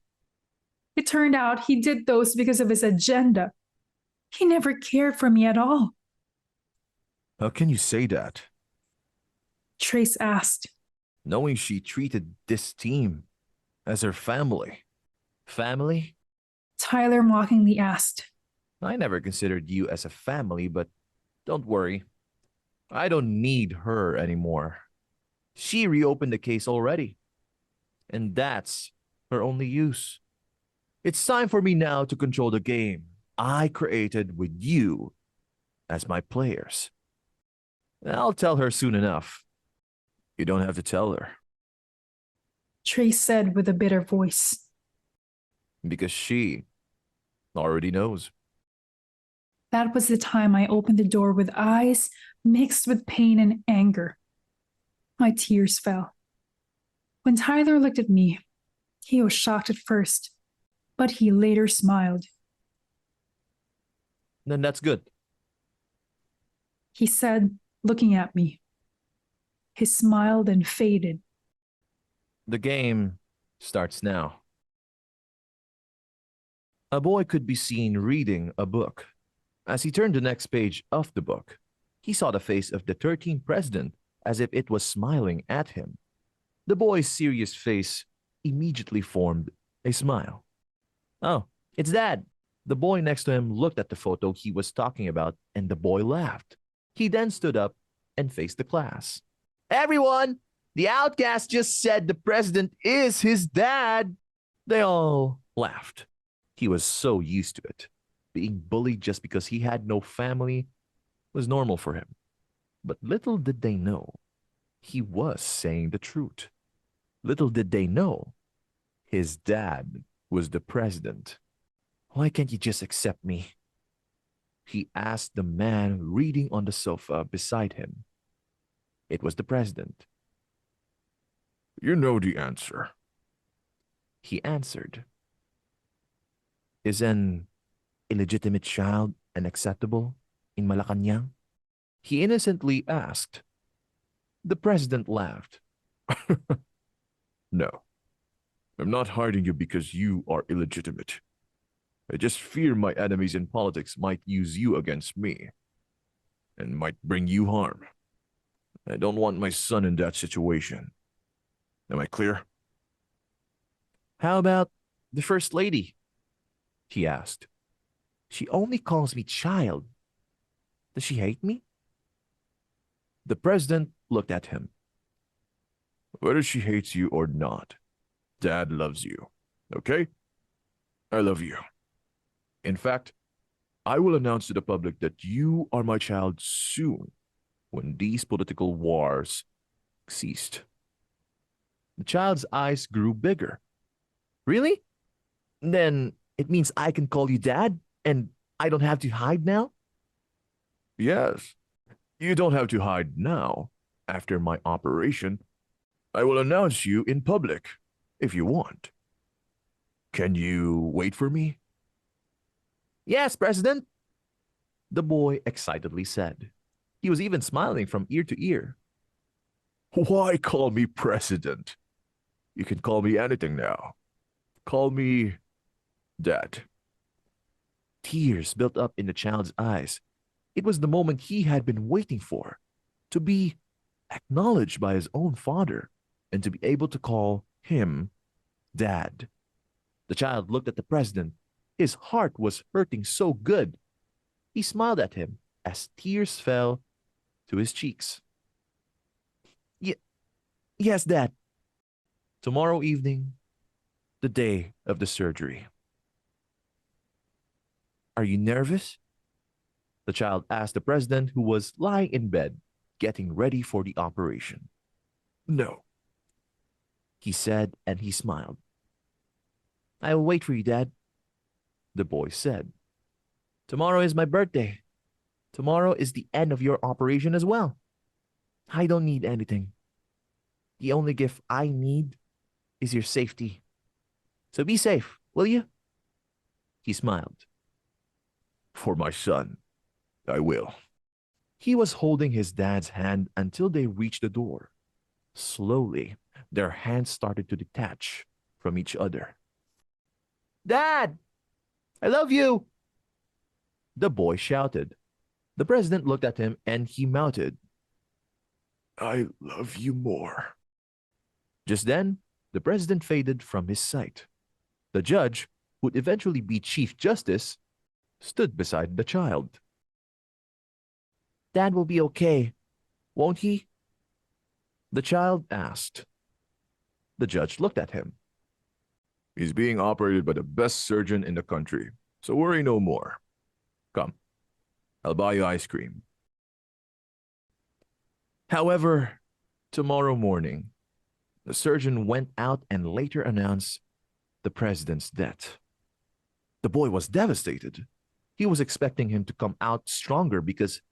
It turned out he did those because of his agenda. He never cared for me at all. How can you say that? Trace asked. Knowing she treated this team as her family. Family? Tyler mockingly asked. I never considered you as a family, but don't worry. I don't need her anymore. She reopened the case already. And that's her only use. It's time for me now to control the game I created with you as my players. I'll tell her soon enough. You don't have to tell her. Trace said with a bitter voice. Because she already knows. That was the time I opened the door with eyes mixed with pain and anger. My tears fell. When Tyler looked at me, he was shocked at first, but he later smiled. Then that's good. He said, looking at me. His smile then faded. The game starts now. A boy could be seen reading a book. As he turned the next page of the book, he saw the face of the 13th president as if it was smiling at him. The boy's serious face immediately formed a smile. Oh, it's Dad. The boy next to him looked at the photo he was talking about, and the boy laughed. He then stood up and faced the class. Everyone, the outcast just said the president is his dad. They all laughed. He was so used to it. Being bullied just because he had no family was normal for him. But little did they know, he was saying the truth. Little did they know, his dad was the president. Why can't you just accept me? He asked the man reading on the sofa beside him. It was the president. You know the answer. He answered. Is an illegitimate child unacceptable in Malacanang? He innocently asked. The president laughed. No. I'm not hiding you because you are illegitimate. I just fear my enemies in politics might use you against me and might bring you harm. I don't want my son in that situation. Am I clear? How about the first lady? He asked. She only calls me child. Does she hate me? The president looked at him. Whether she hates you or not, Dad loves you. Okay? I love you. In fact, I will announce to the public that you are my child soon when these political wars ceased. The child's eyes grew bigger. Really? Then it means I can call you Dad and I don't have to hide now? Yes. You don't have to hide now. After my operation, I will announce you in public if you want. Can you wait for me? Yes, President, the boy excitedly said. He was even smiling from ear to ear. Why call me President? You can call me anything now. Call me Dad. Tears built up in the child's eyes. It was the moment he had been waiting for, to be acknowledged by his own father and to be able to call him Dad. The child looked at the president. His heart was hurting so good. He smiled at him as tears fell to his cheeks. Yes, Dad. Tomorrow evening, the day of the surgery. Are you nervous? The child asked the president, who was lying in bed, getting ready for the operation. No. he said, and he smiled. I will wait for you, Dad, the boy said. Tomorrow is my birthday. Tomorrow is the end of your operation as well. I don't need anything. The only gift I need is your safety. So be safe, will you? He smiled. For my son, I will. He was holding his dad's hand until they reached the door. Slowly, their hands started to detach from each other. Dad! I love you! The boy shouted. The president looked at him and he mouthed, I love you more. Just then, the president faded from his sight. The judge, who would eventually be Chief Justice, stood beside the child. Dad will be okay, won't he? The child asked. The judge looked at him. He's being operated by the best surgeon in the country, so worry no more. Come, I'll buy you ice cream. However, tomorrow morning, the surgeon went out and later announced the president's death. The boy was devastated. He was expecting him to come out stronger because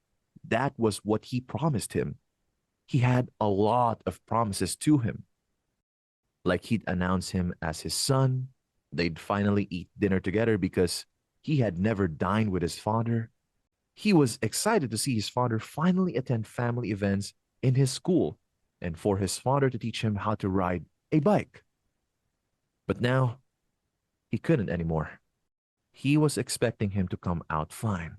that was what he promised him. He had a lot of promises to him. Like he'd announce him as his son, they'd finally eat dinner together because he had never dined with his father. He was excited to see his father finally attend family events in his school and for his father to teach him how to ride a bike. But now, he couldn't anymore. He was expecting him to come out fine.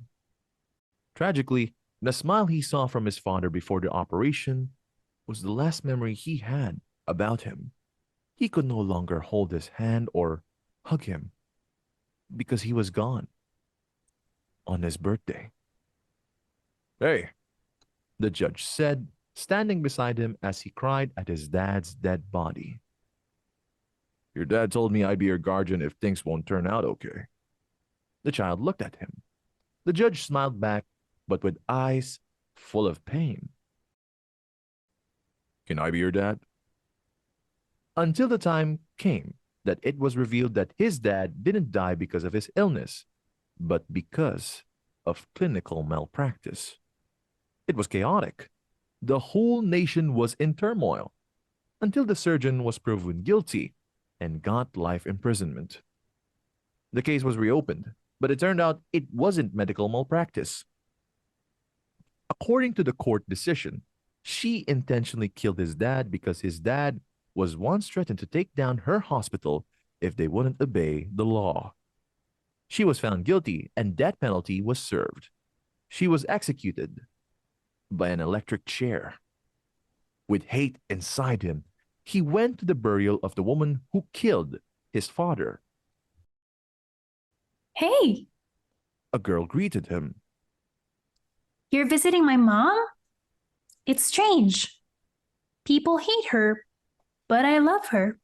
Tragically, the smile he saw from his father before the operation was the last memory he had about him. He could no longer hold his hand or hug him because he was gone on his birthday. Hey, The judge said, standing beside him as he cried at his dad's dead body. your dad told me I'd be your guardian if things won't turn out okay. The child looked at him. The judge smiled back, but with eyes full of pain. Can I be your dad? Until the time came that it was revealed that his dad didn't die because of his illness, but because of clinical malpractice. It was chaotic. The whole nation was in turmoil until the surgeon was proven guilty and got life imprisonment. The case was reopened, but it turned out it wasn't medical malpractice. According to the court decision, she intentionally killed his dad because his dad was once threatened to take down her hospital if they wouldn't obey the law. She was found guilty and death penalty was served. She was executed by an electric chair. With hate inside him, he went to the burial of the woman who killed his father. Hey, A girl greeted him. you're visiting my mom? It's strange. People hate her, but I love her.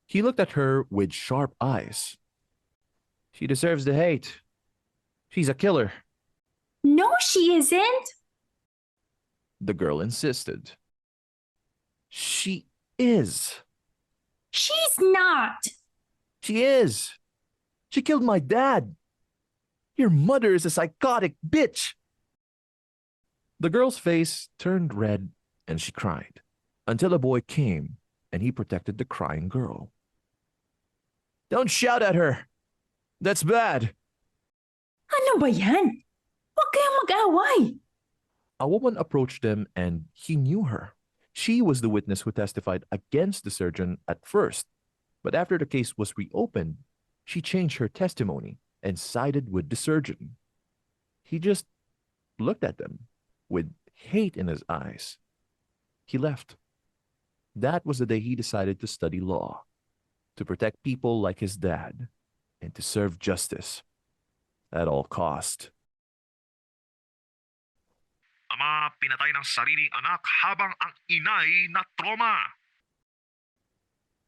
He looked at her with sharp eyes. She deserves the hate. She's a killer, No, she isn't. the girl insisted. She is. She's not. She is. She killed my dad. Your mother is a psychotic bitch. The girl's face turned red and she cried until a boy came and he protected the crying girl. Don't shout at her. That's bad. Ano ba yan? Huwag kayong mag-away. A woman approached them and he knew her. She was the witness who testified against the surgeon at first, but after the case was reopened, she changed her testimony and sided with the surgeon. He just looked at them with hate in his eyes. He left. That was the day he decided to study law, to protect people like his dad, and to serve justice at all cost. Ama pinatay ng sariling anak habang ang inay na trauma.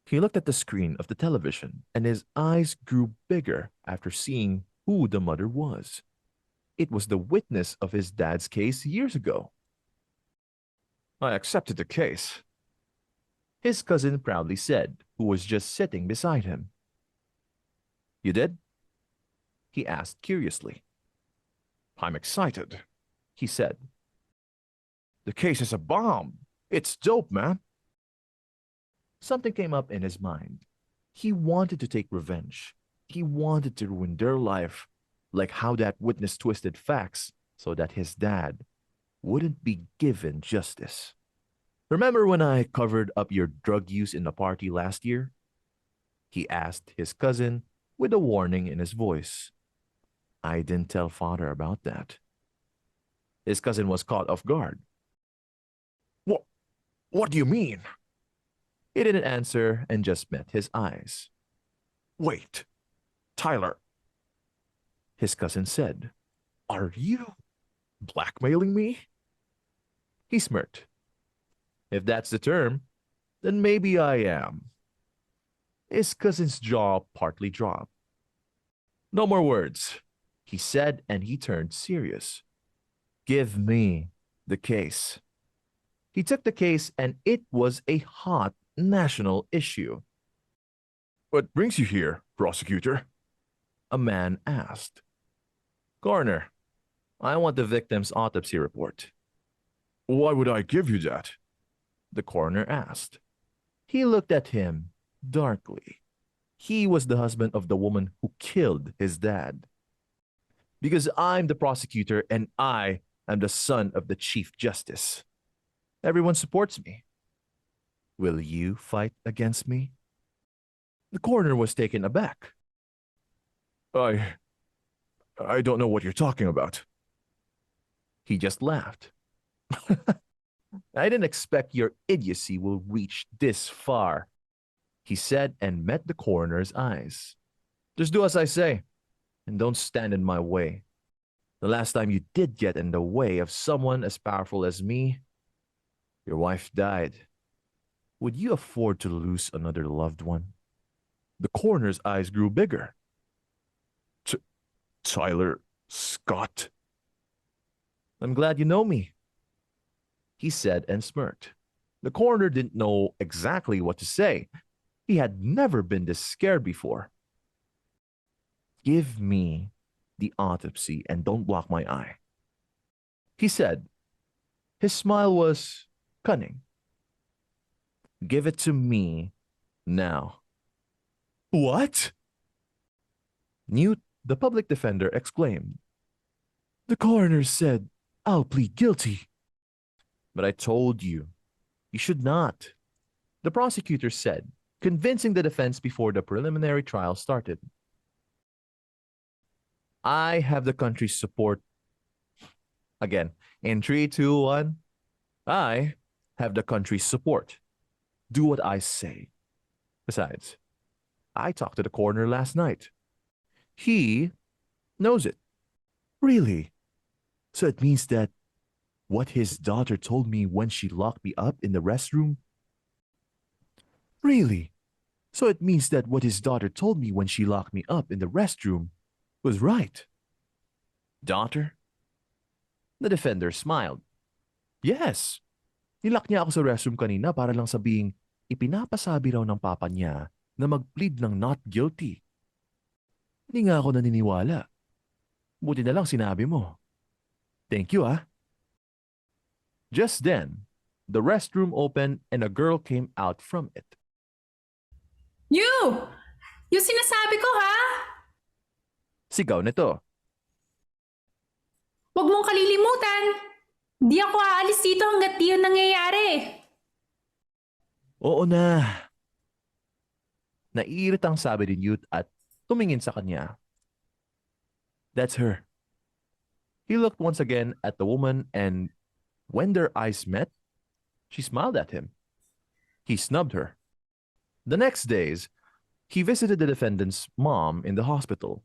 He looked at the screen of the television and his eyes grew bigger after seeing who the mother was. It was the witness of his dad's case years ago. I accepted the case. his cousin proudly said, who was just sitting beside him. You did? He asked curiously. I'm excited. He said. The case is a bomb. It's dope, man. Something came up in his mind. He wanted to take revenge. He wanted to ruin their life, like how that witness twisted facts so that his dad wouldn't be given justice. Remember when I covered up your drug use in the party last year? He asked his cousin with a warning in his voice. I didn't tell father about that. His cousin was caught off guard. What do you mean? He didn't answer and just met his eyes. Wait, Tyler, His cousin said. are you blackmailing me? He smirked. If that's the term, then maybe I am. His cousin's jaw partly dropped. No more words, he said, and he turned serious. Give me the case. He took the case, and it was a hot national issue. What brings you here, prosecutor? A man asked. Coroner, I want the victim's autopsy report. Why would I give you that? The coroner asked. He looked at him darkly. He was the husband of the woman who killed his dad. Because I'm the prosecutor and I am the son of the Chief Justice. Everyone supports me. Will you fight against me? The coroner was taken aback. I don't know what you're talking about. He just laughed. I didn't expect your idiocy will reach this far, he said and met the coroner's eyes. Just do as I say and don't stand in my way. The last time you did get in the way of someone as powerful as me, your wife died. Would you afford to lose another loved one? The coroner's eyes grew bigger. Tyler Scott? I'm glad you know me, he said and smirked. The coroner didn't know exactly what to say. He had never been this scared before. Give me the autopsy and don't block my eye, he said. His smile was cunning. Give it to me now. What? Newt, the public defender, exclaimed. The coroner said I'll plead guilty. But I told you, you should not, the prosecutor said, convincing the defense before the preliminary trial started. I have the country's support. Again, in 3, 2, 1. I have the country's support. Do what I say. Besides, I talked to the coroner last night. He knows it. Really? So it means that what his daughter told me when she locked me up in the restroom? Really? So it means that what his daughter told me when she locked me up in the restroom was right. Daughter? The defender smiled. Yes. Nilock niya ako sa restroom kanina para lang sabihing ipinapasabi raw ng papa niya na mag-plead ng not guilty. Hindi nga ako naniniwala. Buti na lang sinabi mo. Thank you, ah. Just then, the restroom opened and a girl came out from it. You! Yung sinasabi ko, ha? Sigaw nito. Huwag mong kalilimutan. Di ako aalis dito hanggat di yun nangyayari. Oo na. Naiiritang sabi ni Newt at tumingin sa kanya. That's her. He looked once again at the woman and when their eyes met, she smiled at him. He snubbed her. The next days, he visited the defendant's mom in the hospital.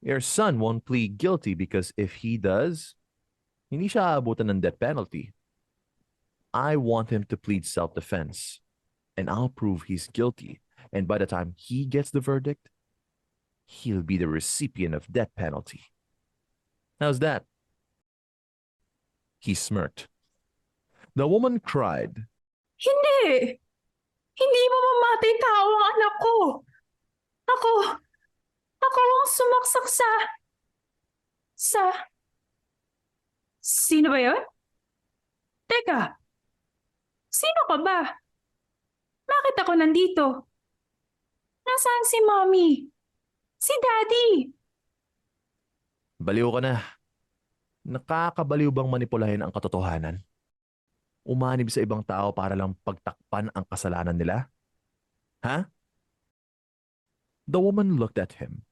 Your son won't plead guilty because if he does, hindi siya aabutan ng death penalty. I want him to plead self-defense, and I'll prove he's guilty. And by the time he gets the verdict, he'll be the recipient of death penalty. How's that? He smirked. The woman cried. Hindi! Hindi mo mamatay tao ang anak ko. Ako, ako ang sumaksak sa... Sino ba yun? Teka, sino ka ba? Bakit ako nandito? Nasaan si Mommy? Si Daddy? Baliw ka na. Nakakabaliw bang manipulahin ang katotohanan? Umanib sa ibang tao para lang pagtakpan ang kasalanan nila? Ha? The woman looked at him.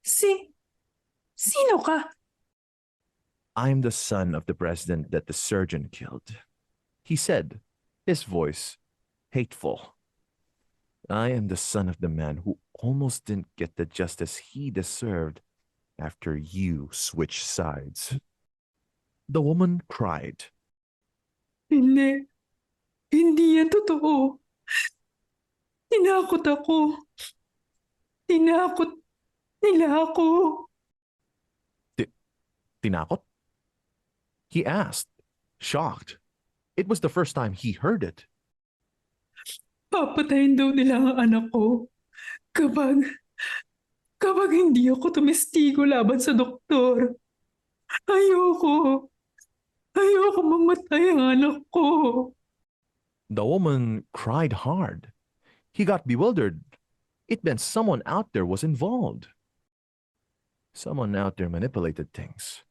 Sino ka? I'm the son of the president that the surgeon killed, he said, his voice hateful. I am the son of the man who almost didn't get the justice he deserved after you switched sides. The woman cried. Hindi. Hindi yan totoo. Tinakot ako. Tinakot nila ako. Tinakot? He asked, shocked. It was the first time he heard it. Papatayin daw nila ang anak ko kapag hindi ako tumestigo laban sa doktor. Ayoko. Ayoko mamatay ang anak ko. The woman cried hard. He got bewildered. It meant someone out there was involved. Someone out there manipulated things.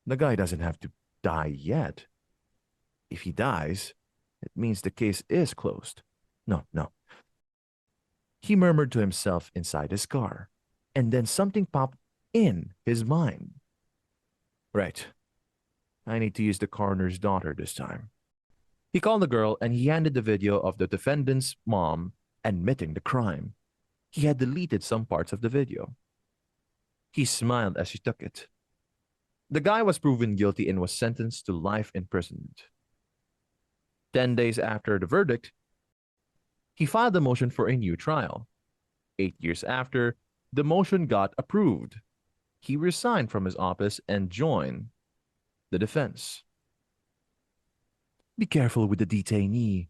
The guy doesn't have to die yet. If he dies, it means the case is closed. No. He murmured to himself inside his car, and then something popped in his mind. Right. I need to use the coroner's daughter this time. He called the girl and he handed the video of the defendant's mom admitting the crime. He had deleted some parts of the video. He smiled as he took it. The guy was proven guilty and was sentenced to life imprisonment. 10 days after the verdict, he filed a motion for a new trial. 8 years after, the motion got approved. He resigned from his office and joined the defense. Be careful with the detainee,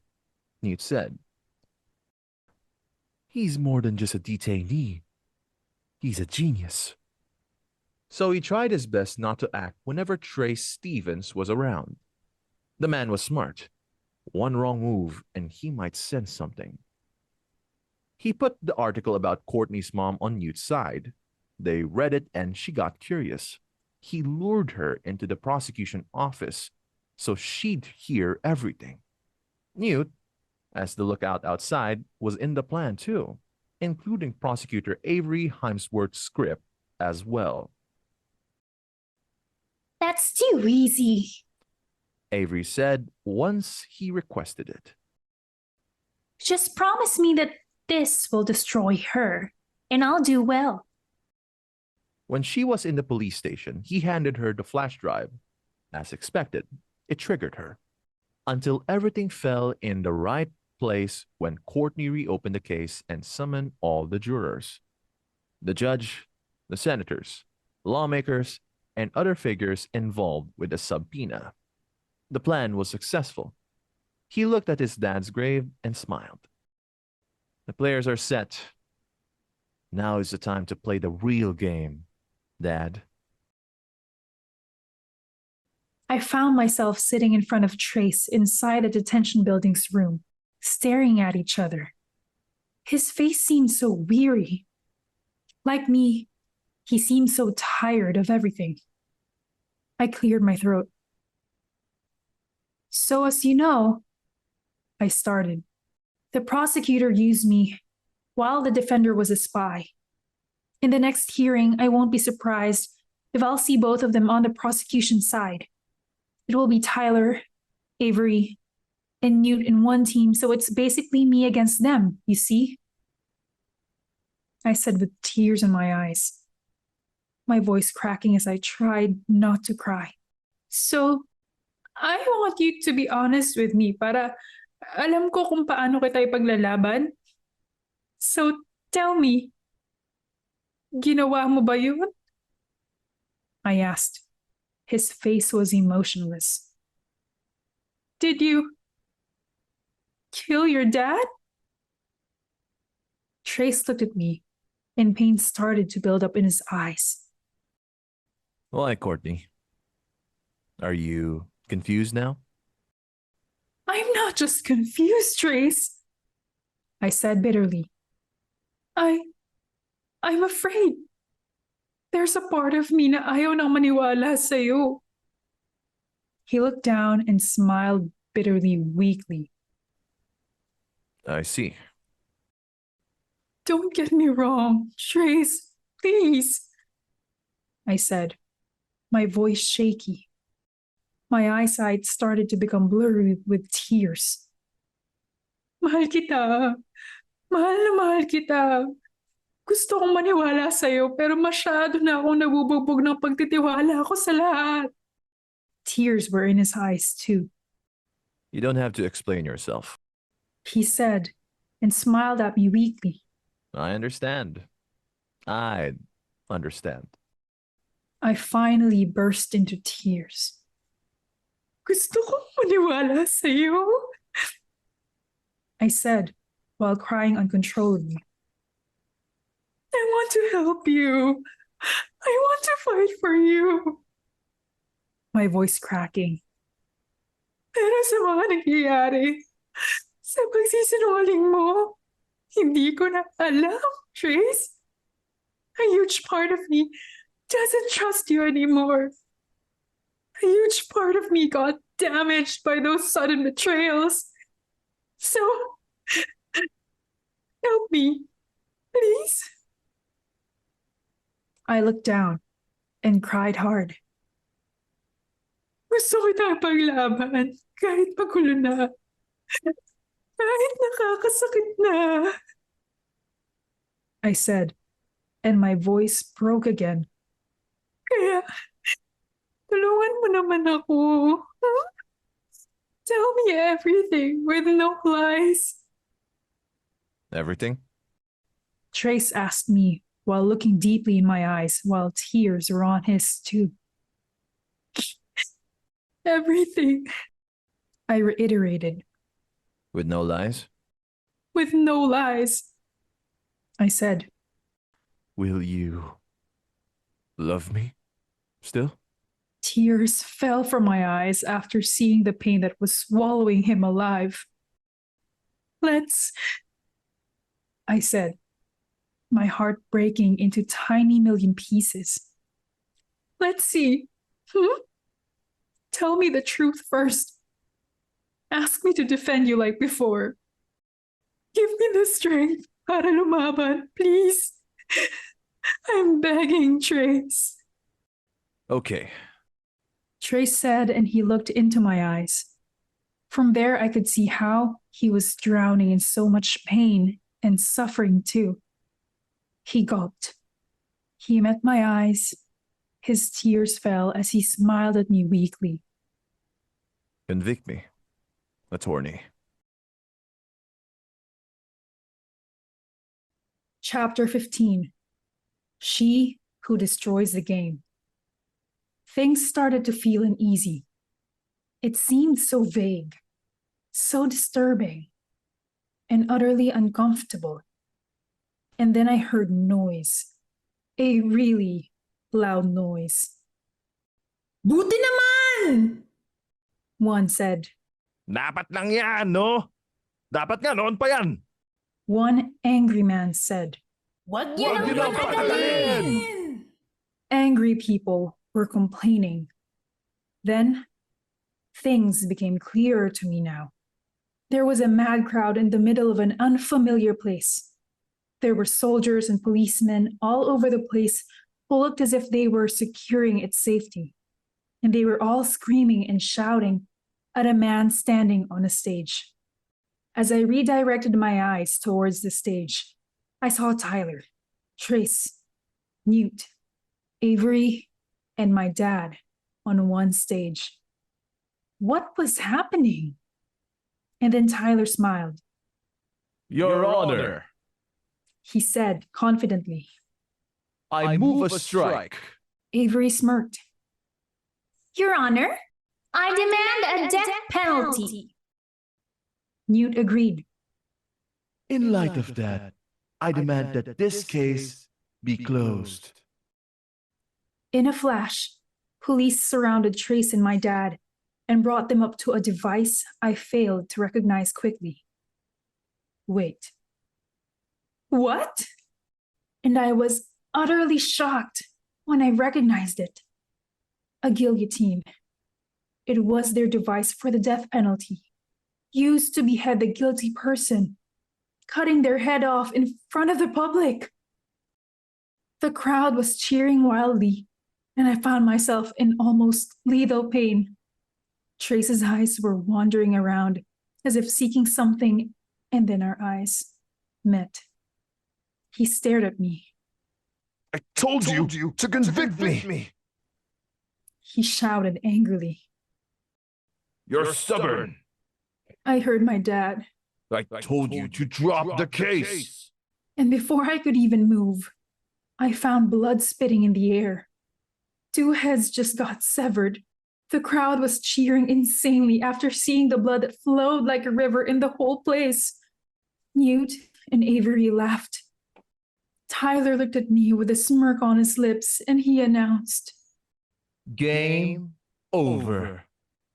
Newt said. He's more than just a detainee. He's a genius. So he tried his best not to act whenever Traise Stevens was around. The man was smart. One wrong move and he might sense something. He put the article about Courtney's mom on Newt's side. They read it and she got curious. He lured her into the prosecution office so she'd hear everything. Newt, as the lookout outside, was in the plan too, including prosecutor Avery Himesworth's script as well. That's too easy. Avery said once he requested it. Just promise me that this will destroy her, and I'll do well. When she was in the police station, he handed her the flash drive. As expected, it triggered her. Until everything fell in the right place when Courtney reopened the case and summoned all the jurors. The judge, the senators, lawmakers, and other figures involved with the subpoena. The plan was successful. He looked at his dad's grave and smiled. The players are set. Now is the time to play the real game, Dad. I found myself sitting in front of Traise inside the detention building's room, staring at each other. His face seemed so weary. Like me, he seemed so tired of everything. I cleared my throat. So as you know, I started. The prosecutor used me while the defender was a spy. In the next hearing, I won't be surprised if I'll see both of them on the prosecution side. It will be Tyler, Avery, and Newt in one team, so it's basically me against them, you see? I said with tears in my eyes, my voice cracking as I tried not to cry. So, I want you to be honest with me para alam ko kung paano kita ipaglalaban. So, tell me, ginawa mo ba yun? I asked. His face was emotionless. Did you Kill your dad? Trace looked at me, and pain started to build up in his eyes. Why, Courtney? Are you confused now? I'm not just confused, Trace, I said bitterly. I'm afraid. There's a part of me na ayaw nang maniwala sa'yo. He looked down and smiled bitterly, weakly. I see. Don't get me wrong, Trace, please, I said, my voice shaky. My eyesight started to become blurry with tears. Mahal kita. Mahal na mahal kita. Gusto kong maniwala sa'yo pero masyado na akong nabubugbog ng pagtitiwala ko sa lahat. Tears were in his eyes too. You don't have to explain yourself. He said, and smiled at me weakly. I understand. I understand. I finally burst into tears. Gusto kong maniwala sa'yo, I said, while crying uncontrollably. I want to help you. I want to fight for you. My voice cracking. Pero sa mga nangyayari, sa pagsisinungaling mo, hindi ko na alam, Trace. A huge part of me doesn't trust you anymore. A huge part of me got damaged by those sudden betrayals. So, help me, please. I looked down and cried hard. Gusto kita paglaban kahit magulo na. Kahit nakakasakit na. I said, and my voice broke again. Kaya, tulungan mo naman ako. Huh? Tell me everything with no lies. Everything? Trace asked me while looking deeply in my eyes while tears were on his too. Everything, I reiterated. With no lies? With no lies, I said. Will you love me still? Tears fell from my eyes after seeing the pain that was swallowing him alive. Let's, I said, my heart breaking into tiny million pieces. Let's see. Tell me the truth first. Ask me to defend you like before. Give me the strength para lumaban, please. I'm begging, Trace. Okay. Trace said, and he looked into my eyes. From there, I could see how he was drowning in so much pain and suffering too. He gulped. He met my eyes. His tears fell as he smiled at me weakly. Convict me, attorney. Chapter 15. She Who Destroys the Game. Things started to feel uneasy. It seemed so vague, so disturbing, and utterly uncomfortable. And then I heard noise. A really loud noise. Buti naman! One said. Dapat lang yan, no? Dapat nga noon pa yan. One angry man said. Wag Wag niyo niyo nang nang patagalin! Angry people were complaining. Then, things became clearer to me now. There was a mad crowd in the middle of an unfamiliar place. There were soldiers and policemen all over the place who looked as if they were securing its safety. And they were all screaming and shouting at a man standing on a stage. As I redirected my eyes towards the stage, I saw Tyler, Traise, Newt, Avery, and my dad on one stage. What was happening? And then Tyler smiled. Your Honor, He said confidently. I move a strike. Avery smirked. Your Honor, I demand a death penalty. Newt agreed. In light of that, I demand that this case be closed. In a flash, police surrounded Trace and my dad and brought them up to a device I failed to recognize quickly. Wait. What? And I was utterly shocked when I recognized it. A guillotine. It was their device for the death penalty, used to behead the guilty person, cutting their head off in front of the public. The crowd was cheering wildly, and I found myself in almost lethal pain. Trace's eyes were wandering around as if seeking something, and then our eyes met. He stared at me. I told you to convict me. He shouted angrily. You're stubborn. I heard my dad, I told you to drop the case. and before I could even move, I found blood spitting in the air. 2 heads just got severed. The crowd was cheering insanely after seeing the blood that flowed like a river in the whole place. Newt and Avery laughed. Tyler looked at me with a smirk on his lips, and he announced, Game over.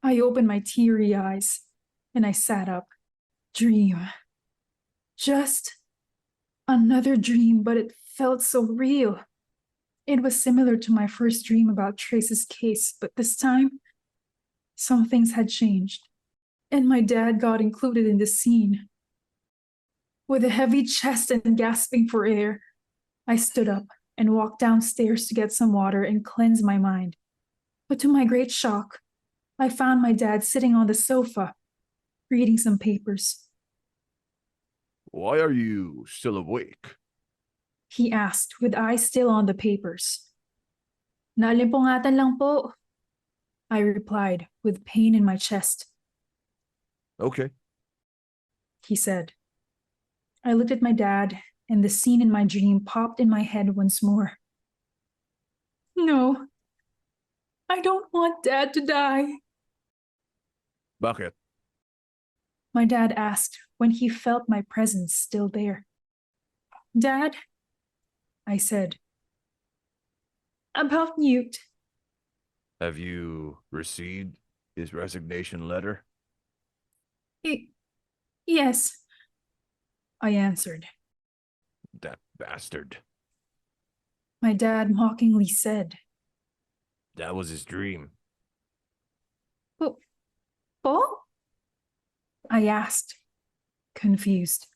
I opened my teary eyes, and I sat up. Dream. Just another dream, but it felt so real. It was similar to my first dream about Trace's case, but this time, some things had changed, and my dad got included in the scene. With a heavy chest and gasping for air, I stood up and walked downstairs to get some water and cleanse my mind. But to my great shock, I found my dad sitting on the sofa, reading some papers. Why are you still awake? He asked, with eyes still on the papers. Nalimpungatan lang po, I replied, with pain in my chest. Okay. He said. I looked at my dad, and the scene in my dream popped in my head once more. No, I don't want Dad to die, Bakit? my dad asked when he felt my presence still there. Dad, I said. About Newt. Have you received his resignation letter? Yes, I answered. That bastard. My dad mockingly said. That was his dream. Po? I asked, confused.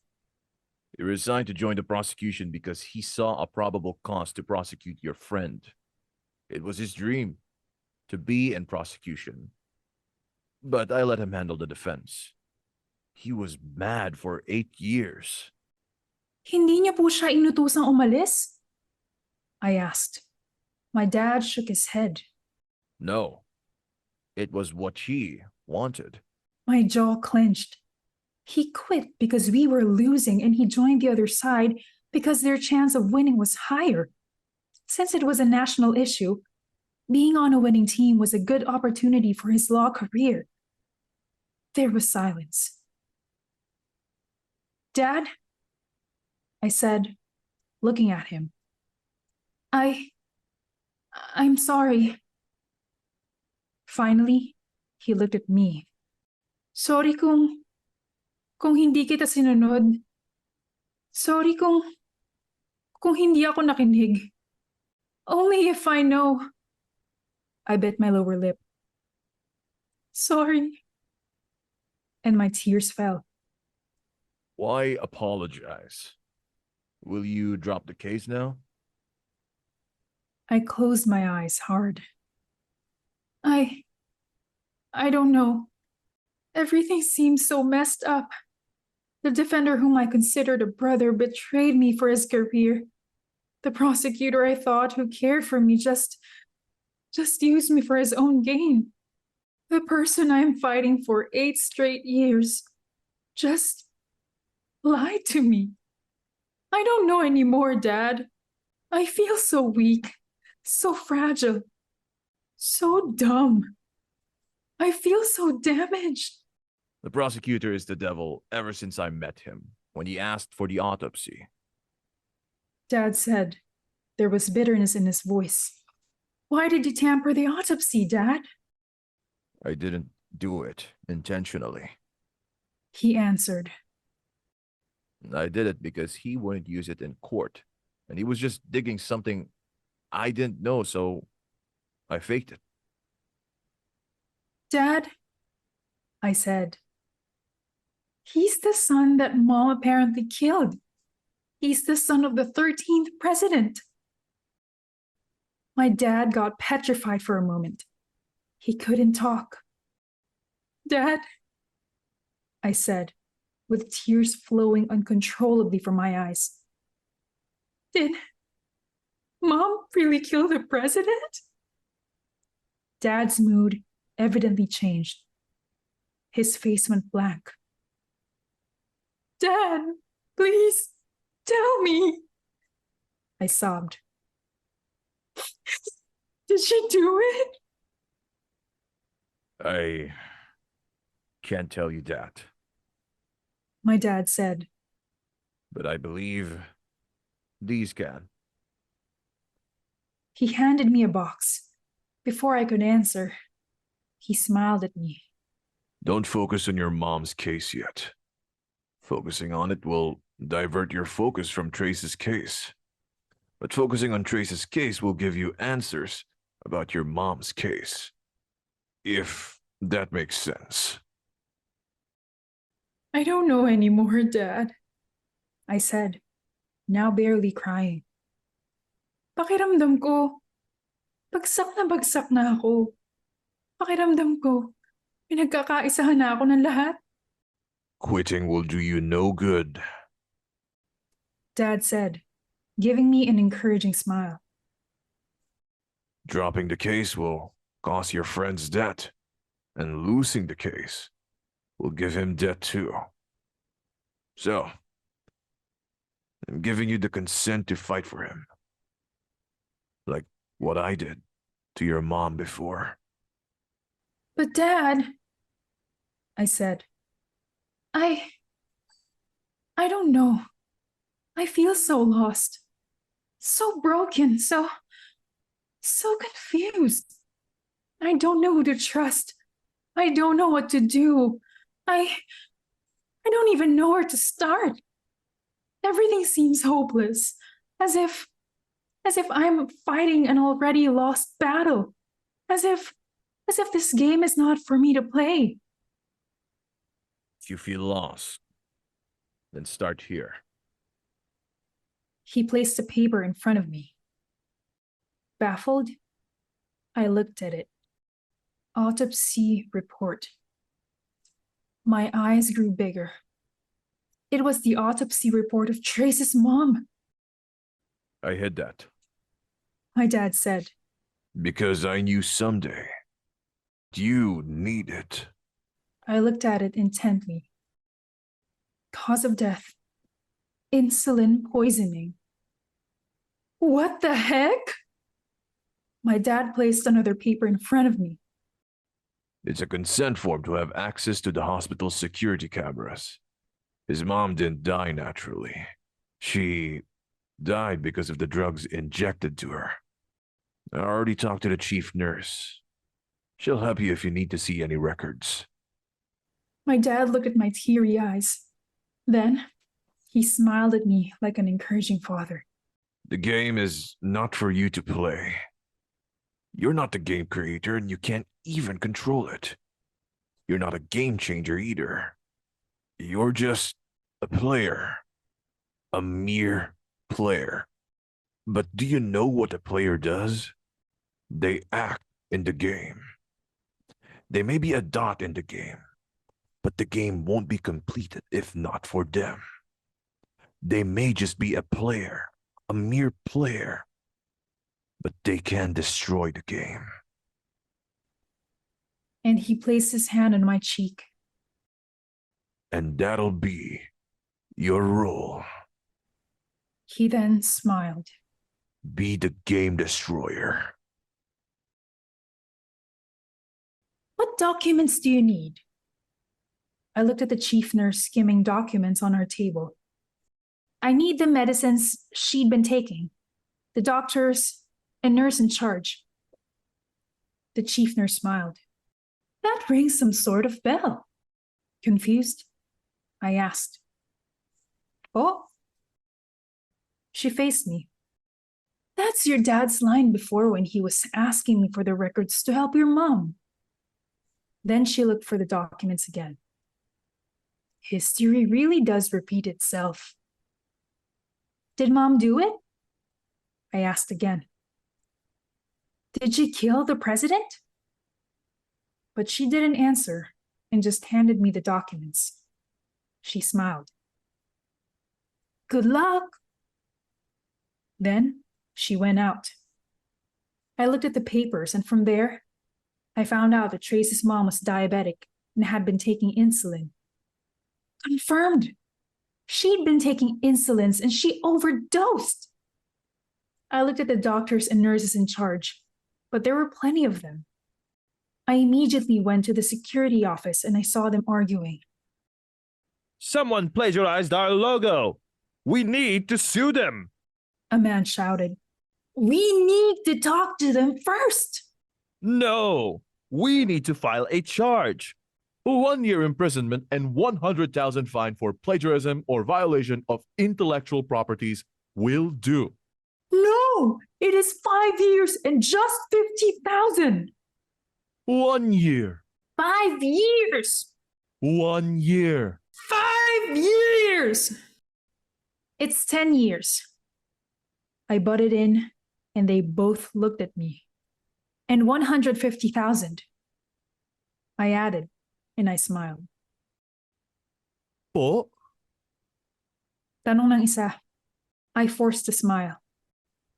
He resigned to join the prosecution because he saw a probable cause to prosecute your friend. It was his dream to be in prosecution. But I let him handle the defense. He was mad for 8 years. Hindi niya po siya inutusang umalis? I asked. My dad shook his head. No, it was what he wanted. My jaw clenched. He quit because we were losing, and he joined the other side because their chance of winning was higher. Since it was a national issue, being on a winning team was a good opportunity for his law career. There was silence. Dad, I said, looking at him. I'm sorry. Finally, he looked at me. Sorry kung hindi kita sinunod. Sorry kung hindi ako nakinig. Only if I know. I bit my lower lip. Sorry. And my tears fell. Why apologize? Will you drop the case now? I closed my eyes hard. I don't know. Everything seems so messed up. The defender whom I considered a brother betrayed me for his career. The prosecutor I thought who cared for me just used me for his own gain. The person I am fighting for 8 straight years just lied to me. I don't know anymore, Dad. I feel so weak, so fragile, so dumb. I feel so damaged. The prosecutor is the devil ever since I met him when he asked for the autopsy. Dad said. There was bitterness in his voice. Why did you tamper the autopsy, Dad? I didn't do it intentionally. He answered. I did it because he wouldn't use it in court, and he was just digging something I didn't know, so I faked it. Dad, I said. He's the son that Mom apparently killed. He's the son of the 13th president. My dad got petrified for a moment. He couldn't talk. Dad, I said, with tears flowing uncontrollably from my eyes. Did Mom really kill the president? Dad's mood evidently changed. His face went blank. Dad, please, tell me. I sobbed. Did she do it? I can't tell you that, My dad said. but I believe these can. He handed me a box. Before I could answer, he smiled at me. Don't focus on your mom's case yet. Focusing on it will divert your focus from Traise's case. But focusing on Traise's case will give you answers about your mom's case. If that makes sense. I don't know anymore, Dad, I said, now barely crying. Pakiramdam ko, bagsak na ako. Pakiramdam ko, pinagkakaisahan na ako ng lahat. Quitting will do you no good. Dad said, giving me an encouraging smile. Dropping the case will cost your friend's debt, and losing the case will give him debt too. So, I'm giving you the consent to fight for him. Like what I did to your mom before. But Dad, I said, I don't know. I feel so lost, so broken, so confused. I don't know who to trust. I don't know what to do. I don't even know where to start. Everything seems hopeless, as if I'm fighting an already lost battle, as if this game is not for me to play. If you feel lost, then start here. He placed a paper in front of me. Baffled, I looked at it. Autopsy report. My eyes grew bigger. It was the autopsy report of Traise's mom. I hid that My dad said. because I knew someday you need it. I looked at it intently. Cause of death. Insulin poisoning. What the heck? My dad placed another paper in front of me. It's a consent form to have access to the hospital's security cameras. His mom didn't die naturally. She died because of the drugs injected to her. I already talked to the chief nurse. She'll help you if you need to see any records. My dad looked at my teary eyes. Then, he smiled at me like an encouraging father. The game is not for you to play. You're not the game creator and you can't even control it. You're not a game changer either. You're just a player. A mere player. But do you know what a player does? They act in the game. They may be a dot in the game, but the game won't be completed if not for them. They may just be a player, a mere player, but they can destroy the game. And he placed his hand on my cheek. And that'll be your role. He then smiled. Be the game destroyer. What documents do you need? I looked at the chief nurse skimming documents on our table. I need the medicines she'd been taking, the doctors and nurse in charge. The chief nurse smiled. That rings some sort of bell. Confused, I asked. Oh? She faced me. That's your dad's line before when he was asking me for the records to help your mom. Then she looked for the documents again. History really does repeat itself. Did Mom do it? I asked again. Did she kill the president? But she didn't answer and just handed me the documents. She smiled. Good luck. Then she went out. I looked at the papers, and from there, I found out that Traise's mom was diabetic and had been taking insulin. Confirmed. She'd been taking insulins and she overdosed. I looked at the doctors and nurses in charge, but there were plenty of them. I immediately went to the security office and I saw them arguing. Someone plagiarized our logo. We need to sue them. A man shouted. We need to talk to them first. No, we need to file a charge. 1 year imprisonment and 100,000 fine for plagiarism or violation of intellectual properties will do. No, it is 5 years and just 50,000. 1 year. 5 years. 1 year. 5 years. It's 10 years. I butted in and they both looked at me. And 150,000. I added and I smiled. Po? Tanong ng isa. I forced a smile.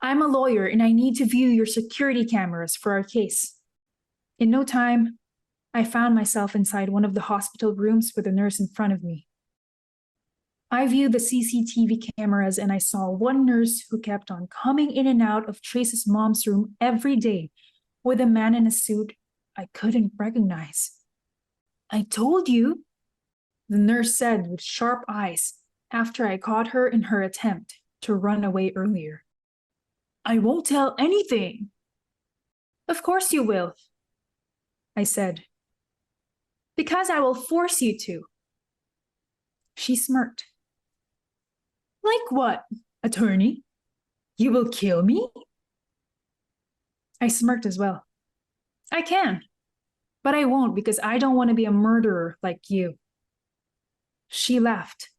I'm a lawyer and I need to view your security cameras for our case. In no time, I found myself inside one of the hospital rooms with a nurse in front of me. I viewed the CCTV cameras and I saw one nurse who kept on coming in and out of Traise's mom's room every day with a man in a suit I couldn't recognize. I told you, the nurse said with sharp eyes after I caught her in her attempt to run away earlier. I won't tell anything. Of course you will, I said. Because I will force you to. She smirked. Like what, attorney? You will kill me? I smirked as well. I can, but I won't because I don't want to be a murderer like you. She laughed.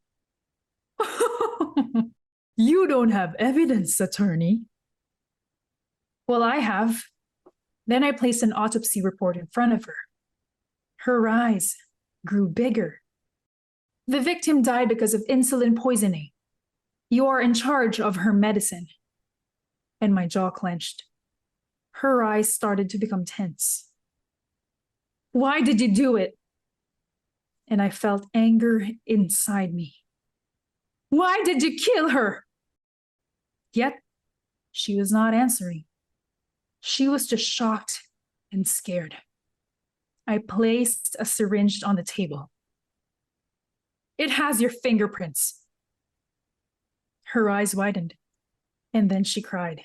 You don't have evidence, attorney. Well, I have. Then I placed an autopsy report in front of her. Her eyes grew bigger. The victim died because of insulin poisoning. You are in charge of her medicine. And my jaw clenched. Her eyes started to become tense. Why did you do it? And I felt anger inside me. Why did you kill her? Yet, she was not answering. She was just shocked and scared. I placed a syringe on the table. It has your fingerprints. Her eyes widened, and then she cried.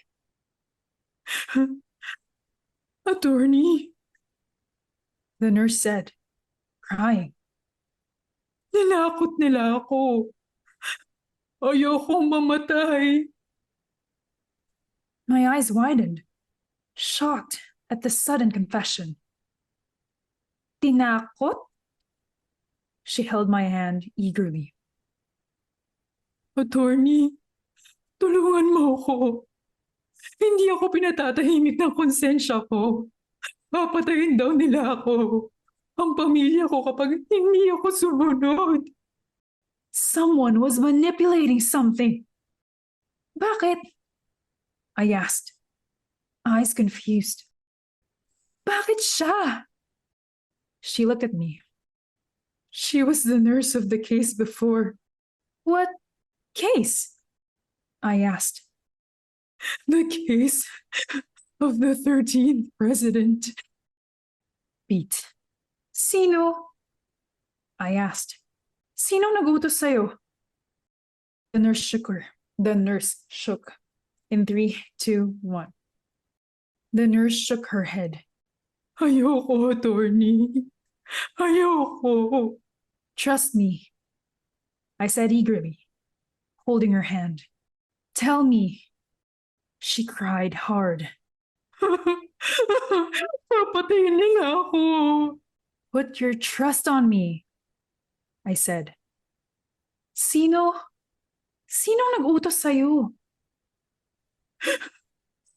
Attorney, the nurse said, crying. Ninakot nila ako. Ayokong mamatay. My eyes widened, shocked at the sudden confession. Tinakot? She held my hand eagerly. Attorney, tulungan mo ako. Hindi ako pinatatahimik ng konsensya ko. Papatayin daw nila ako. Ang pamilya ko kapag hindi ako sumunod. Someone was manipulating something. Bakit? I asked, eyes confused. Bakit siya? She looked at me. She was the nurse of the case before. What case? I asked. The case of the 13th president. Beat. Sino? I asked. Sino nagutos sa'yo? The nurse shook her. The nurse shook. In 3, 2, 1. The nurse shook her head. Ayoko, attorney. Ayoko. Trust me, I said eagerly, holding her hand. Tell me. She cried hard. Papatayin nila ako. Put your trust on me, I said. Sino nag-utos sa'yo?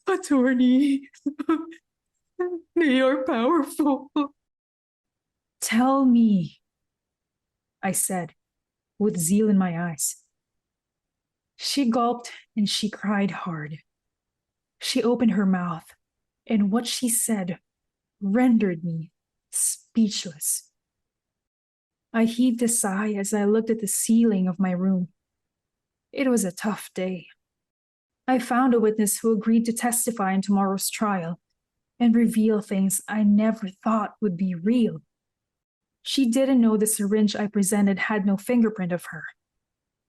Attorney, they are powerful. Tell me, I said, with zeal in my eyes. She gulped and she cried hard. She opened her mouth, and what she said rendered me speechless. I heaved a sigh as I looked at the ceiling of my room. It was a tough day. I found a witness who agreed to testify in tomorrow's trial and reveal things I never thought would be real. She didn't know the syringe I presented had no fingerprint of her.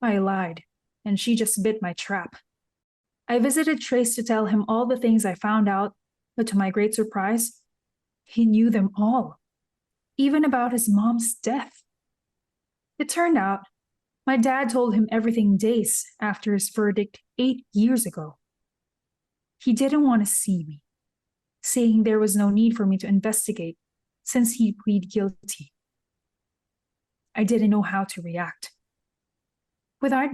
I lied, and she just bit my trap. I visited Traise to tell him all the things I found out, but to my great surprise, he knew them all, even about his mom's death. It turned out my dad told him everything days after his verdict 8 years ago. He didn't want to see me, saying there was no need for me to investigate since he'd plead guilty. I didn't know how to react. Would I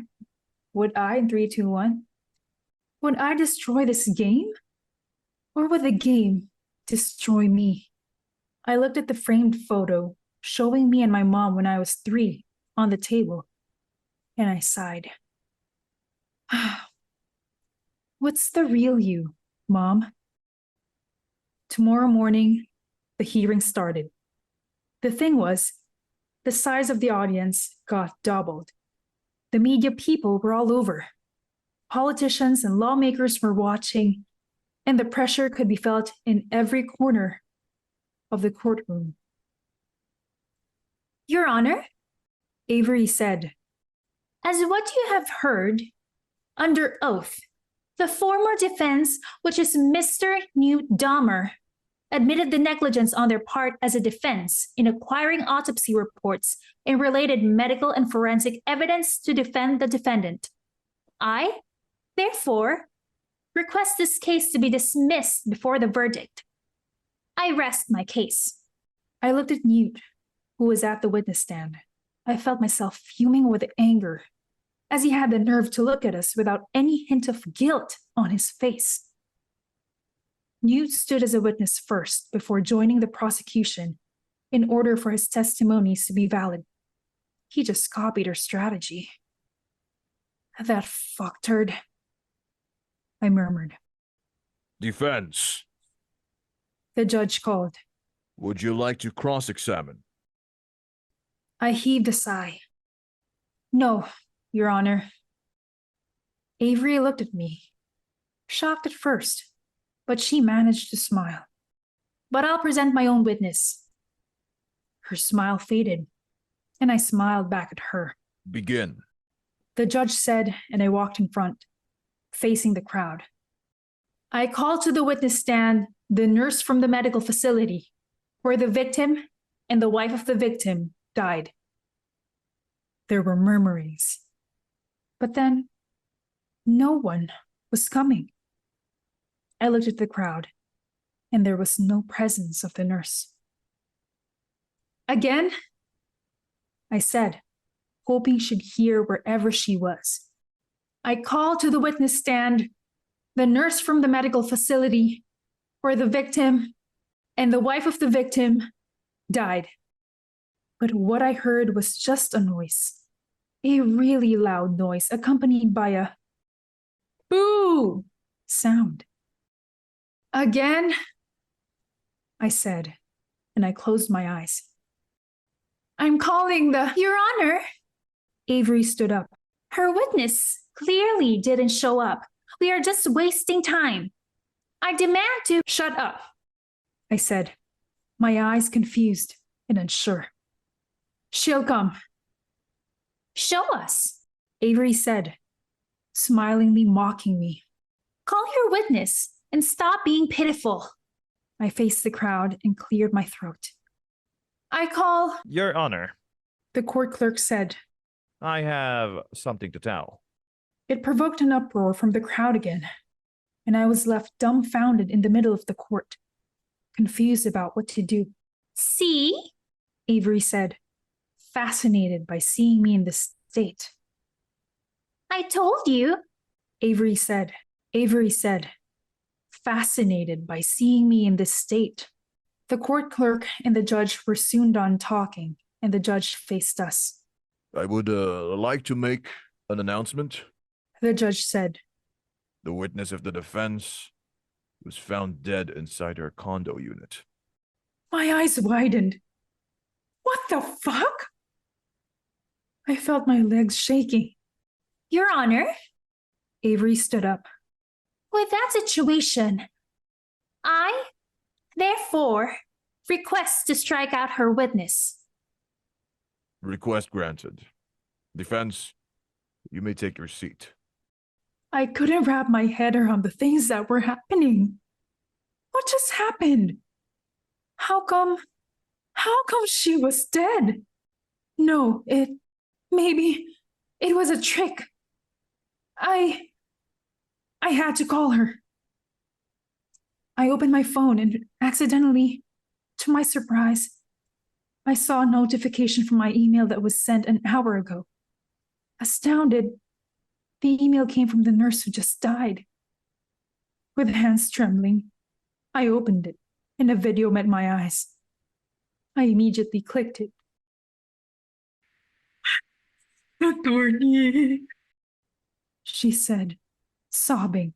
in 3, 2, 1? Would I destroy this game? Or would the game destroy me? I looked at the framed photo showing me and my mom when I was 3 on the table, and I sighed. What's the real you, Mom? Tomorrow morning, the hearing started. The thing was, the size of the audience got doubled. The media people were all over. Politicians and lawmakers were watching, and the pressure could be felt in every corner of the courtroom. Your Honor, Avery said, as what you have heard, under oath, the former defense, which is Mr. Newt Dahmer, admitted the negligence on their part as a defense in acquiring autopsy reports and related medical and forensic evidence to defend the defendant. I, therefore, request this case to be dismissed before the verdict. I rest my case. I looked at Newt, who was at the witness stand. I felt myself fuming with anger, as he had the nerve to look at us without any hint of guilt on his face. Newt stood as a witness first before joining the prosecution in order for his testimonies to be valid. He just copied our strategy. That fucktard, I murmured. Defense, The judge called. would you like to cross-examine? I heaved a sigh. No, Your Honor. Avery looked at me, shocked at first, but she managed to smile. But I'll present my own witness. Her smile faded, and I smiled back at her. Begin. The judge said, and I walked in front, facing the crowd. I called to the witness stand the nurse from the medical facility where the victim and the wife of the victim died. There were murmurings. But then, no one was coming. I looked at the crowd, and there was no presence of the nurse. Again, I said, hoping she'd hear wherever she was. I called to the witness stand the nurse from the medical facility where the victim and the wife of the victim died. But what I heard was just a noise, a really loud noise accompanied by a boo sound. Again, I said, and I closed my eyes. I'm calling the... Your Honor, Avery stood up. her witness clearly didn't show up. We are just wasting time. I demand to... Shut up, I said, my eyes confused and unsure. She'll come, Show us. Avery said, smilingly mocking me. Call your witness and stop being pitiful. I faced the crowd and cleared my throat. I call, Your Honor, the court clerk said. I have something to tell. It provoked an uproar from the crowd again, and I was left dumbfounded in the middle of the court, confused about what to do. See? Avery said, fascinated by seeing me in this state. I told you. Avery said, fascinated by seeing me in this state. The court clerk and the judge were soon done talking, and the judge faced us. I would like to make an announcement. The judge said, The witness of the defense was found dead inside her condo unit. my eyes widened. What the fuck? I felt my legs shaking. Your Honor, Avery stood up. with that situation, I, therefore, request to strike out her witness. Request granted. Defense, you may take your seat. I couldn't wrap my head around the things that were happening. What just happened? How come she was dead? No, maybe it was a trick. I had to call her. I opened my phone and accidentally, to my surprise, I saw a notification from my email that was sent an hour ago. Astounded, the email came from the nurse who just died. With hands trembling, I opened it, and a video met my eyes. I immediately clicked it. Attorney, she said, sobbing.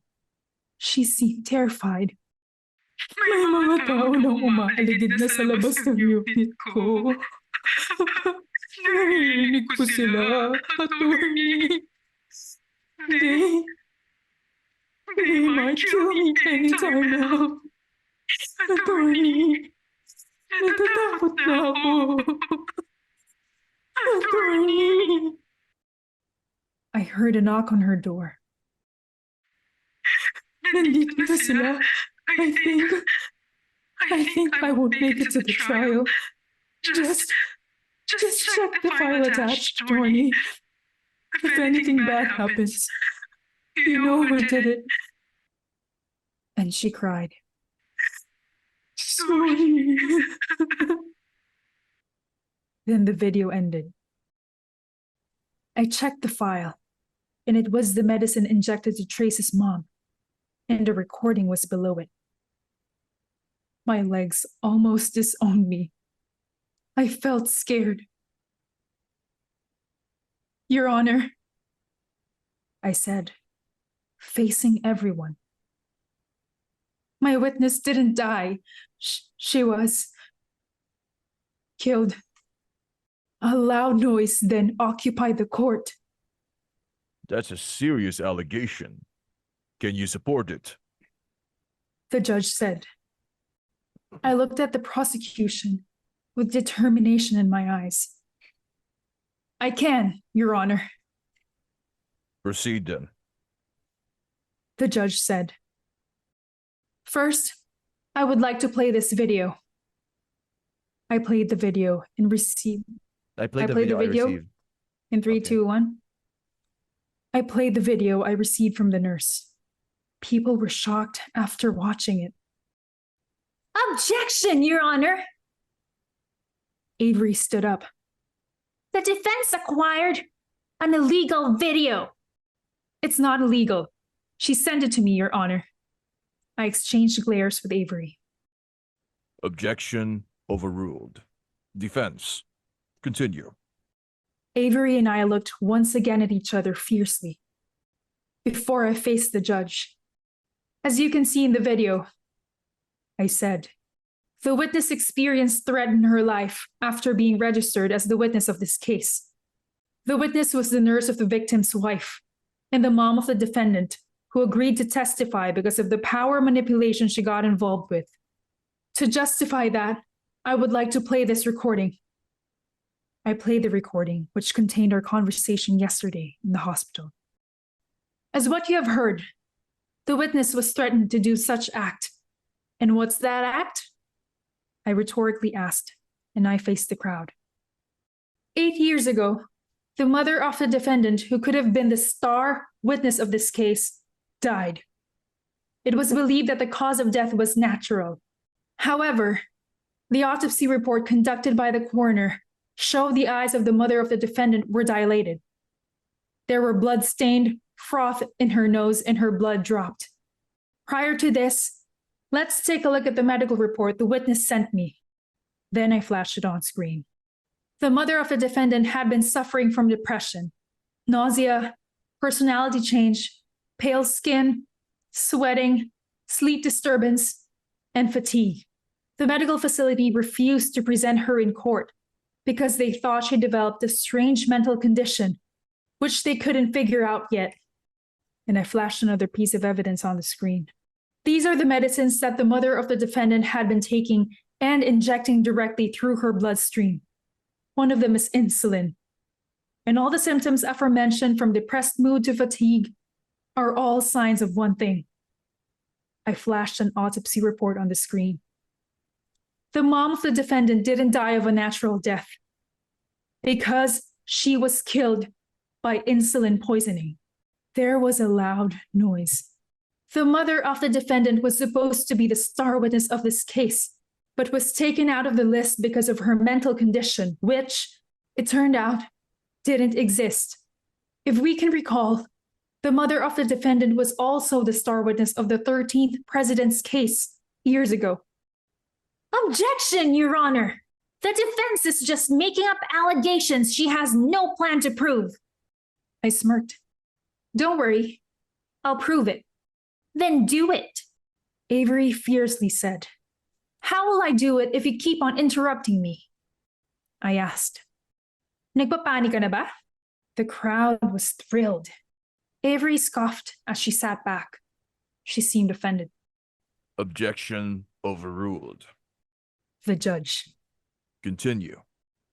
She seemed terrified. May mga tao nang umaaligid na sa labas ng unit ko. Narinig ko sila, attorney. They might kill me anytime now. Attorney, natatakot na ako. Attorney. I heard a knock on her door. Nandito na sila. I think I won't make it to the trial. Just check the file attached, attorney. If anything bad happens, you know who did it. And she cried. Sorry. Then the video ended. I checked the file, and it was the medicine injected to Traise's mom, and the recording was below it. My legs almost disowned me. I felt scared. Your Honor, I said, facing everyone. My witness didn't die. She was killed. A loud noise then occupied the court. That's a serious allegation. Can you support it? The judge said. I looked at the prosecution with determination in my eyes. I can, Your Honor. Proceed then. The judge said. First, I would like to play this video. I played the video and received. I played the played the video I video? received. In three, Okay. two, one. I played the video I received from the nurse. People were shocked after watching it. Objection, Your Honor. Avery stood up. The defense acquired an illegal video. It's not illegal. She sent it to me, Your Honor. I exchanged glares with Avery. Objection overruled. Defense, continue. Avery and I looked once again at each other fiercely before I faced the judge. As you can see in the video, I said, the witness experienced threat in her life after being registered as the witness of this case. The witness was the nurse of the victim's wife and the mom of the defendant, who agreed to testify because of the power manipulation she got involved with. To justify that, I would like to play this recording. I played the recording, which contained our conversation yesterday in the hospital. As what you have heard, the witness was threatened to do such act. And what's that act? I rhetorically asked, and I faced the crowd. 8 years ago, the mother of the defendant, who could have been the star witness of this case, died. It was believed that the cause of death was natural. However, the autopsy report conducted by the coroner showed the eyes of the mother of the defendant were dilated. There were blood-stained froth in her nose and her blood dropped. Prior to this, let's take a look at the medical report the witness sent me. Then I flashed it on screen. The mother of the defendant had been suffering from depression, nausea, personality change, pale skin, sweating, sleep disturbance, and fatigue. The medical facility refused to present her in court because they thought she developed a strange mental condition, which they couldn't figure out yet. And I flashed another piece of evidence on the screen. These are the medicines that the mother of the defendant had been taking and injecting directly through her bloodstream. One of them is insulin. And all the symptoms aforementioned, from depressed mood to fatigue, are all signs of one thing. I flashed an autopsy report on the screen. The mom of the defendant didn't die of a natural death because she was killed by insulin poisoning. There was a loud noise. The mother of the defendant was supposed to be the star witness of this case, but was taken out of the list because of her mental condition, which, it turned out, didn't exist. If we can recall, the mother of the defendant was also the star witness of the 13th president's case years ago. Objection, Your Honor! The defense is just making up allegations she has no plan to prove. I smirked. Don't worry, I'll prove it. Then do it. Avery fiercely said. How will I do it if you keep on interrupting me? I asked. Nagpapanik ka na ba? The crowd was thrilled. Avery scoffed as she sat back. She seemed offended. Objection overruled. The judge. Continue.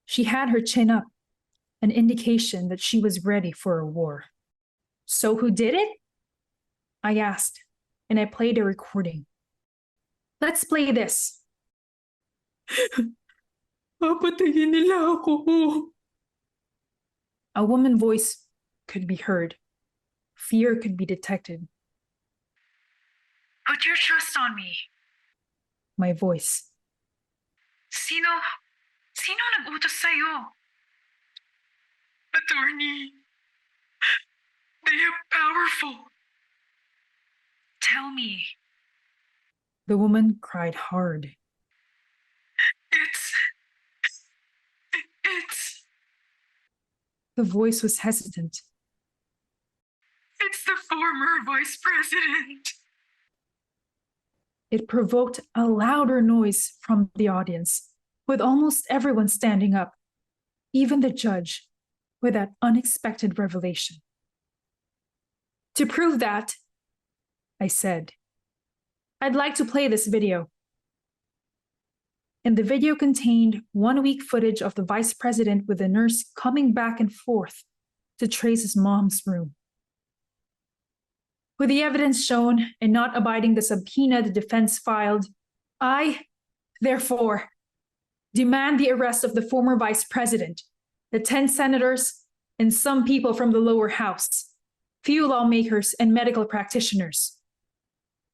She had her chin up, an indication that she was ready for a war. So who did it? I asked, and I played a recording. Let's play this. Papatayin nila ako. A woman's voice could be heard. Fear could be detected. Put your trust on me. My voice. Sino nag-utos sa'yo? Attorney. They are powerful. Tell me. The woman cried hard. It's... The voice was hesitant. It's the former vice president. It provoked a louder noise from the audience, with almost everyone standing up, even the judge, with that unexpected revelation. To prove that, I said, I'd like to play this video. And the video contained 1 week footage of the vice president with the nurse coming back and forth to Traise's mom's room. With the evidence shown and not abiding the subpoena the defense filed, I, therefore, demand the arrest of the former vice president, the 10 senators, and some people from the lower house, few lawmakers and medical practitioners.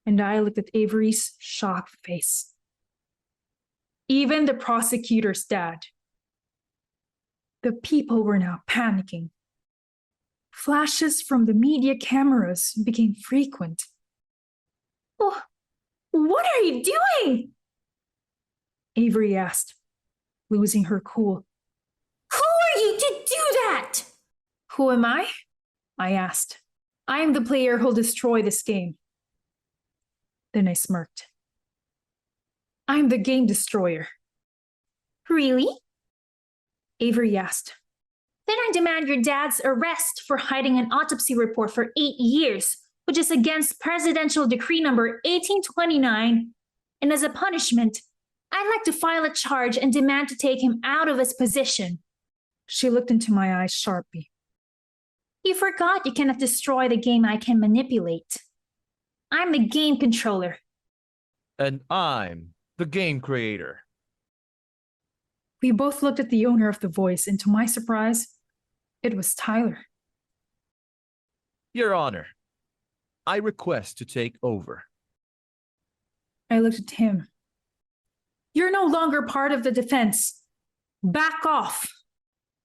And I looked at Avery's shocked face. Even the prosecutor's dad. The people were now panicking. Flashes from the media cameras became frequent. Oh, what are you doing? Avery asked, losing her cool. Who are you to do that? Who am I? I asked. I am the player who'll destroy this game. Then I smirked. I'm the game destroyer. Really? Avery asked. Then I demand your dad's arrest for hiding an autopsy report for 8 years, which is against Presidential Decree number 1829. And as a punishment, I'd like to file a charge and demand to take him out of his position. She looked into my eyes sharply. You forgot you cannot destroy the game I can manipulate. I'm the game controller. And I'm the game creator. We both looked at the owner of the voice, and to my surprise, it was Tyler. Your Honor, I request to take over. I looked at him. You're no longer part of the defense. Back off.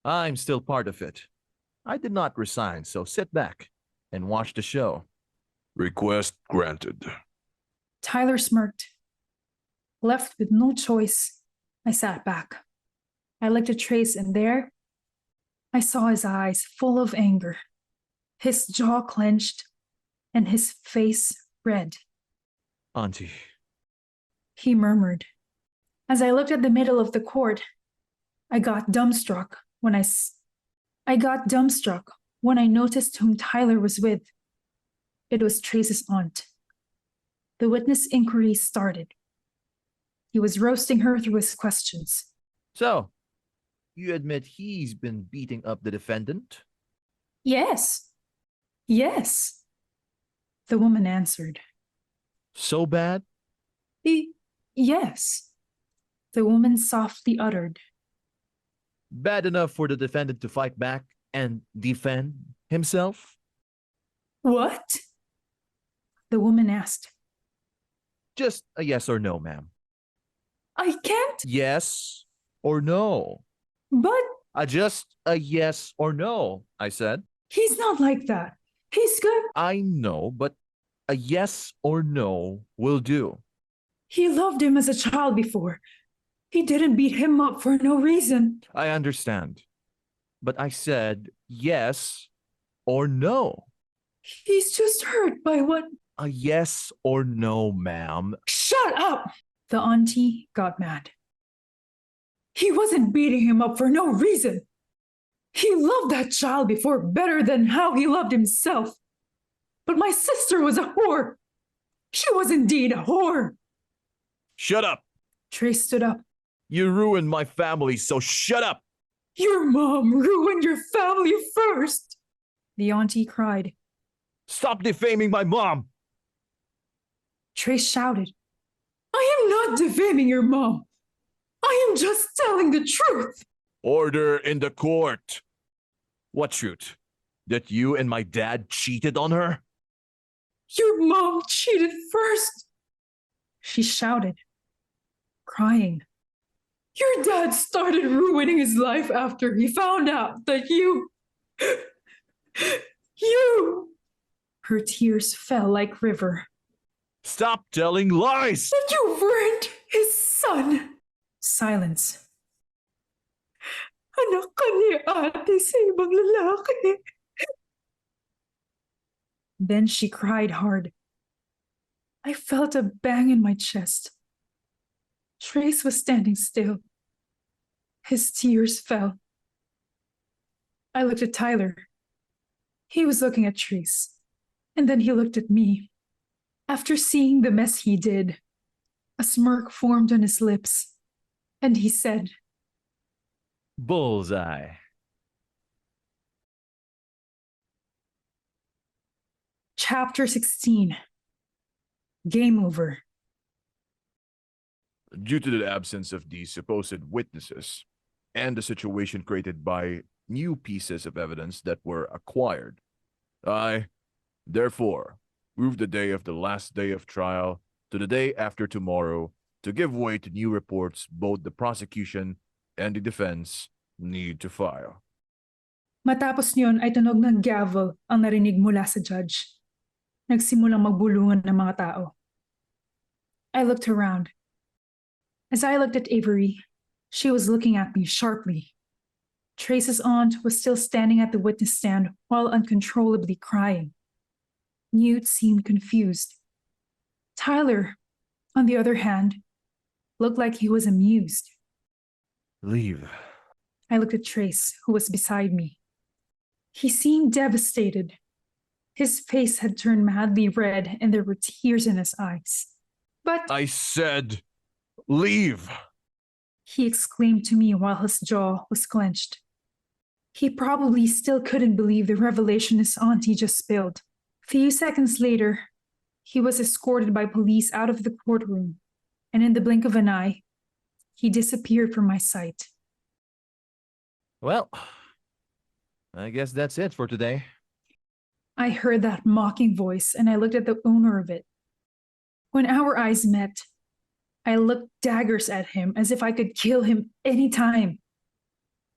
I'm still part of it. I did not resign, so sit back and watch the show. Request granted. Tyler smirked. Left with no choice, I sat back. I looked at Traise, and there, I saw his eyes full of anger, his jaw clenched, and his face red. Auntie, He murmured. As I looked at the middle of the court, I got dumbstruck when I noticed whom Tyler was with. It was Traise's aunt. The witness inquiry started. He was roasting her through his questions. so you admit he's been beating up the defendant? Yes. Yes. The woman answered. So bad? Yes. The woman softly uttered. Bad enough for the defendant to fight back and defend himself? What? The woman asked. Just a yes or no, ma'am. I can't, Yes or no? but Just a yes or no, I said. he's not like that. He's good. I know, but a yes or no will do. He loved him as a child before. He didn't beat him up for no reason. I understand. But I said yes or no. He's just hurt by what. A yes or no, ma'am. Shut up! The auntie got mad. He wasn't beating him up for no reason. He loved that child before better than how he loved himself. But my sister was a whore. She was indeed a whore. Shut up. Traise stood up. You ruined my family, so shut up. Your mom ruined your family first. The auntie cried. Stop defaming my mom. Traise shouted. I am not defaming your mom. I am just telling the truth. Order in the court. What truth? That you and my dad cheated on her? Your mom cheated first. She shouted, crying. Your dad started ruining his life after he found out that you. Her tears fell like river. Stop telling lies. That you weren't his son. Silence. Anak ka ni ate sa ibang lalaki. Then she cried hard. I felt a bang in my chest. Traise was standing still. His tears fell. I looked at Tyler. He was looking at Traise, and then he looked at me. After seeing the mess he did, a smirk formed on his lips, and he said, Bullseye. Chapter 16. Game over. Due to the absence of the supposed witnesses and the situation created by new pieces of evidence that were acquired, I, therefore, move the day of the last day of trial to the day after tomorrow to give way to new reports both the prosecution and the defense need to file. Matapos niyon ay tunog ng gavel ang narinig mula sa judge. Nagsimulang magbulungan ng mga tao. I looked around. As I looked at Avery, she was looking at me sharply. Traise's aunt was still standing at the witness stand while uncontrollably crying. Newt seemed confused. Tyler, on the other hand, looked like he was amused. Leave. I looked at Traise, who was beside me. He seemed devastated. His face had turned madly red and there were tears in his eyes. But I said, leave. he exclaimed to me while his jaw was clenched. He probably still couldn't believe the revelation his auntie just spilled. Few seconds later, he was escorted by police out of the courtroom, and in the blink of an eye, he disappeared from my sight. Well, I guess that's it for today. I heard that mocking voice and I looked at the owner of it. When our eyes met, I looked daggers at him as if I could kill him any time.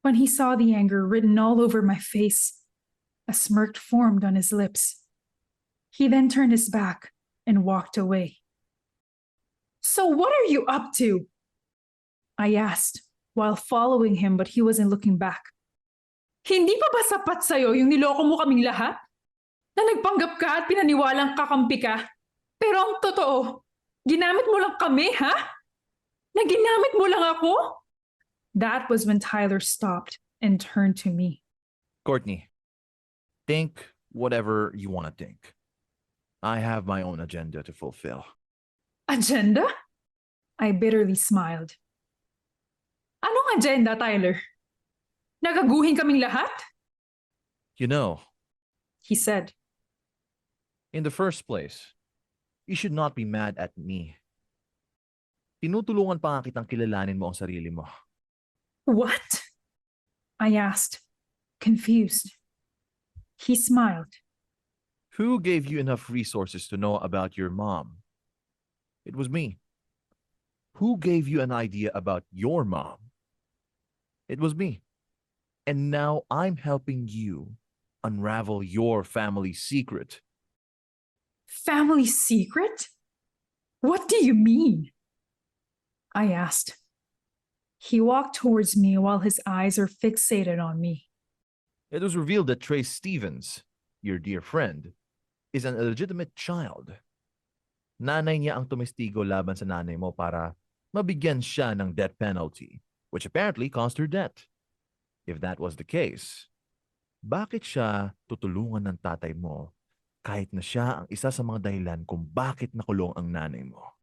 When he saw the anger written all over my face, a smirk formed on his lips. He then turned his back and walked away. "So what are you up to?" I asked while following him, but he wasn't looking back. Hindi pa ba sapat sa'yo yung niloko mo kaming lahat? Na nagpanggap ka at pinaniwalang kakampi ka? Pero ang totoo, ginamit mo lang kami, ha? Na ginamit mo lang ako? That was when Tyler stopped and turned to me. Courtney, think whatever you want to think. I have my own agenda to fulfill. Agenda? I bitterly smiled. Anong agenda, Tyler? Nagaguhin kaming lahat? You know, He said, in the first place, you should not be mad at me. Tinutulungan pa nga kitang kilalanin mo ang sarili mo. "What?" I asked, confused. He smiled. Who gave you enough resources to know about your mom? It was me. Who gave you an idea about your mom? It was me. And now I'm helping you unravel your family secret. "Family secret? What do you mean?" I asked. He walked towards me while his eyes are fixated on me. It was revealed that Traise Stevens, your dear friend, is an illegitimate child. Nanay niya ang tumestigo laban sa nanay mo para mabigyan siya ng death penalty, which apparently caused her death. If that was the case, bakit siya tutulungan ng tatay mo kahit na siya ang isa sa mga dahilan kung bakit nakulong ang nanay mo?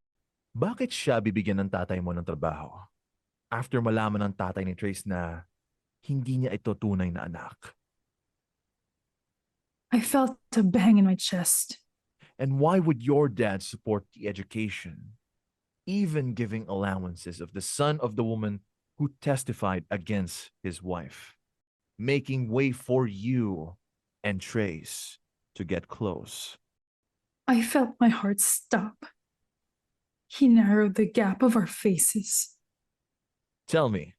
Bakit siya bibigyan ng tatay mo ng trabaho after malaman ng tatay ni Traise na hindi niya ito tunay na anak? I felt a bang in my chest. And why would your dad support the education, even giving allowances of the son of the woman who testified against his wife, making way for you and Traise to get close? I felt my heart stop. He narrowed the gap of our faces. Tell me,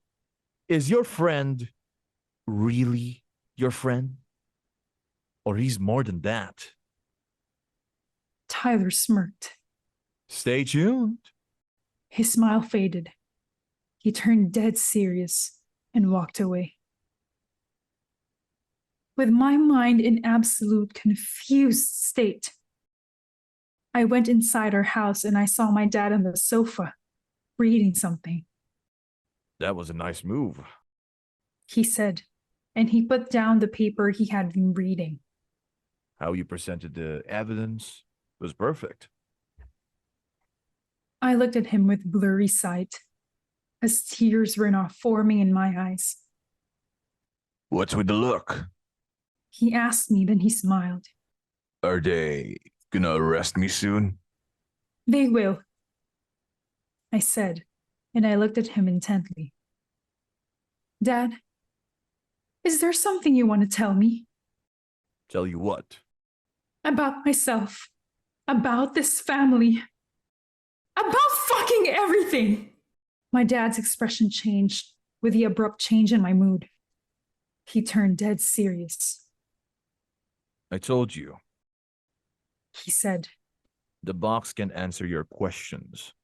is your friend really your friend? Or he's more than that? Tyler smirked. Stay tuned. His smile faded. He turned dead serious and walked away. With my mind in absolute confused state, I went inside our house and I saw my dad on the sofa, reading something. That was a nice move. He said, and he put down the paper he had been reading. How you presented the evidence was perfect. I looked at him with blurry sight, as tears were now forming in my eyes. What's with the look? He asked me, then he smiled. Are they gonna arrest me soon? "They will," I said, and I looked at him intently. "Dad, is there something you want to tell me?" Tell you what? About myself, about this family, about fucking everything. My dad's expression changed with the abrupt change in my mood. He turned dead serious. I told you, He said, the box can answer your questions.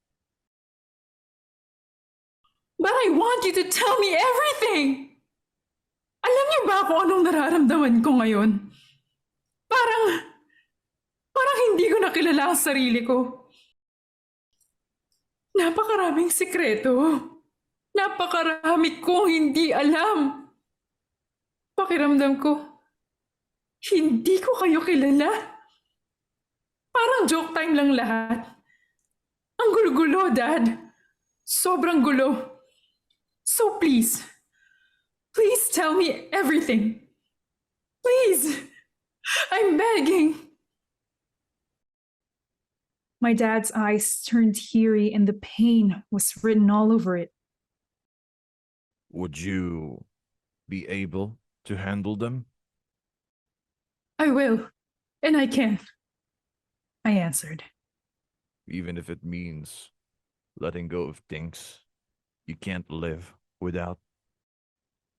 But I want you to tell me everything! Alam niyo ba kung anong nararamdaman ko ngayon? Parang hindi ko nakilala ang sarili ko. Napakaraming sikreto. Napakarami kong hindi alam. Pakiramdam ko, hindi ko kayo kilala. Parang joke time lang lahat. Ang gulo-gulo, Dad. Sobrang gulo. So please Please tell me everything. Please. I'm begging. My dad's eyes turned teary and the pain was written all over it. Would you be able to handle them? I will, and I can, I answered. Even if it means letting go of things you can't live without?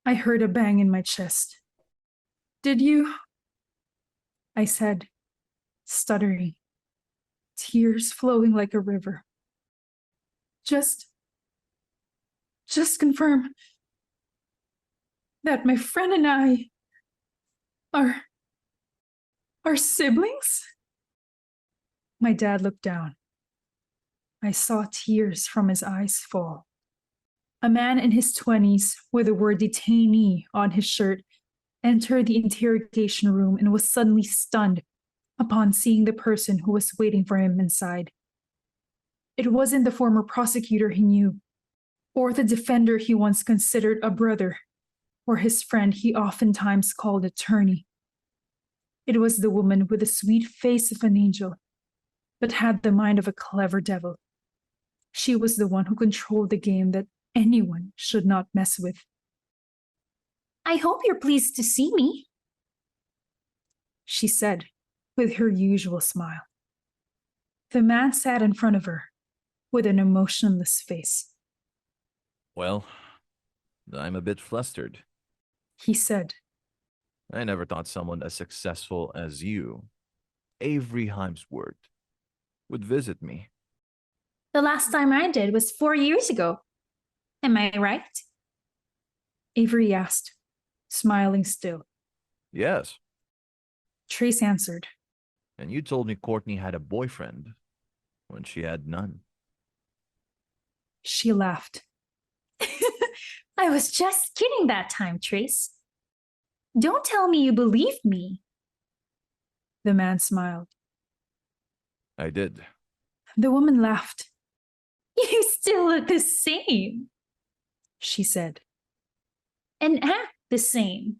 I heard a bang in my chest. Did you? I said, stuttering, tears flowing like a river. Just confirm that my friend and I are siblings? My dad looked down. I saw tears from his eyes fall. A man in his 20s with the word detainee on his shirt entered the interrogation room and was suddenly stunned upon seeing the person who was waiting for him inside. It wasn't the former prosecutor he knew, or the defender he once considered a brother, or his friend he oftentimes called attorney. It was the woman with the sweet face of an angel, but had the mind of a clever devil. She was the one who controlled the game that anyone should not mess with. I hope you're pleased to see me. She said, with her usual smile. The man sat in front of her, with an emotionless face. Well, I'm a bit flustered. He said, I never thought someone as successful as you, Avery Himesworth, would visit me. The last time I did was 4 years ago. Am I right? Avery asked, smiling still. Yes, Traise answered, and you told me Courtney had a boyfriend when she had none. She laughed. I was just kidding that time, Trace. Don't tell me you believed me. The man smiled. I did. The woman laughed. You still look the same. She said, And act the same.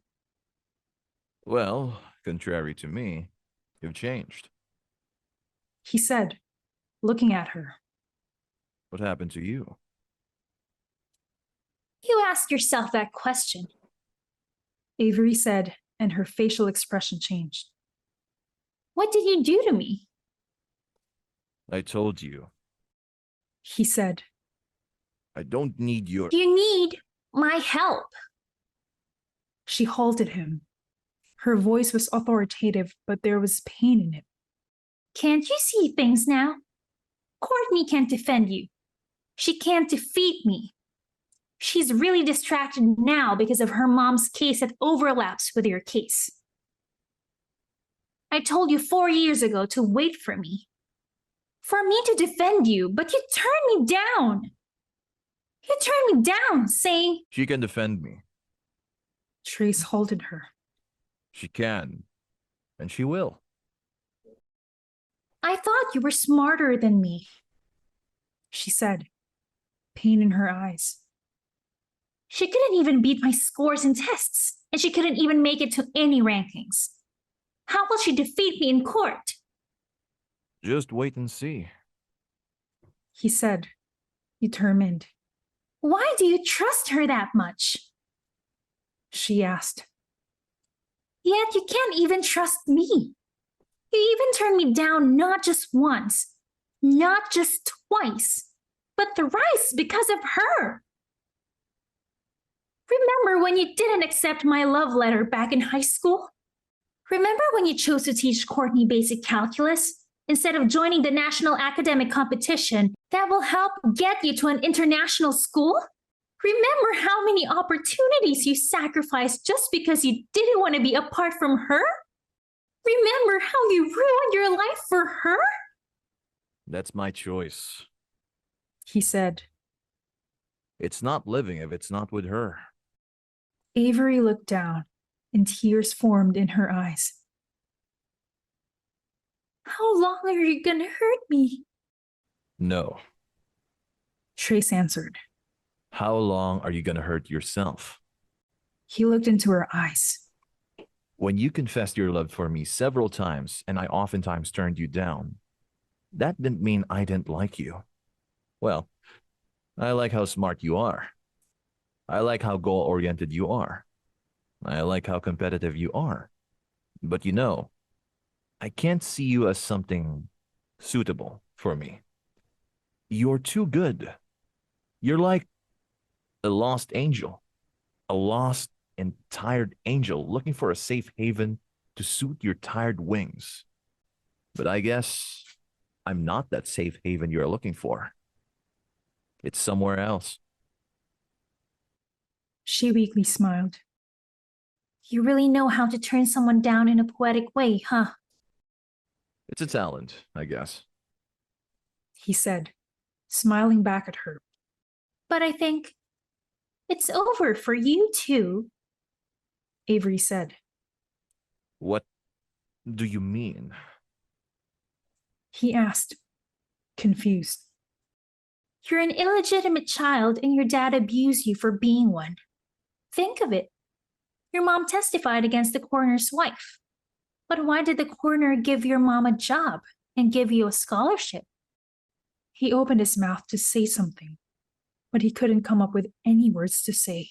Well, contrary to me, you've changed. He said, looking at her. What happened to you? You ask yourself that question. Avery said, and her facial expression changed. What did you do to me? I told you, He said, I don't need your... You need my help. She halted him. Her voice was authoritative, but there was pain in it. Can't you see things now? Courtney can't defend you. She can't defeat me. She's really distracted now because of her mom's case that overlaps with your case. I told you 4 years ago to wait for me. For me to defend you, but you turned me down. You turned me down, saying, She can defend me. Traise halted her. She can. And she will. I thought you were smarter than me. She said, pain in her eyes. She couldn't even beat my scores in tests, and she couldn't even make it to any rankings. How will she defeat me in court? Just wait and see. He said, determined. Why do you trust her that much? She asked. Yet you can't even trust me. You even turned me down not just once, not just twice, but thrice because of her. Remember when you didn't accept my love letter back in high school? Remember when you chose to teach Courtney basic calculus instead of joining the national academic competition that will help get you to an international school? Remember how many opportunities you sacrificed just because you didn't want to be apart from her? Remember how you ruined your life for her? That's my choice. He said. It's not living if it's not with her. Avery looked down, and tears formed in her eyes. How long are you gonna hurt me? No. Traise answered. How long are you gonna hurt yourself? He looked into her eyes. When you confessed your love for me several times and I oftentimes turned you down, that didn't mean I didn't like you. Well, I like how smart you are. I like how goal-oriented you are. I like how competitive you are. But you know, I can't see you as something suitable for me. You're too good. You're like a lost angel, a lost and tired angel looking for a safe haven to suit your tired wings. But I guess I'm not that safe haven you're looking for. It's somewhere else. She weakly smiled. You really know how to turn someone down in a poetic way, huh? It's a talent, I guess. He said, smiling back at her. But I think it's over for you too. Avery said. What do you mean? He asked, confused. You're an illegitimate child and your dad abused you for being one. Think of it. Your mom testified against the coroner's wife. But why did the coroner give your mom a job and give you a scholarship? He opened his mouth to say something, but he couldn't come up with any words to say.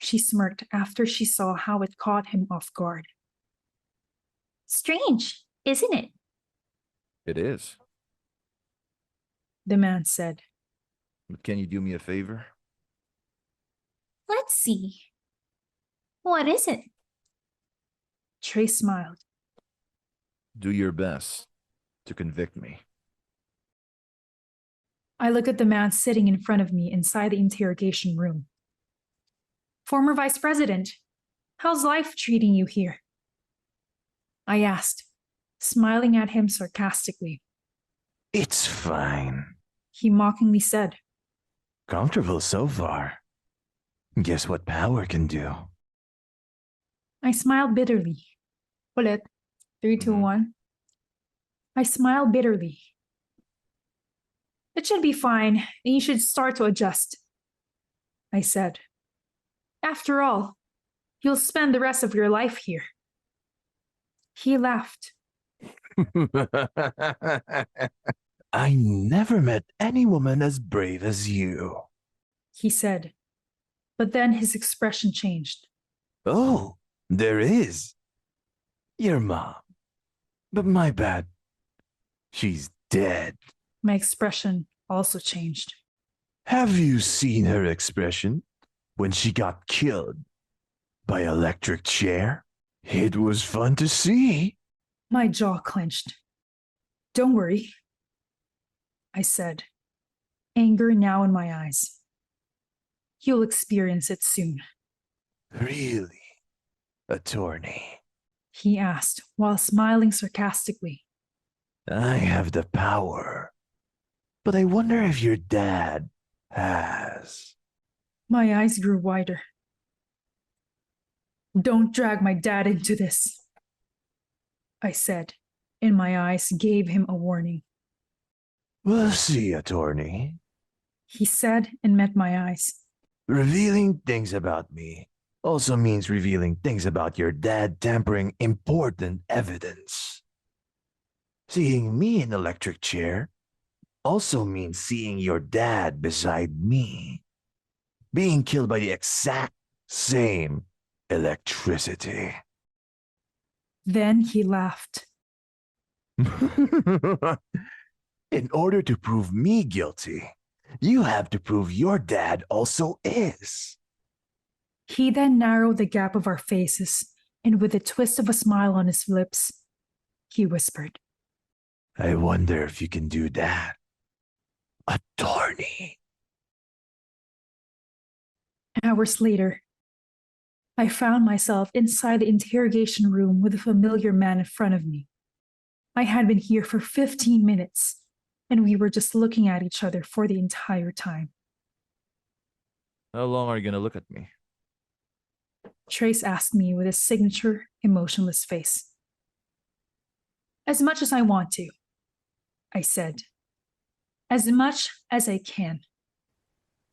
She smirked after she saw how it caught him off guard. Strange, isn't it? It is. The man said. But can you do me a favor? Let's see. What is it? Traise smiled. Do your best to convict me. I look at the man sitting in front of me inside the interrogation room. Former Vice President, how's life treating you here? I asked, smiling at him sarcastically. It's fine. He mockingly said. Comfortable so far. Guess what power can do? I smiled bitterly. Ulit. 3, 2, 1. I smiled bitterly. It should be fine, and you should start to adjust, I said. After all, you'll spend the rest of your life here. He laughed. I never met any woman as brave as you. He said, but then his expression changed. Oh, there is. Your mom. But my bad. She's dead. My expression also changed. Have you seen her expression when she got killed by electric chair? It was fun to see. My jaw clenched. Don't worry, I said, anger now in my eyes. You'll experience it soon. Really, attorney? He asked while smiling sarcastically. I have the power, but I wonder if your dad has. My eyes grew wider. Don't drag my dad into this, I said, and my eyes gave him a warning. We'll see, attorney. He said and met my eyes. Revealing things about me also means revealing things about your dad tampering important evidence. Seeing me in electric chair also means seeing your dad beside me, being killed by the exact same electricity. Then he laughed. In order to prove me guilty, you have to prove your dad also is. He then narrowed the gap of our faces, and with a twist of a smile on his lips, he whispered, I wonder if you can do that, attorney. Hours later, I found myself inside the interrogation room with a familiar man in front of me. I had been here for 15 minutes, and we were just looking at each other for the entire time. How long are you going to look at me? Traise asked me with his signature, emotionless face. As much as I want to, I said. As much as I can,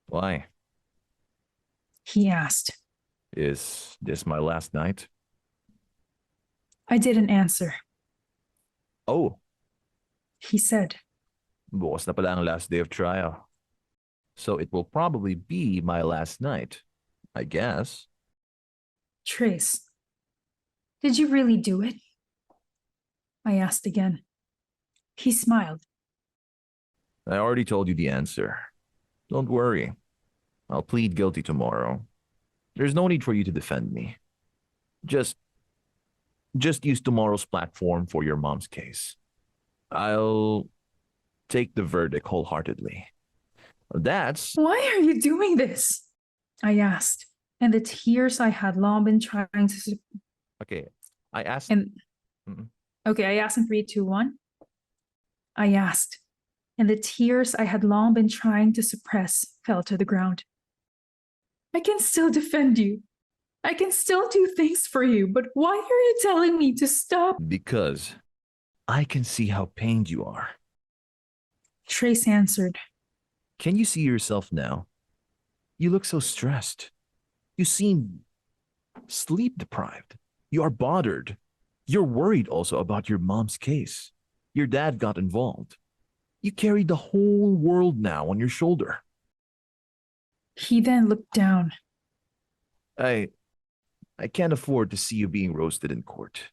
Why? he asked. Is this my last night? I didn't answer. Oh, He said, bukas na pala ang last day of trial. So it will probably be my last night, I guess. Trace, did you really do it? I asked again. He smiled. I already told you the answer. Don't worry. I'll plead guilty tomorrow. There's no need for you to defend me. Just use tomorrow's platform for your mom's case. I'll take the verdict wholeheartedly. That's Why are you doing this? I asked, and the tears I had long been trying to. okay. I asked. And Mm. okay, I asked in 3, 2, 1. I asked, and the tears I had long been trying to suppress fell to the ground. I can still defend you. I can still do things for you, but why are you telling me to stop? Because I can see how pained you are. Trace answered. Can you see yourself now? You look so stressed. You seem sleep deprived. You are bothered. You're worried also about your mom's case. Your dad got involved. You carry the whole world now on your shoulder. He then looked down. I can't afford to see you being roasted in court.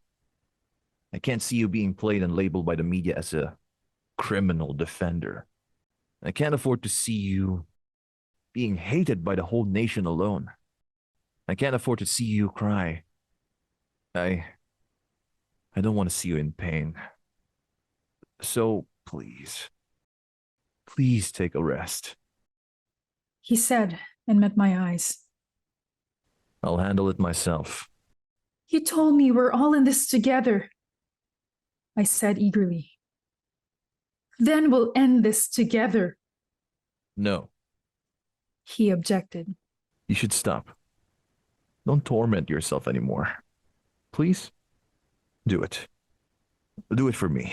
I can't see you being played and labeled by the media as a criminal defender. I can't afford to see you being hated by the whole nation alone. I can't afford to see you cry. I don't want to see you in pain. So please take a rest. He said and met my eyes. I'll handle it myself. You told me we're all in this together, I said eagerly. Then we'll end this together, No, he objected. you should stop. Don't torment yourself anymore. Please, do it. Do it for me.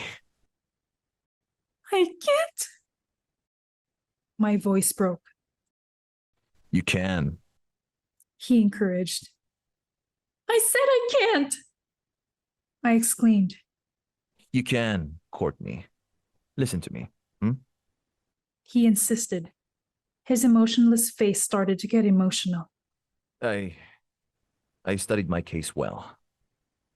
I can't. My voice broke. You can. He encouraged. I said I can't. I exclaimed. You can, Courtney. Listen to me. He insisted. His emotionless face started to get emotional. I studied my case well.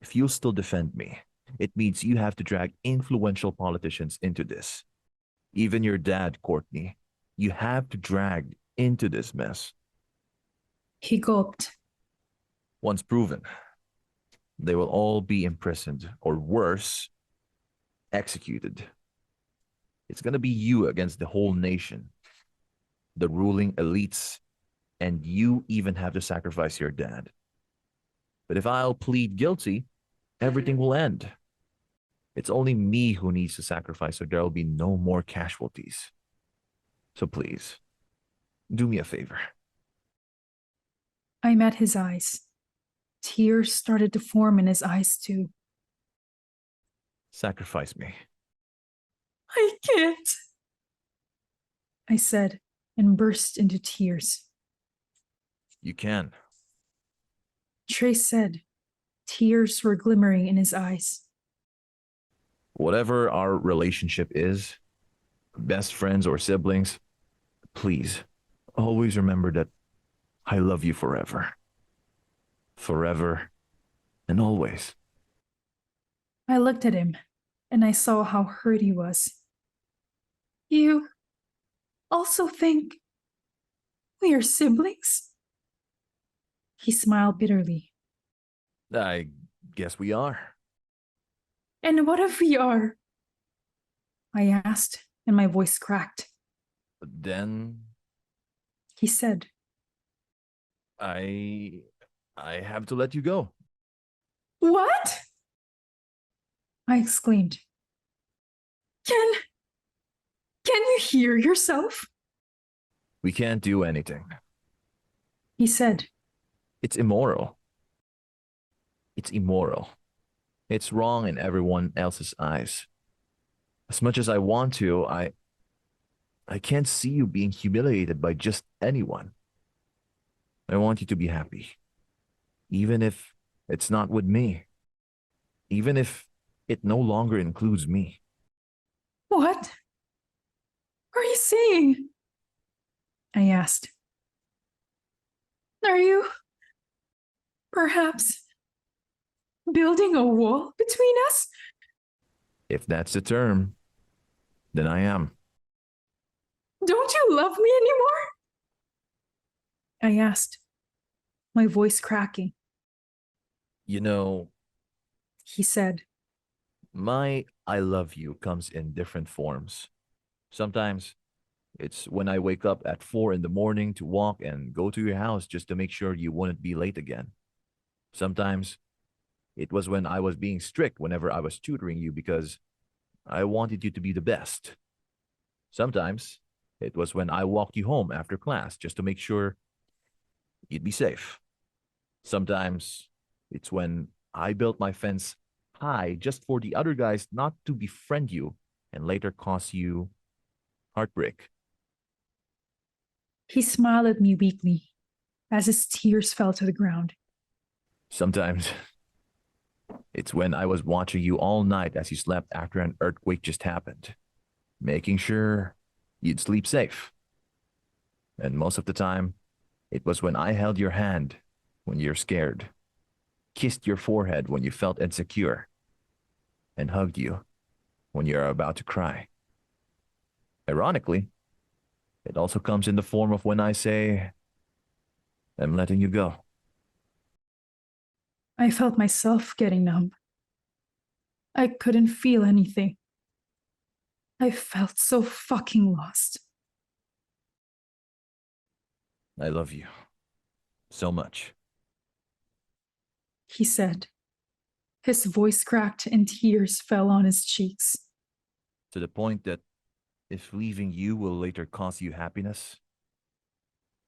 If you'll still defend me, it means you have to drag influential politicians into this. Even your dad, Courtney, you have to drag into this mess. He gulped. Once proven, they will all be imprisoned, or worse, executed. It's going to be you against the whole nation, the ruling elites, and you even have to sacrifice your dad. But if I'll plead guilty, everything will end. It's only me who needs to sacrifice, so there will be no more casualties. So please, do me a favor. I met his eyes. Tears started to form in his eyes too. Sacrifice me. I can't. I said and burst into tears. You can. Trace said. Tears were glimmering in his eyes. Whatever our relationship is, best friends or siblings, please always remember that I love you forever. Forever and always. I looked at him and I saw how hurt he was. You also think we are siblings? He smiled bitterly. I guess we are. And what if we are? I asked, and my voice cracked. Then He said, I have to let you go. What? I exclaimed. Can you hear yourself? We can't do anything. He said, It's immoral. It's immoral. It's wrong in everyone else's eyes. As much as I want to, I can't see you being humiliated by just anyone. I want you to be happy. Even if it's not with me. Even if it no longer includes me. What are you saying? I asked. Are you perhaps building a wall between us? If that's the term, then I am. Don't you love me anymore? I asked, my voice cracking. You know, He said, my I love you comes in different forms. Sometimes it's when I wake up at 4 in the morning to walk and go to your house just to make sure you wouldn't be late again. Sometimes it was when I was being strict whenever I was tutoring you because I wanted you to be the best. Sometimes it was when I walked you home after class just to make sure you'd be safe. Sometimes it's when I built my fence high just for the other guys not to befriend you and later cause you heartbreak. He smiled at me weakly as his tears fell to the ground. Sometimes it's when I was watching you all night as you slept after an earthquake just happened, making sure you'd sleep safe. And most of the time, it was when I held your hand when you're scared, kissed your forehead when you felt insecure, and hugged you when you're about to cry. Ironically, it also comes in the form of when I say, I'm letting you go. I felt myself getting numb. I couldn't feel anything. I felt so fucking lost. I love you so much. He said. His voice cracked and tears fell on his cheeks. To the point that if leaving you will later cause you happiness,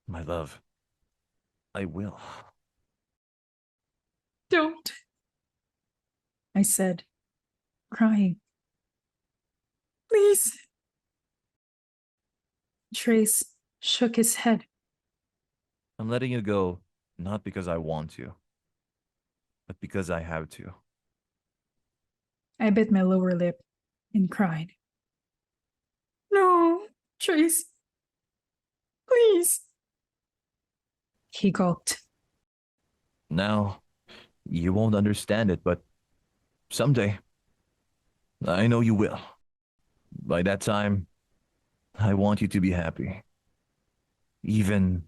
my love, I will. Don't, I said, crying. Please. Trace shook his head. I'm letting you go, not because I want to, but because I have to. I bit my lower lip and cried. No, Trace. Please. He gulped. Now, you won't understand it, but someday, I know you will. By that time, I want you to be happy. Even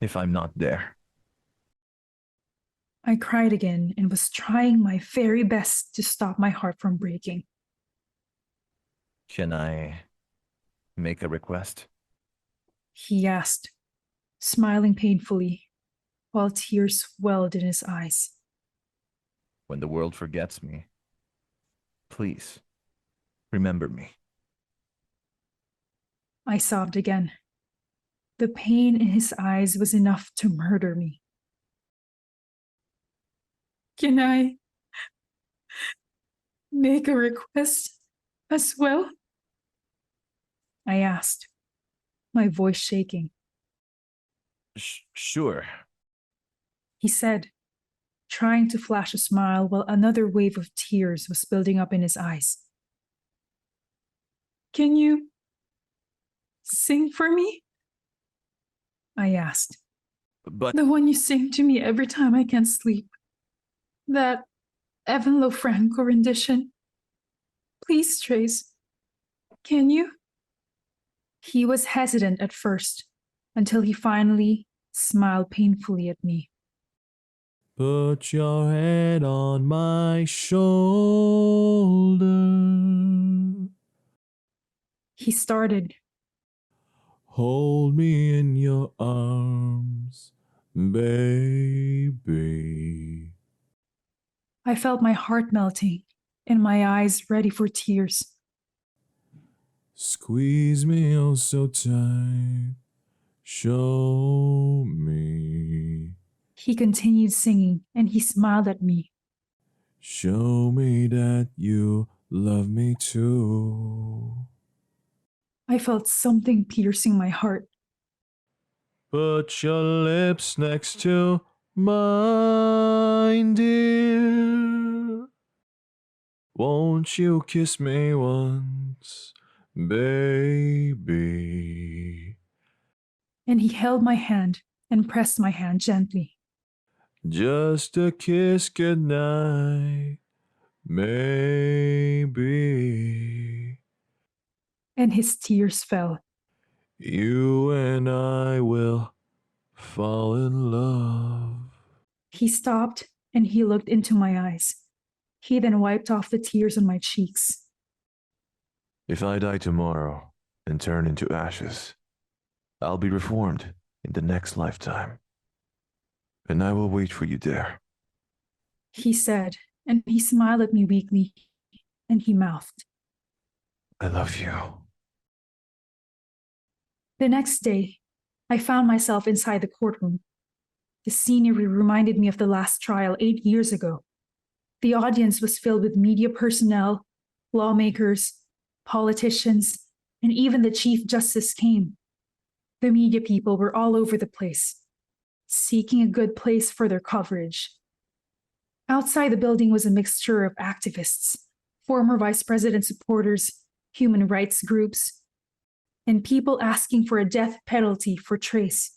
if I'm not there. I cried again and was trying my very best to stop my heart from breaking. Can I make a request? He asked, smiling painfully, while tears welled in his eyes. When the world forgets me, please remember me. I sobbed again. The pain in his eyes was enough to murder me. Can I make a request as well? I asked, my voice shaking. Sure. He said, trying to flash a smile while another wave of tears was building up in his eyes. Can you sing for me? I asked. But The one you sing to me every time I can't sleep. That Evan Lofranco rendition. Please, Trace. Can you? He was hesitant at first, until he finally smiled painfully at me. put your head on my shoulder. He started. Hold me in your arms, baby. I felt my heart melting and my eyes ready for tears. Squeeze me oh so tight. Show me. He continued singing and he smiled at me. Show me that you love me too. I felt something piercing my heart. Put your lips next to Mine dear, won't you kiss me once, baby? And he held my hand and pressed my hand gently. Just a kiss goodnight, maybe. And his tears fell. You and I will fall in love. He stopped and he looked into my eyes. He then wiped off the tears on my cheeks. If I die tomorrow and turn into ashes, I'll be reformed in the next lifetime. And I will wait for you there. He said, and he smiled at me weakly, and he mouthed. I love you. The next day, I found myself inside the courtroom. The scenery reminded me of the last trial 8 years ago. The audience was filled with media personnel, lawmakers, politicians, and even the Chief Justice came. The media people were all over the place, seeking a good place for their coverage. Outside the building was a mixture of activists, former vice president supporters, human rights groups, and people asking for a death penalty for Traise.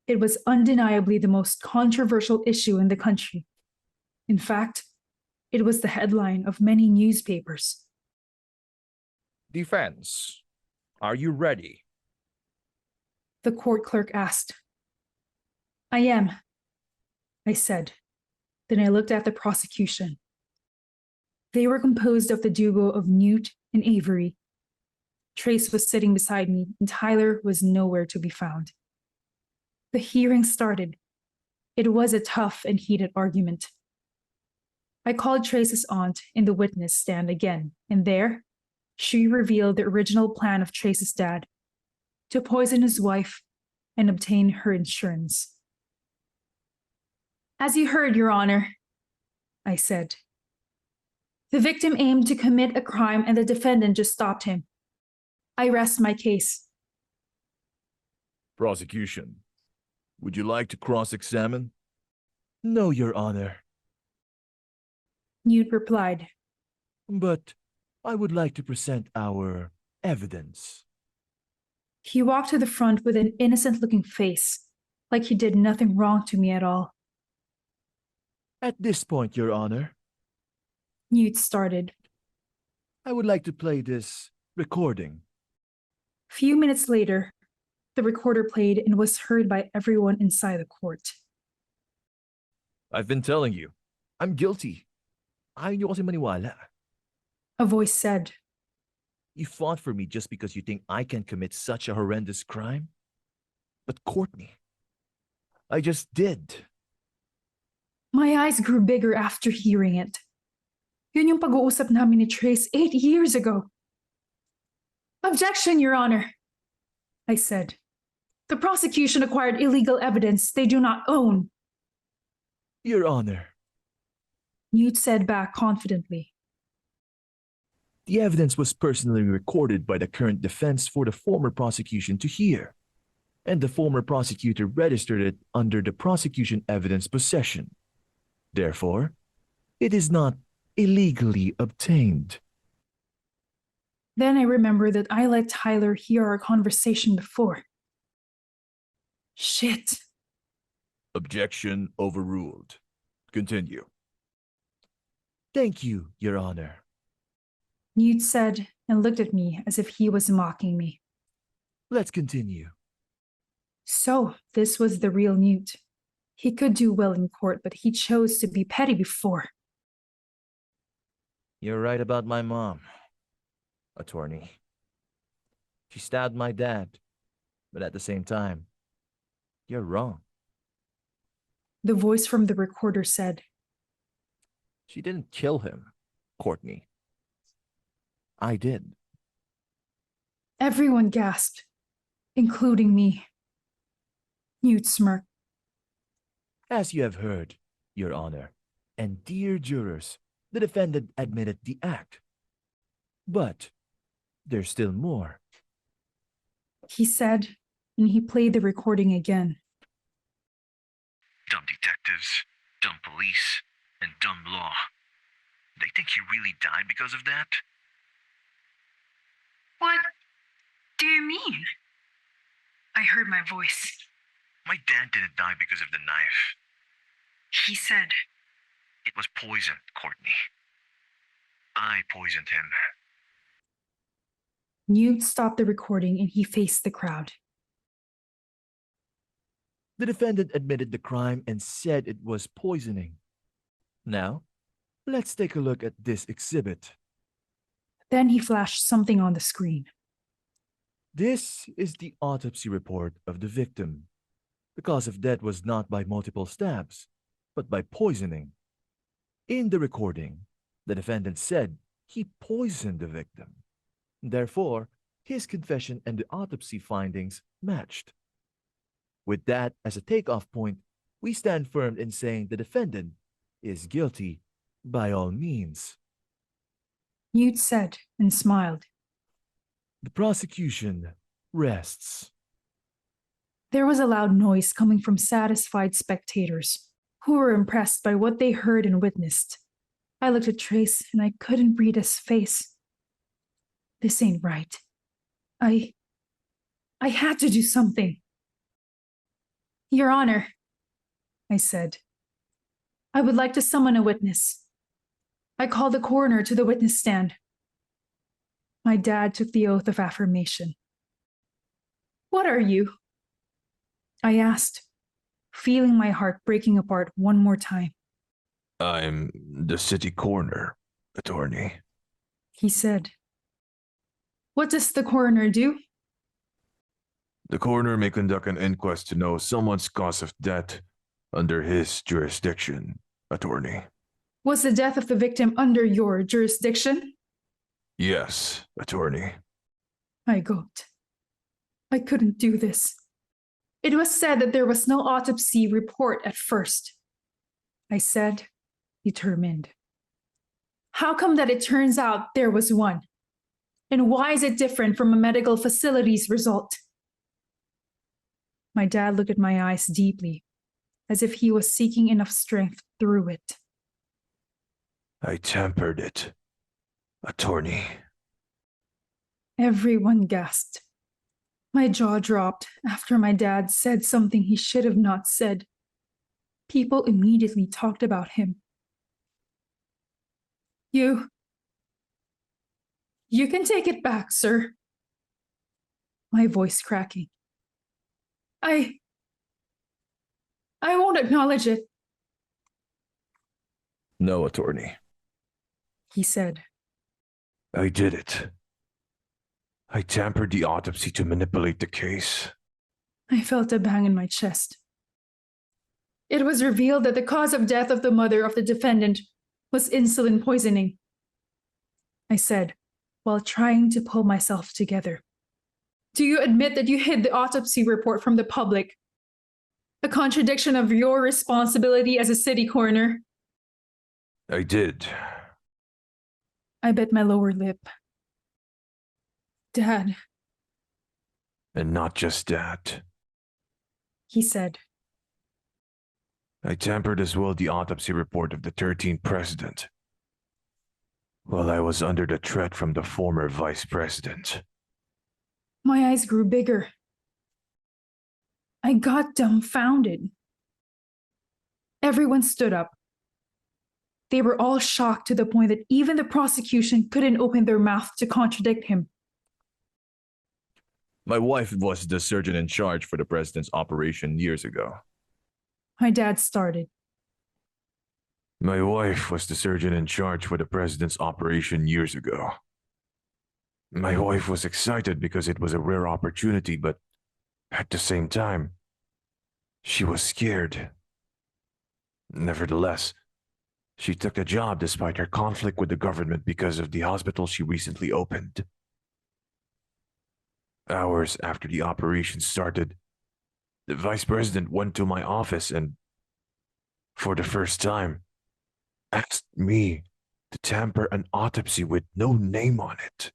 It was undeniably the most controversial issue in the country. In fact, it was the headline of many newspapers. Defense, are you ready? The court clerk asked. I am, I said. Then I looked at the prosecution. They were composed of the duo of Newt and Avery. Traise was sitting beside me, and Tyler was nowhere to be found. The hearing started. It was a tough and heated argument. I called Traise's aunt in the witness stand again, and there, she revealed the original plan of Traise's dad to poison his wife and obtain her insurance. As you heard, Your Honor, I said. The victim aimed to commit a crime and the defendant just stopped him. I rest my case. Prosecution, would you like to cross-examine? No, Your Honor. Newt replied. But I would like to present our evidence. He walked to the front with an innocent-looking face, like he did nothing wrong to me at all. At this point, Your Honor, Newt started. I would like to play this recording. Few minutes later, the recorder played and was heard by everyone inside the court. I've been telling you, I'm guilty. Ayaw niyo kasi maniwala. A voice said. You fought for me just because you think I can commit such a horrendous crime? But Courtney, I just did. My eyes grew bigger after hearing it. Yun yung pag-uusap namin ni Traise 8 years ago. Objection, Your Honor, I said. The prosecution acquired illegal evidence they do not own. Your Honor, Newt said back confidently. the evidence was personally recorded by the current defense for the former prosecution to hear, and the former prosecutor registered it under the prosecution evidence possession. Therefore, it is not illegally obtained. Then I remembered that I let Tyler hear our conversation before. Shit. objection overruled. Continue. Thank you, Your Honor. Newt said and looked at me as if he was mocking me. Let's continue. So, this was the real Newt. He could do well in court, but he chose to be petty before. You're right about my mom, attorney. She stabbed my dad, but at the same time, you're wrong. The voice from the recorder said, She didn't kill him, Courtney. I did. Everyone gasped, including me. Newt smirked. As you have heard, Your Honor, and dear jurors, the defendant admitted the act. But there's still more. He said, and he played the recording again. Dumb detective. detectives, dumb police, and dumb law. They think he really died because of that? What do you mean? I heard my voice. My dad didn't die because of the knife. He said, It was poisoned, Courtney. I poisoned him. Newt stopped the recording and he faced the crowd. The defendant admitted the crime and said it was poisoning. Now, let's take a look at this exhibit. Then he flashed something on the screen. This is the autopsy report of the victim. The cause of death was not by multiple stabs, but by poisoning. In the recording, the defendant said he poisoned the victim. Therefore, his confession and the autopsy findings matched. With that as a takeoff point, we stand firm in saying the defendant is guilty by all means. Newt said and smiled. The prosecution rests. There was a loud noise coming from satisfied spectators who were impressed by what they heard and witnessed. I looked at Traise and I couldn't read his face. This ain't right. I had to do something. Your Honor, I said, I would like to summon a witness. I called the coroner to the witness stand. My dad took the oath of affirmation. What are you? I asked, feeling my heart breaking apart one more time. I'm the city coroner, attorney. He said. What does the coroner do? The coroner may conduct an inquest to know someone's cause of death under his jurisdiction, attorney. Was the death of the victim under your jurisdiction? Yes, attorney. I gulped. I couldn't do this. It was said that there was no autopsy report at first. I said, determined. How come that it turns out there was one? And why is it different from a medical facility's result? My dad looked at my eyes deeply, as if he was seeking enough strength through it. I tempered it, attorney. Everyone gasped. My jaw dropped after my dad said something he should have not said. People immediately talked about him. You can take it back, sir. My voice cracking. I won't acknowledge it, No, attorney. he said. I did it. I tampered the autopsy to manipulate the case. I felt a bang in my chest. It was revealed that the cause of death of the mother of the defendant was insulin poisoning, I said, while trying to pull myself together. Do you admit that you hid the autopsy report from the public? A contradiction of your responsibility as a city coroner? I did. I bit my lower lip. Dad, And not just that. he said. I tampered as well the autopsy report of the 13th president. While I was under the threat from the former vice president. My eyes grew bigger. I got dumbfounded. Everyone stood up. They were all shocked to the point that even the prosecution couldn't open their mouth to contradict him. My wife was the surgeon in charge for the president's operation years ago. My dad started. My wife was the surgeon in charge for the president's operation years ago. My wife was excited because it was a rare opportunity, but at the same time, she was scared. Nevertheless, she took the job despite her conflict with the government because of the hospital she recently opened. Hours after the operation started, the vice president went to my office and, for the first time, asked me to tamper an autopsy with no name on it.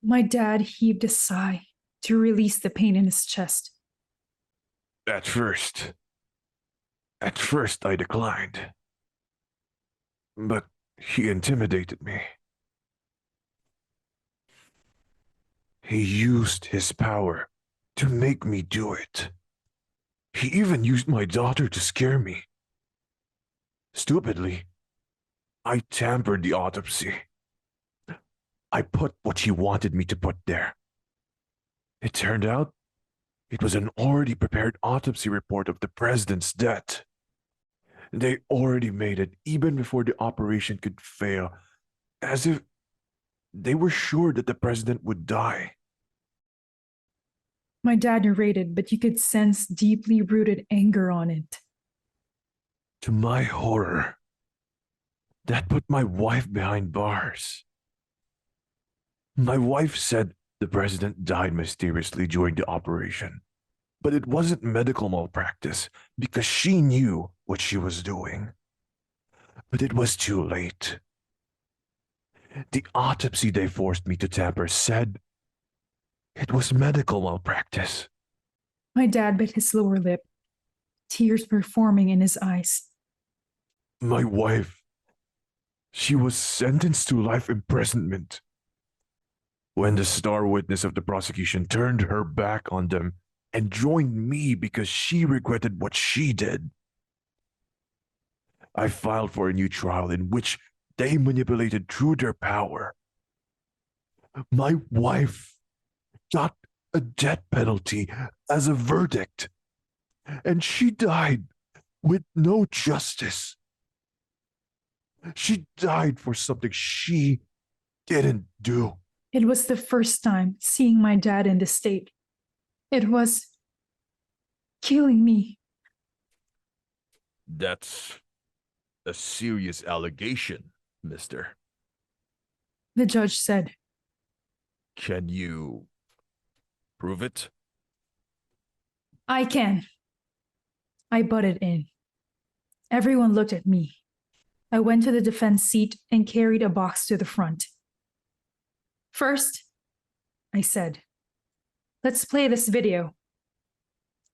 My dad heaved a sigh to release the pain in his chest. At first, At first, I declined. But he intimidated me. He used his power to make me do it. He even used my daughter to scare me. Stupidly, I tampered the autopsy. I put what he wanted me to put there. It turned out it was an already prepared autopsy report of the president's death. They already made it even before the operation could fail, as if they were sure that the president would die. My dad narrated, but you could sense deeply rooted anger on it. To my horror, that put my wife behind bars. My wife said the president died mysteriously during the operation, but it wasn't medical malpractice because she knew what she was doing. But it was too late. The autopsy they forced me to tamper said it was medical malpractice. My dad bit his lower lip. Tears were forming in his eyes. My wife, she was sentenced to life imprisonment. When the star witness of the prosecution turned her back on them and joined me because she regretted what she did, I filed for a new trial in which they manipulated through their power. My wife got a death penalty as a verdict, and she died with no justice. She died for something she didn't do. It was the first time seeing my dad in this state. It was killing me. That's a serious allegation, mister. The judge said. Can you prove it? I can. I butted in. Everyone looked at me. I went to the defense seat and carried a box to the front. First, I said, let's play this video.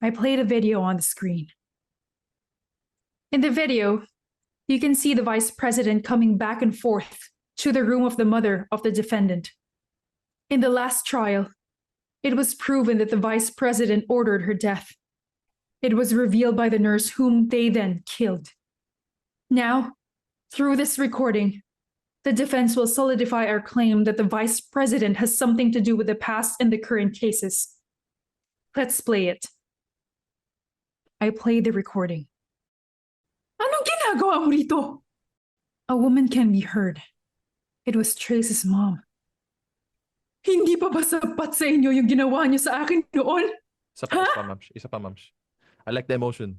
I played a video on the screen. In the video, you can see the vice president coming back and forth to the room of the mother of the defendant. In the last trial, it was proven that the vice president ordered her death. It was revealed by the nurse whom they then killed. Now, through this recording, the defense will solidify our claim that the vice president has something to do with the past and the current cases. Let's play it. I played the recording. Anong ginagawa mo rito? A woman can be heard. It was Traise's mom. Hindi pa ba sapat sa inyo yung ginawa niyo sa akin noon? Isa pa, mams. Isa pa, mams. I like the emotion.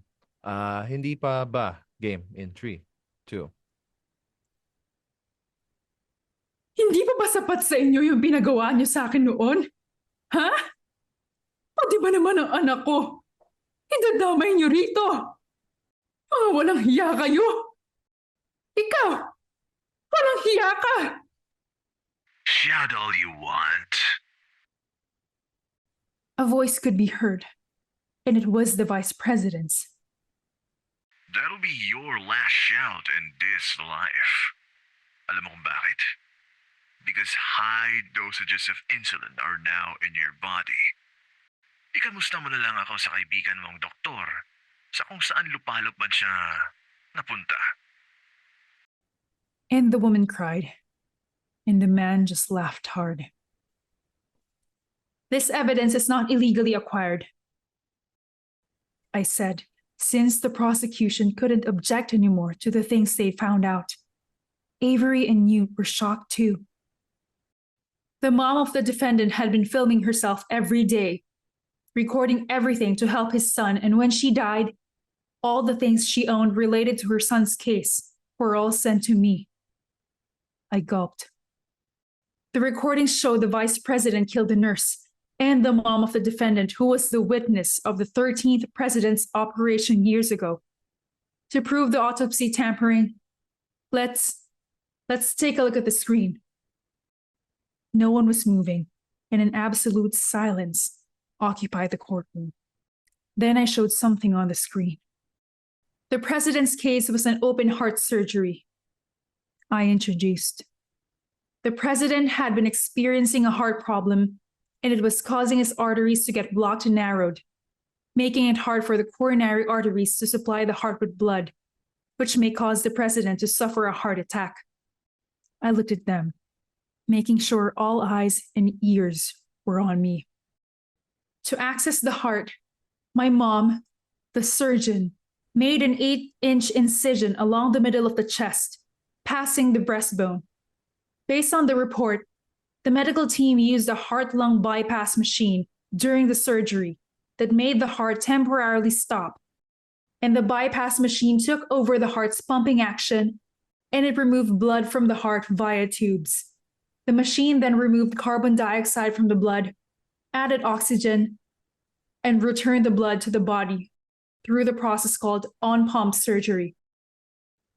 Hindi pa ba? Game in 3, 2. Hindi pa ba sapat sa inyo yung pinagawa niyo sa akin noon? Ha? O di ba naman ang anak ko? Idadamay niyo rito. Mga walang hiya kayo. Ikaw, walang hiya ka. Shout all you want. A voice could be heard, and it was the vice president's. That'll be your last shout in this life. Alam mo kung bakit? Because high dosages of insulin are now in your body. Ikamusta mo na lang ako sa kaibigan mong doktor sa kung saan lupalop man siya napunta. And the woman cried, and the man just laughed hard. This evidence is not illegally acquired, I said, since the prosecution couldn't object anymore to the things they found out. Avery and you were shocked too. The mom of the defendant had been filming herself every day, recording everything to help his son, and when she died, all the things she owned related to her son's case were all sent to me. I gulped. The recordings showed the vice president killed the nurse and the mom of the defendant, who was the witness of the 13th president's operation years ago. To prove the autopsy tampering, let's take a look at the screen. No one was moving, and an absolute silence occupied the courtroom. Then I showed something on the screen. The president's case was an open heart surgery. I introduced. The president had been experiencing a heart problem, and it was causing his arteries to get blocked and narrowed, making it hard for the coronary arteries to supply the heart with blood, which may cause the president to suffer a heart attack. I looked at them, making sure all eyes and ears were on me. To access the heart, my mom, the surgeon, made an 8-inch incision along the middle of the chest, passing the breastbone. Based on the report, the medical team used a heart-lung bypass machine during the surgery that made the heart temporarily stop. And the bypass machine took over the heart's pumping action, and it removed blood from the heart via tubes. The machine then removed carbon dioxide from the blood, added oxygen, and returned the blood to the body through the process called on-pump surgery.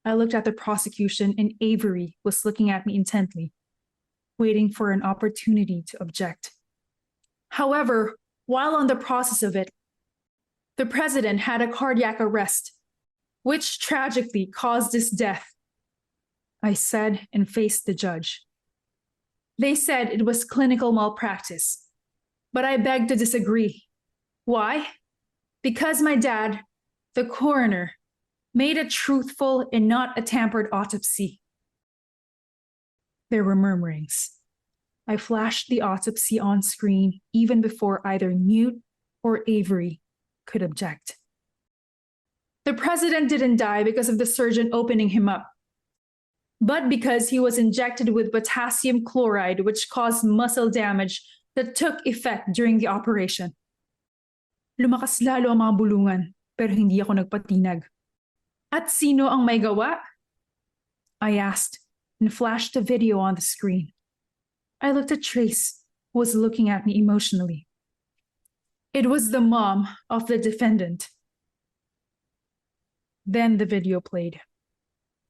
I looked at the prosecution, and Avery was looking at me intently, waiting for an opportunity to object. However, while on the process of it, the president had a cardiac arrest, which tragically caused his death. I said and faced the judge. They said it was clinical malpractice, but I begged to disagree. Why? Because my dad, the coroner, made a truthful and not a tampered autopsy. There were murmurings. I flashed the autopsy on screen even before either Newt or Avery could object. The president didn't die because of the surgeon opening him up, but because he was injected with potassium chloride, which caused muscle damage that took effect during the operation. Lumakas lalo ang mga bulungan, pero hindi ako nagpatinag. At sino ang may gawa? I asked and flashed the video on the screen. I looked at Traise, who was looking at me emotionally. It was the mom of the defendant. Then the video played.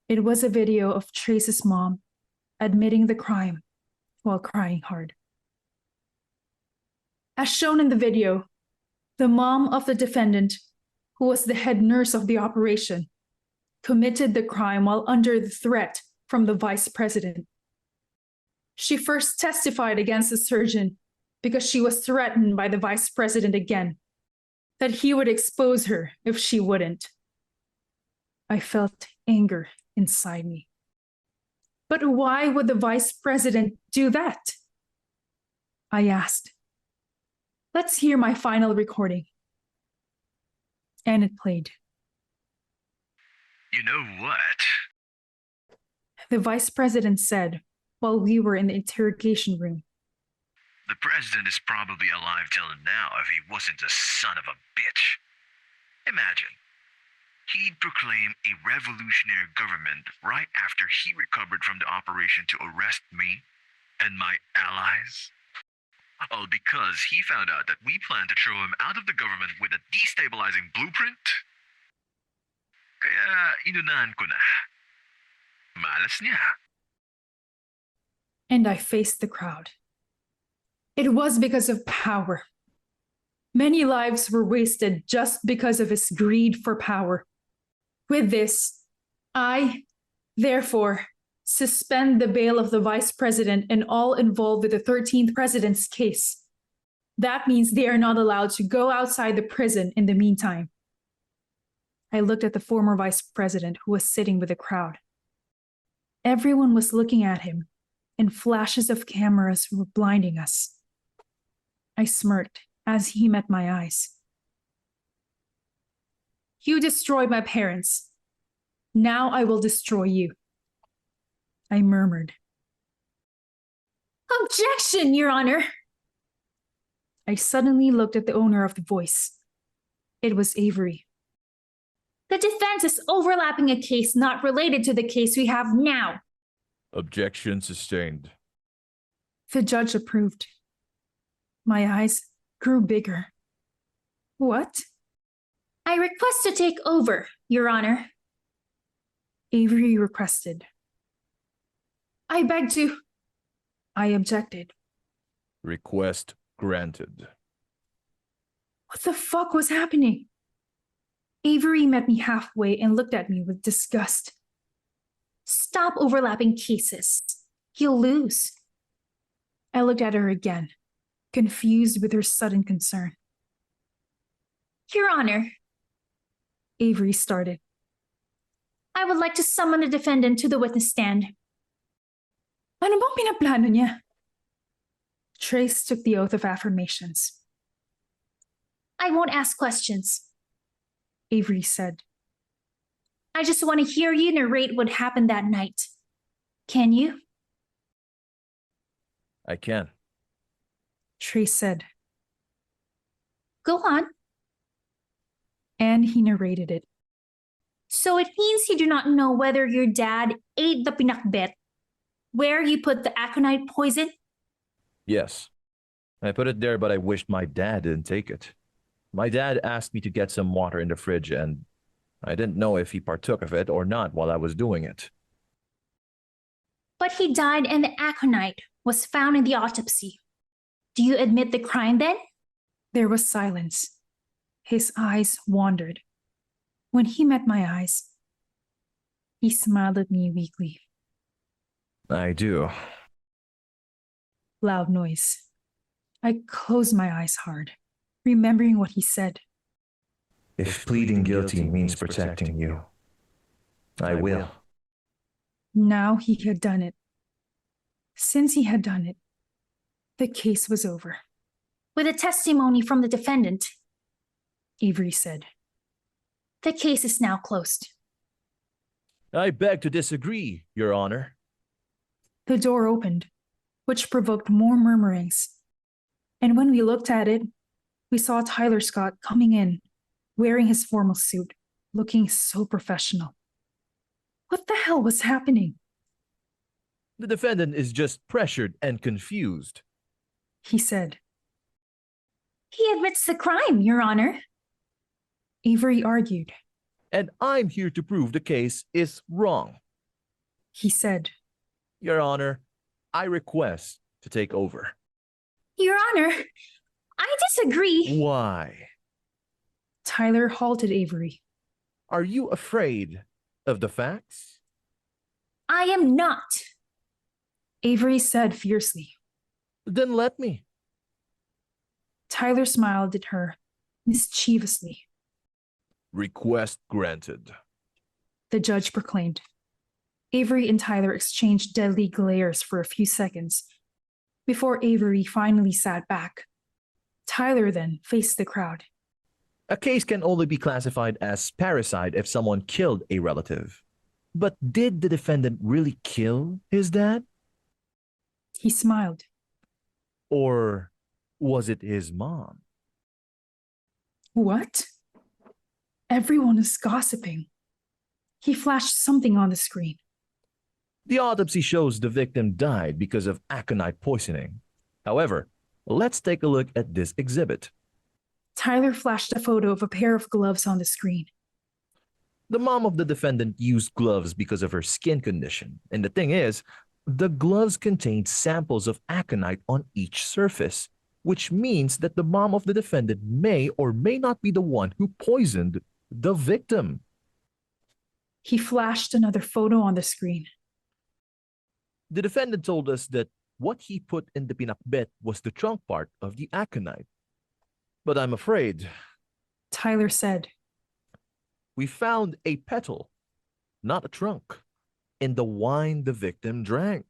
It was a video of Traise's mom admitting the crime while crying hard. As shown in the video, the mom of the defendant, who was the head nurse of the operation, committed the crime while under the threat from the vice president. She first testified against the surgeon because she was threatened by the vice president again, that he would expose her if she wouldn't. I felt anger inside me. But why would the vice president do that? I asked. Let's hear my final recording. And it played. You know what? The vice president said while we were in the interrogation room. The president is probably alive till now if he wasn't a son of a bitch. Imagine, he'd proclaim a revolutionary government right after he recovered from the operation to arrest me and my allies. All because he found out that we planned to throw him out of the government with a destabilizing blueprint. Kaya inunahan ko na. Malas niya. And I faced the crowd. It was because of power. Many lives were wasted just because of his greed for power. With this, I, therefore, suspend the bail of the vice president and all involved with the 13th president's case. That means they are not allowed to go outside the prison in the meantime. I looked at the former vice president who was sitting with the crowd. Everyone was looking at him, and flashes of cameras were blinding us. I smirked as he met my eyes. You destroyed my parents. Now I will destroy you. I murmured. Objection, Your Honor! I suddenly looked at the owner of the voice. It was Avery. The defense is overlapping a case not related to the case we have now. Objection sustained. The judge approved. My eyes grew bigger. What? I request to take over, Your Honor. Avery requested. I beg to. I objected. Request granted. What the fuck was happening? Avery met me halfway and looked at me with disgust. Stop overlapping cases. You'll lose. I looked at her again, confused with her sudden concern. Your Honor, Avery started. I would like to summon the defendant to the witness stand. Ano bang pinaplano niya? Traise took the oath of affirmations. I won't ask questions. Avery said. I just want to hear you narrate what happened that night. Can you? I can. Traise said. Go on. And he narrated it. So it means you do not know whether your dad ate the pinakbet, where you put the aconite poison? Yes. I put it there, but I wished my dad didn't take it. My dad asked me to get some water in the fridge, and I didn't know if he partook of it or not while I was doing it. But he died and the aconite was found in the autopsy. Do you admit the crime then? There was silence. His eyes wandered. When he met my eyes, he smiled at me weakly. I do. Loud noise. I closed my eyes hard, remembering what he said. If pleading guilty means protecting you, I will. Now he had done it. Since he had done it, the case was over. With a testimony from the defendant, Avery said. the case is now closed. I beg to disagree, Your Honor. The door opened, which provoked more murmurings. And when we looked at it, we saw Tyler Scott coming in, wearing his formal suit, looking so professional. What the hell was happening? The defendant is just pressured and confused. He said. He admits the crime, Your Honor. Avery argued. And I'm here to prove the case is wrong. He said. Your Honor, I request to take over. Your Honor, I disagree. Why? Tyler halted Avery. Are you afraid of the facts? I am not. Avery said fiercely. Then let me. Tyler smiled at her mischievously. Request granted. The judge proclaimed. Avery and Tyler exchanged deadly glares for a few seconds before Avery finally sat back. Tyler then faced the crowd. A case can only be classified as parricide if someone killed a relative. But did the defendant really kill his dad? He smiled. Or was it his mom? What? Everyone is gossiping. He flashed something on the screen. The autopsy shows the victim died because of aconite poisoning. However, let's take a look at this exhibit. Tyler flashed a photo of a pair of gloves on the screen. The mom of the defendant used gloves because of her skin condition. And the thing is, the gloves contained samples of aconite on each surface, which means that the mom of the defendant may or may not be the one who poisoned the victim. He flashed another photo on the screen. The defendant told us that what he put in the pinakbet was the trunk part of the aconite. But I'm afraid Tyler said. we found a petal, not a trunk, in the wine the victim drank.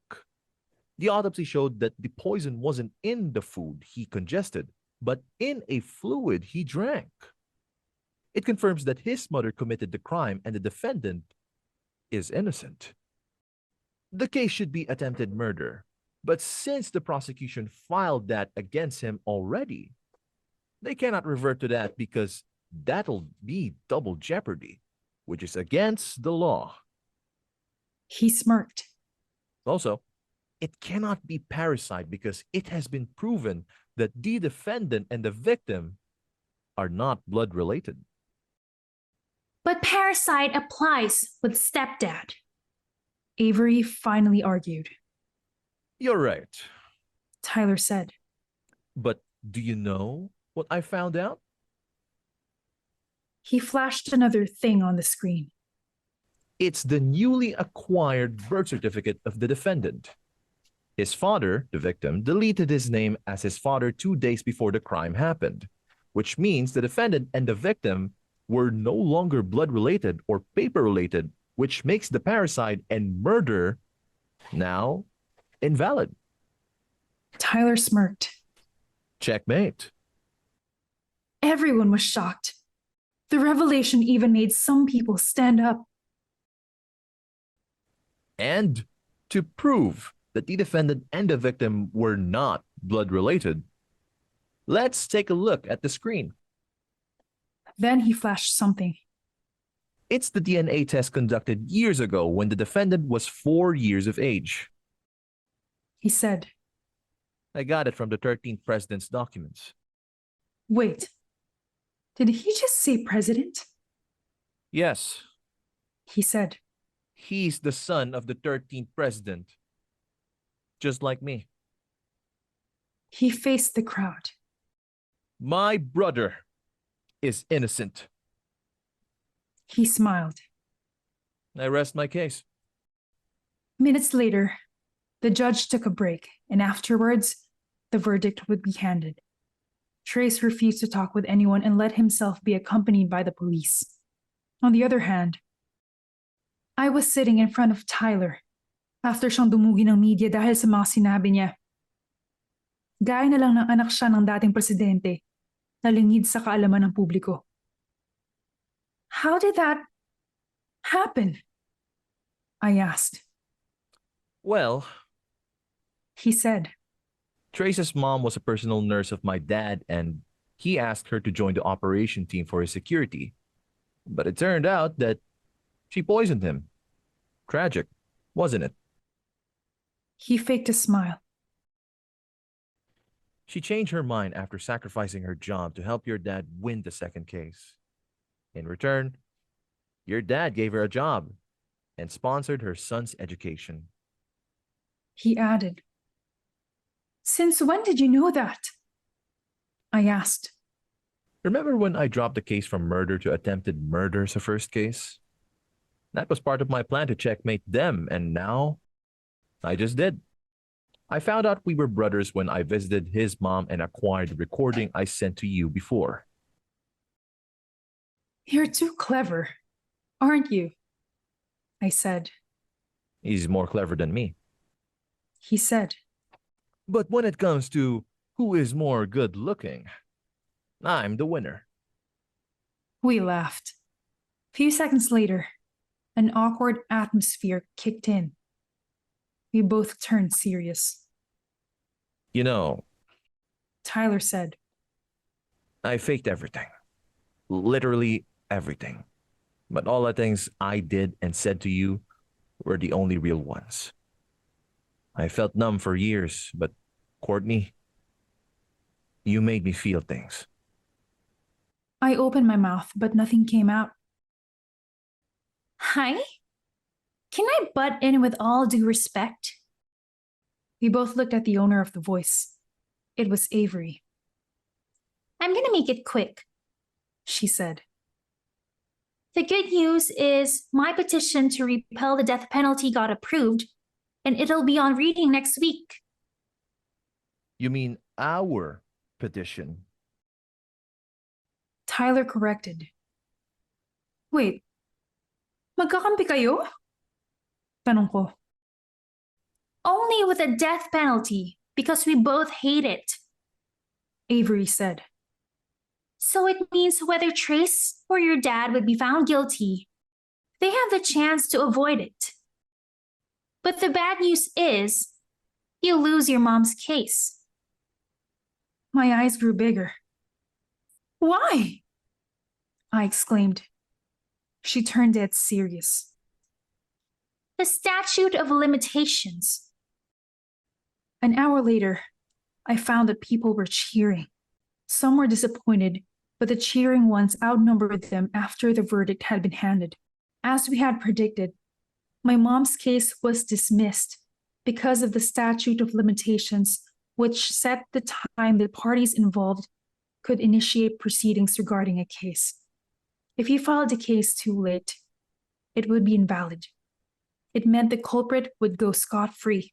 The autopsy showed that the poison wasn't in the food he congested, but in a fluid he drank. It confirms that his mother committed the crime and the defendant is innocent. The case should be attempted murder, but since the prosecution filed that against him already, they cannot revert to that because that'll be double jeopardy, which is against the law. He smirked. Also, it cannot be parricide because it has been proven that the defendant and the victim are not blood related. But parricide applies with stepdad. Avery finally argued. You're right. Tyler said. But do you know what I found out? He flashed another thing on the screen. It's the newly acquired birth certificate of the defendant. His father, the victim, deleted his name as his father 2 days before the crime happened, which means the defendant and the victim were no longer blood-related or paper-related, which makes the parricide and murder now invalid. Tyler smirked. Checkmate. Everyone was shocked. The revelation even made some people stand up. And to prove that the defendant and the victim were not blood-related, let's take a look at the screen. Then he flashed something. It's the DNA test conducted years ago when the defendant was 4 years of age. He said, I got it from the 13th president's documents. Wait, did he just say president? Yes, He said, he's the son of the 13th president. Just like me. He faced the crowd. My brother is innocent. He smiled. I rest my case. Minutes later, the judge took a break, and afterwards, the verdict would be handed. Traise refused to talk with anyone and let himself be accompanied by the police. On the other hand, I was sitting in front of Tyler after siyang dumugi ng media dahil sa mga sinabi niya. Gaya na lang ng anak siya ng dating presidente na lingid sa kaalaman ng publiko. How did that happen? I asked. Well, He said, Traise's mom was a personal nurse of my dad, and he asked her to join the operation team for his security. But it turned out that she poisoned him. Tragic, wasn't it? he faked a smile. She changed her mind after sacrificing her job to help your dad win the second case. In return, your dad gave her a job and sponsored her son's education. He added, Since when did you know that? I asked. Remember when I dropped the case from murder to attempted murder as a first case? That was part of my plan to checkmate them, and now I just did. I found out we were brothers when I visited his mom and acquired the recording I sent to you before. You're too clever, aren't you? I said. He's more clever than me. He said, But when it comes to who is more good-looking, I'm the winner. We laughed. Few seconds later, an awkward atmosphere kicked in. We both turned serious. You know, Tyler said, I faked everything. Literally everything. But all the things I did and said to you were the only real ones. I felt numb for years, but Courtney, you made me feel things. I opened my mouth, but nothing came out. Hi? Can I butt in with all due respect? We both looked at the owner of the voice. It was Avery. I'm gonna make it quick. She said, The good news is my petition to repeal the death penalty got approved, and it'll be on reading next week. You mean our petition? Tyler corrected. Wait, magkakampi kayo? Tanong ko. Only with a death penalty, because we both hate it. Avery said. So it means whether Traise or your dad would be found guilty, they have the chance to avoid it. But the bad news is, you lose your mom's case. My eyes grew bigger. Why? I exclaimed. She turned dead serious. The statute of limitations. An hour later, I found that people were cheering. Some were disappointed, but the cheering ones outnumbered them after the verdict had been handed. As we had predicted, my mom's case was dismissed because of the statute of limitations, which set the time the parties involved could initiate proceedings regarding a case. If he filed the case too late, it would be invalid. It meant the culprit would go scot-free,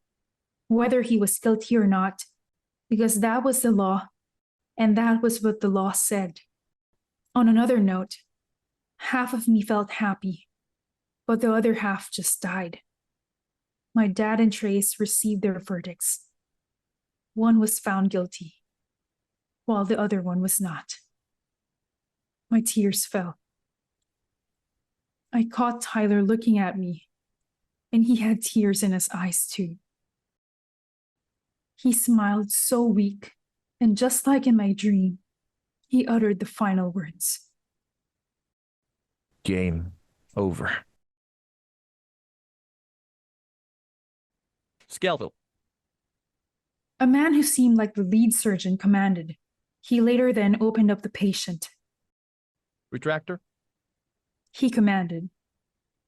whether he was guilty or not, because that was the law, and that was what the law said. On another note, half of me felt happy, but the other half just died. My dad and Traise received their verdicts. One was found guilty, while the other one was not. My tears fell. I caught Tyler looking at me, and he had tears in his eyes too. He smiled so weak, and just like in my dream, he uttered the final words. Game over. Scalpel. A man who seemed like the lead surgeon commanded. He later then opened up the patient. Retractor. He commanded.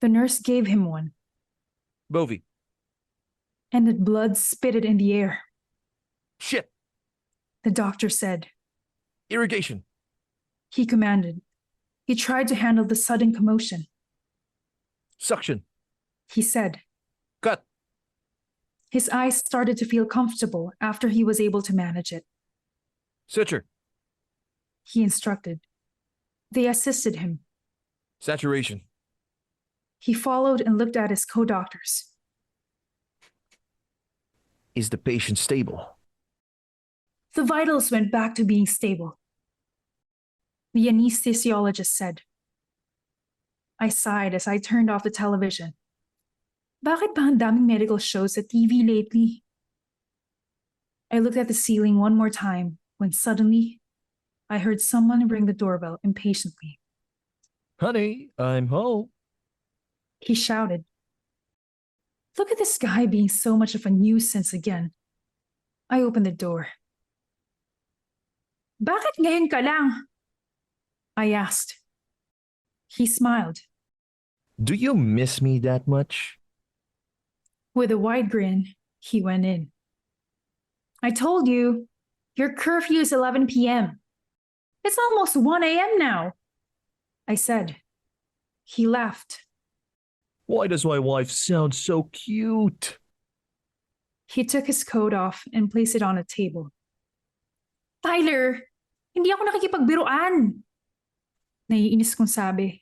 The nurse gave him one, Bovie. and the blood spitted in the air. Shit. The doctor said. Irrigation. He commanded. He tried to handle the sudden commotion. Suction. He said. Cut. His eyes started to feel comfortable after he was able to manage it. Suture. He instructed. They assisted him. Saturation. He followed and looked at his co-doctors. Is the patient stable? The vitals went back to being stable. The anesthesiologist said. I sighed as I turned off the television. Bakit ba ang daming medical shows sa TV lately? I looked at the ceiling one more time when suddenly I heard someone ring the doorbell impatiently. Honey, I'm home. He shouted. Look at this guy being so much of a nuisance again. I opened the door. Bakit ngayon ka lang? I asked. He smiled. Do you miss me that much? With a wide grin, he went in. I told you, your curfew is 11 p.m. It's almost 1 a.m. now, I said. He laughed. Why does my wife sound so cute? He took his coat off and placed it on a table. Tyler, hindi ako nakikipagbiruan. Naiinis kong sabi.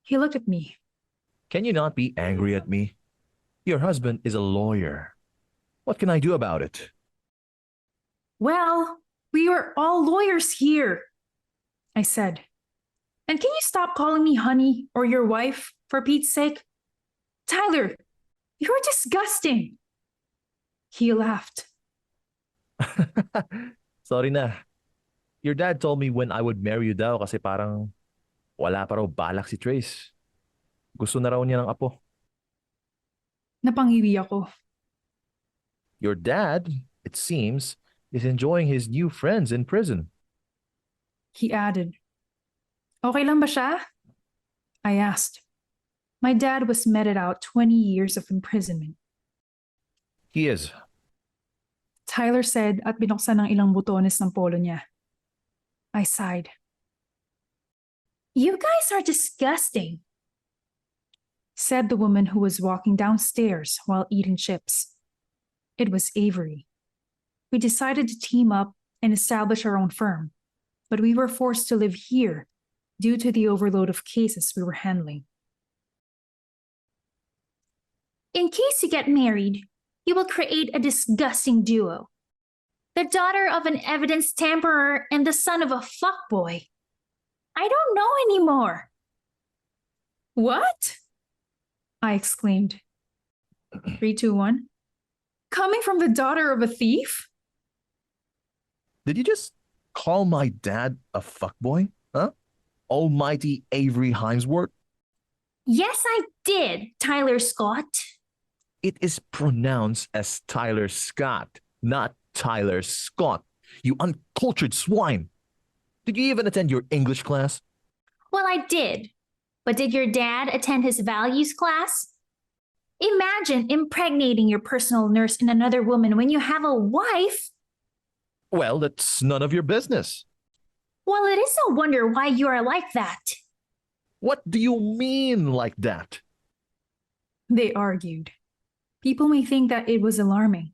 He looked at me. Can you not be angry at me? Your husband is a lawyer. What can I do about it? Well, we are all lawyers here, I said. And can you stop calling me honey or your wife, for Pete's sake? Tyler, you're disgusting. He laughed. Sorry na. Your dad told me when I would marry you daw kasi parang wala pa raw balak si Traise. Gusto na raw niya ng apo. Napangiwi ako. Your dad, it seems, is enjoying his new friends in prison. He added. Okay lang ba siya? I asked. My dad was meted out 20 years of imprisonment. He is. Tyler said at binuksan ng ilang butones ng polo niya. I sighed. You guys are disgusting, said the woman who was walking downstairs while eating chips. It was Avery. We decided to team up and establish our own firm, but we were forced to live here due to the overload of cases we were handling. In case you get married, you will create a disgusting duo. The daughter of an evidence tamperer and the son of a fuckboy. I don't know anymore. What? I exclaimed. 3, 2, 1. Coming from the daughter of a thief? Did you just call my dad a fuckboy? Huh? Almighty Avery Himesworth? Yes, I did, Tyler Scott. It is pronounced as Tyler Scott, not Tyler Scott. You uncultured swine. Did you even attend your English class? Well, I did. But did your dad attend his values class? Imagine impregnating your personal nurse in another woman when you have a wife. Well, that's none of your business. Well, it is no wonder why you are like that. What do you mean like that? They argued. People may think that it was alarming,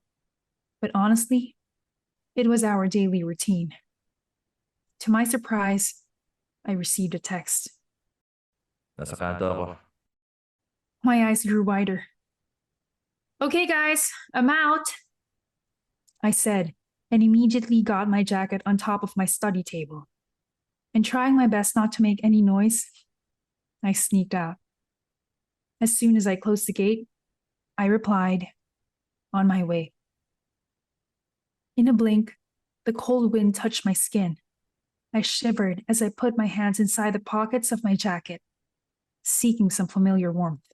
but honestly, it was our daily routine. To my surprise, I received a text. Nasa kanto ako. My eyes grew wider. Okay, guys, I'm out, I said, and immediately got my jacket on top of my study table. And trying my best not to make any noise, I sneaked out. As soon as I closed the gate, I replied, on my way. In a blink, the cold wind touched my skin. I shivered as I put my hands inside the pockets of my jacket, seeking some familiar warmth.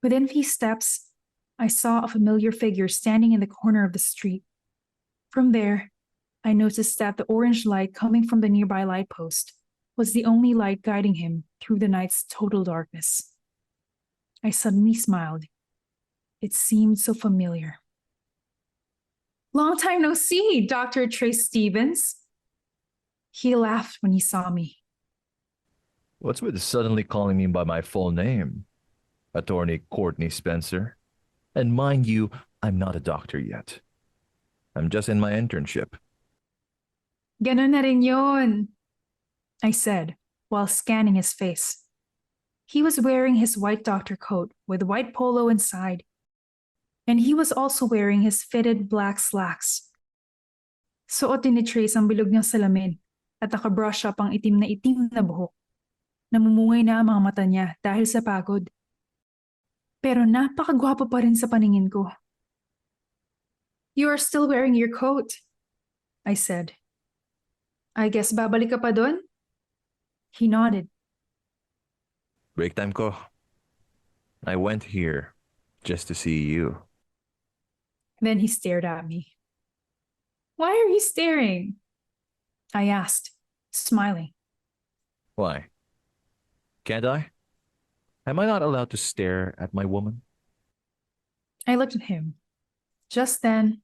Within few steps, I saw a familiar figure standing in the corner of the street. From there, I noticed that the orange light coming from the nearby light post was the only light guiding him through the night's total darkness. I suddenly smiled. It seemed so familiar. Long time no see, Dr. Traise Stevens. He laughed when he saw me. What's with suddenly calling me by my full name? Attorney Courtney Spencer. And mind you, I'm not a doctor yet. I'm just in my internship. Ganoon na rin yun, I said, while scanning his face. He was wearing his white doctor coat with white polo inside, and he was also wearing his fitted black slacks. Suot din ni Traise ang bilog niyang salamin at nakabrush up ang itim na buhok. Namumungay na ang mga mata niya dahil sa pagod. Pero napakagwapo pa rin sa paningin ko. You are still wearing your coat, I said. I guess babalik ka pa doon? He nodded. Break time ko. I went here just to see you. Then he stared at me. Why are you staring? I asked, smiling. Why? Can't I? Am I not allowed to stare at my woman? I looked at him. Just then,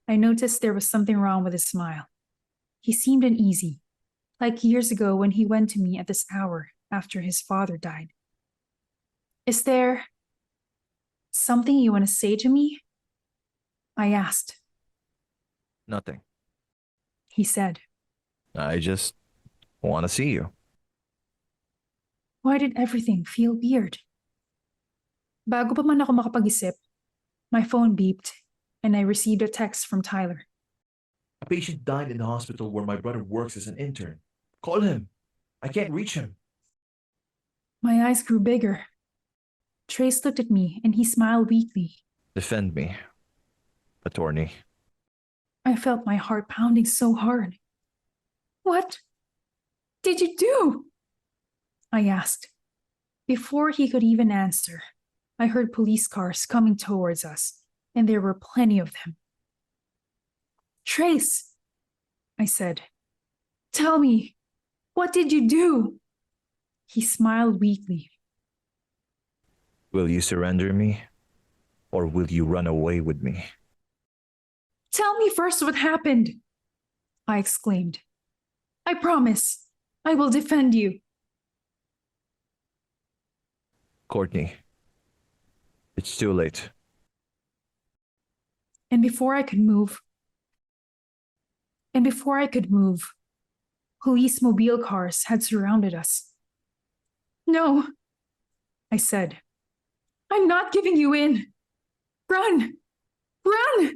I noticed there was something wrong with his smile. He seemed uneasy, like years ago when he went to me at this hour after his father died. Is there something you want to say to me? I asked. Nothing. He said. I just want to see you. Why did everything feel weird? Bago pa man ako makapag-isip, my phone beeped and I received a text from Tyler. A patient died in the hospital where my brother works as an intern. Call him. I can't reach him. My eyes grew bigger. Traise looked at me and he smiled weakly. Defend me, attorney. I felt my heart pounding so hard. What did you do? I asked. Before he could even answer, I heard police cars coming towards us, and there were plenty of them. Traise, I said. Tell me, what did you do? He smiled weakly. Will you surrender me, or will you run away with me? Tell me first what happened, I exclaimed. I promise, I will defend you. Courtney, it's too late. And before I could move, police mobile cars had surrounded us. No, I said. I'm not giving you in. Run! Run!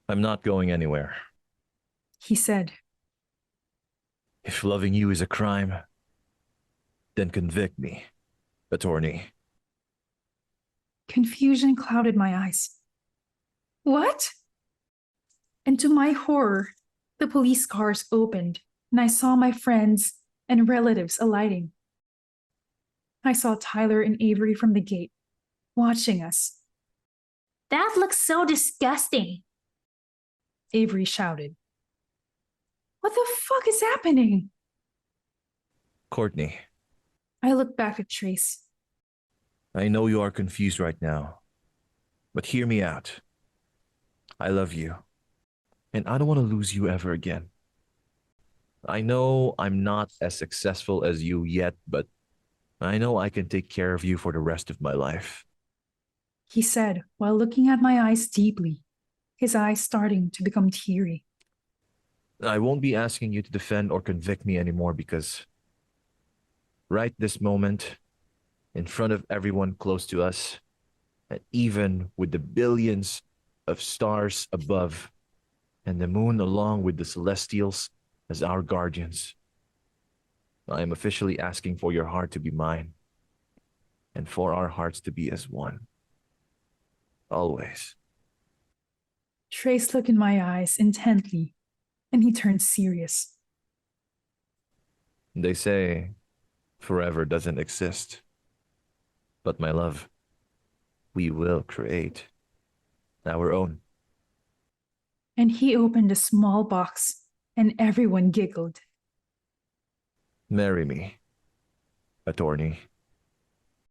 I'm not going anywhere. He said. If loving you is a crime, then convict me, attorney. Confusion clouded my eyes. What? And to my horror, the police cars opened and I saw my friends and relatives alighting. I saw Tyler and Avery from the gate, watching us. That looks so disgusting. Avery shouted. What the fuck is happening? Courtney, I looked back at Traise. I know you are confused right now, but hear me out. I love you, and I don't want to lose you ever again. I know I'm not as successful as you yet, but I know I can take care of you for the rest of my life. He said while looking at my eyes deeply, his eyes starting to become teary. I won't be asking you to defend or convict me anymore because right this moment, in front of everyone close to us, and even with the billions of stars above and the moon along with the celestials as our guardians, I am officially asking for your heart to be mine and for our hearts to be as one. Always. Trace looked in my eyes intently, and he turned serious. They say forever doesn't exist. But my love, we will create our own. And he opened a small box, and everyone giggled. Marry me, attorney.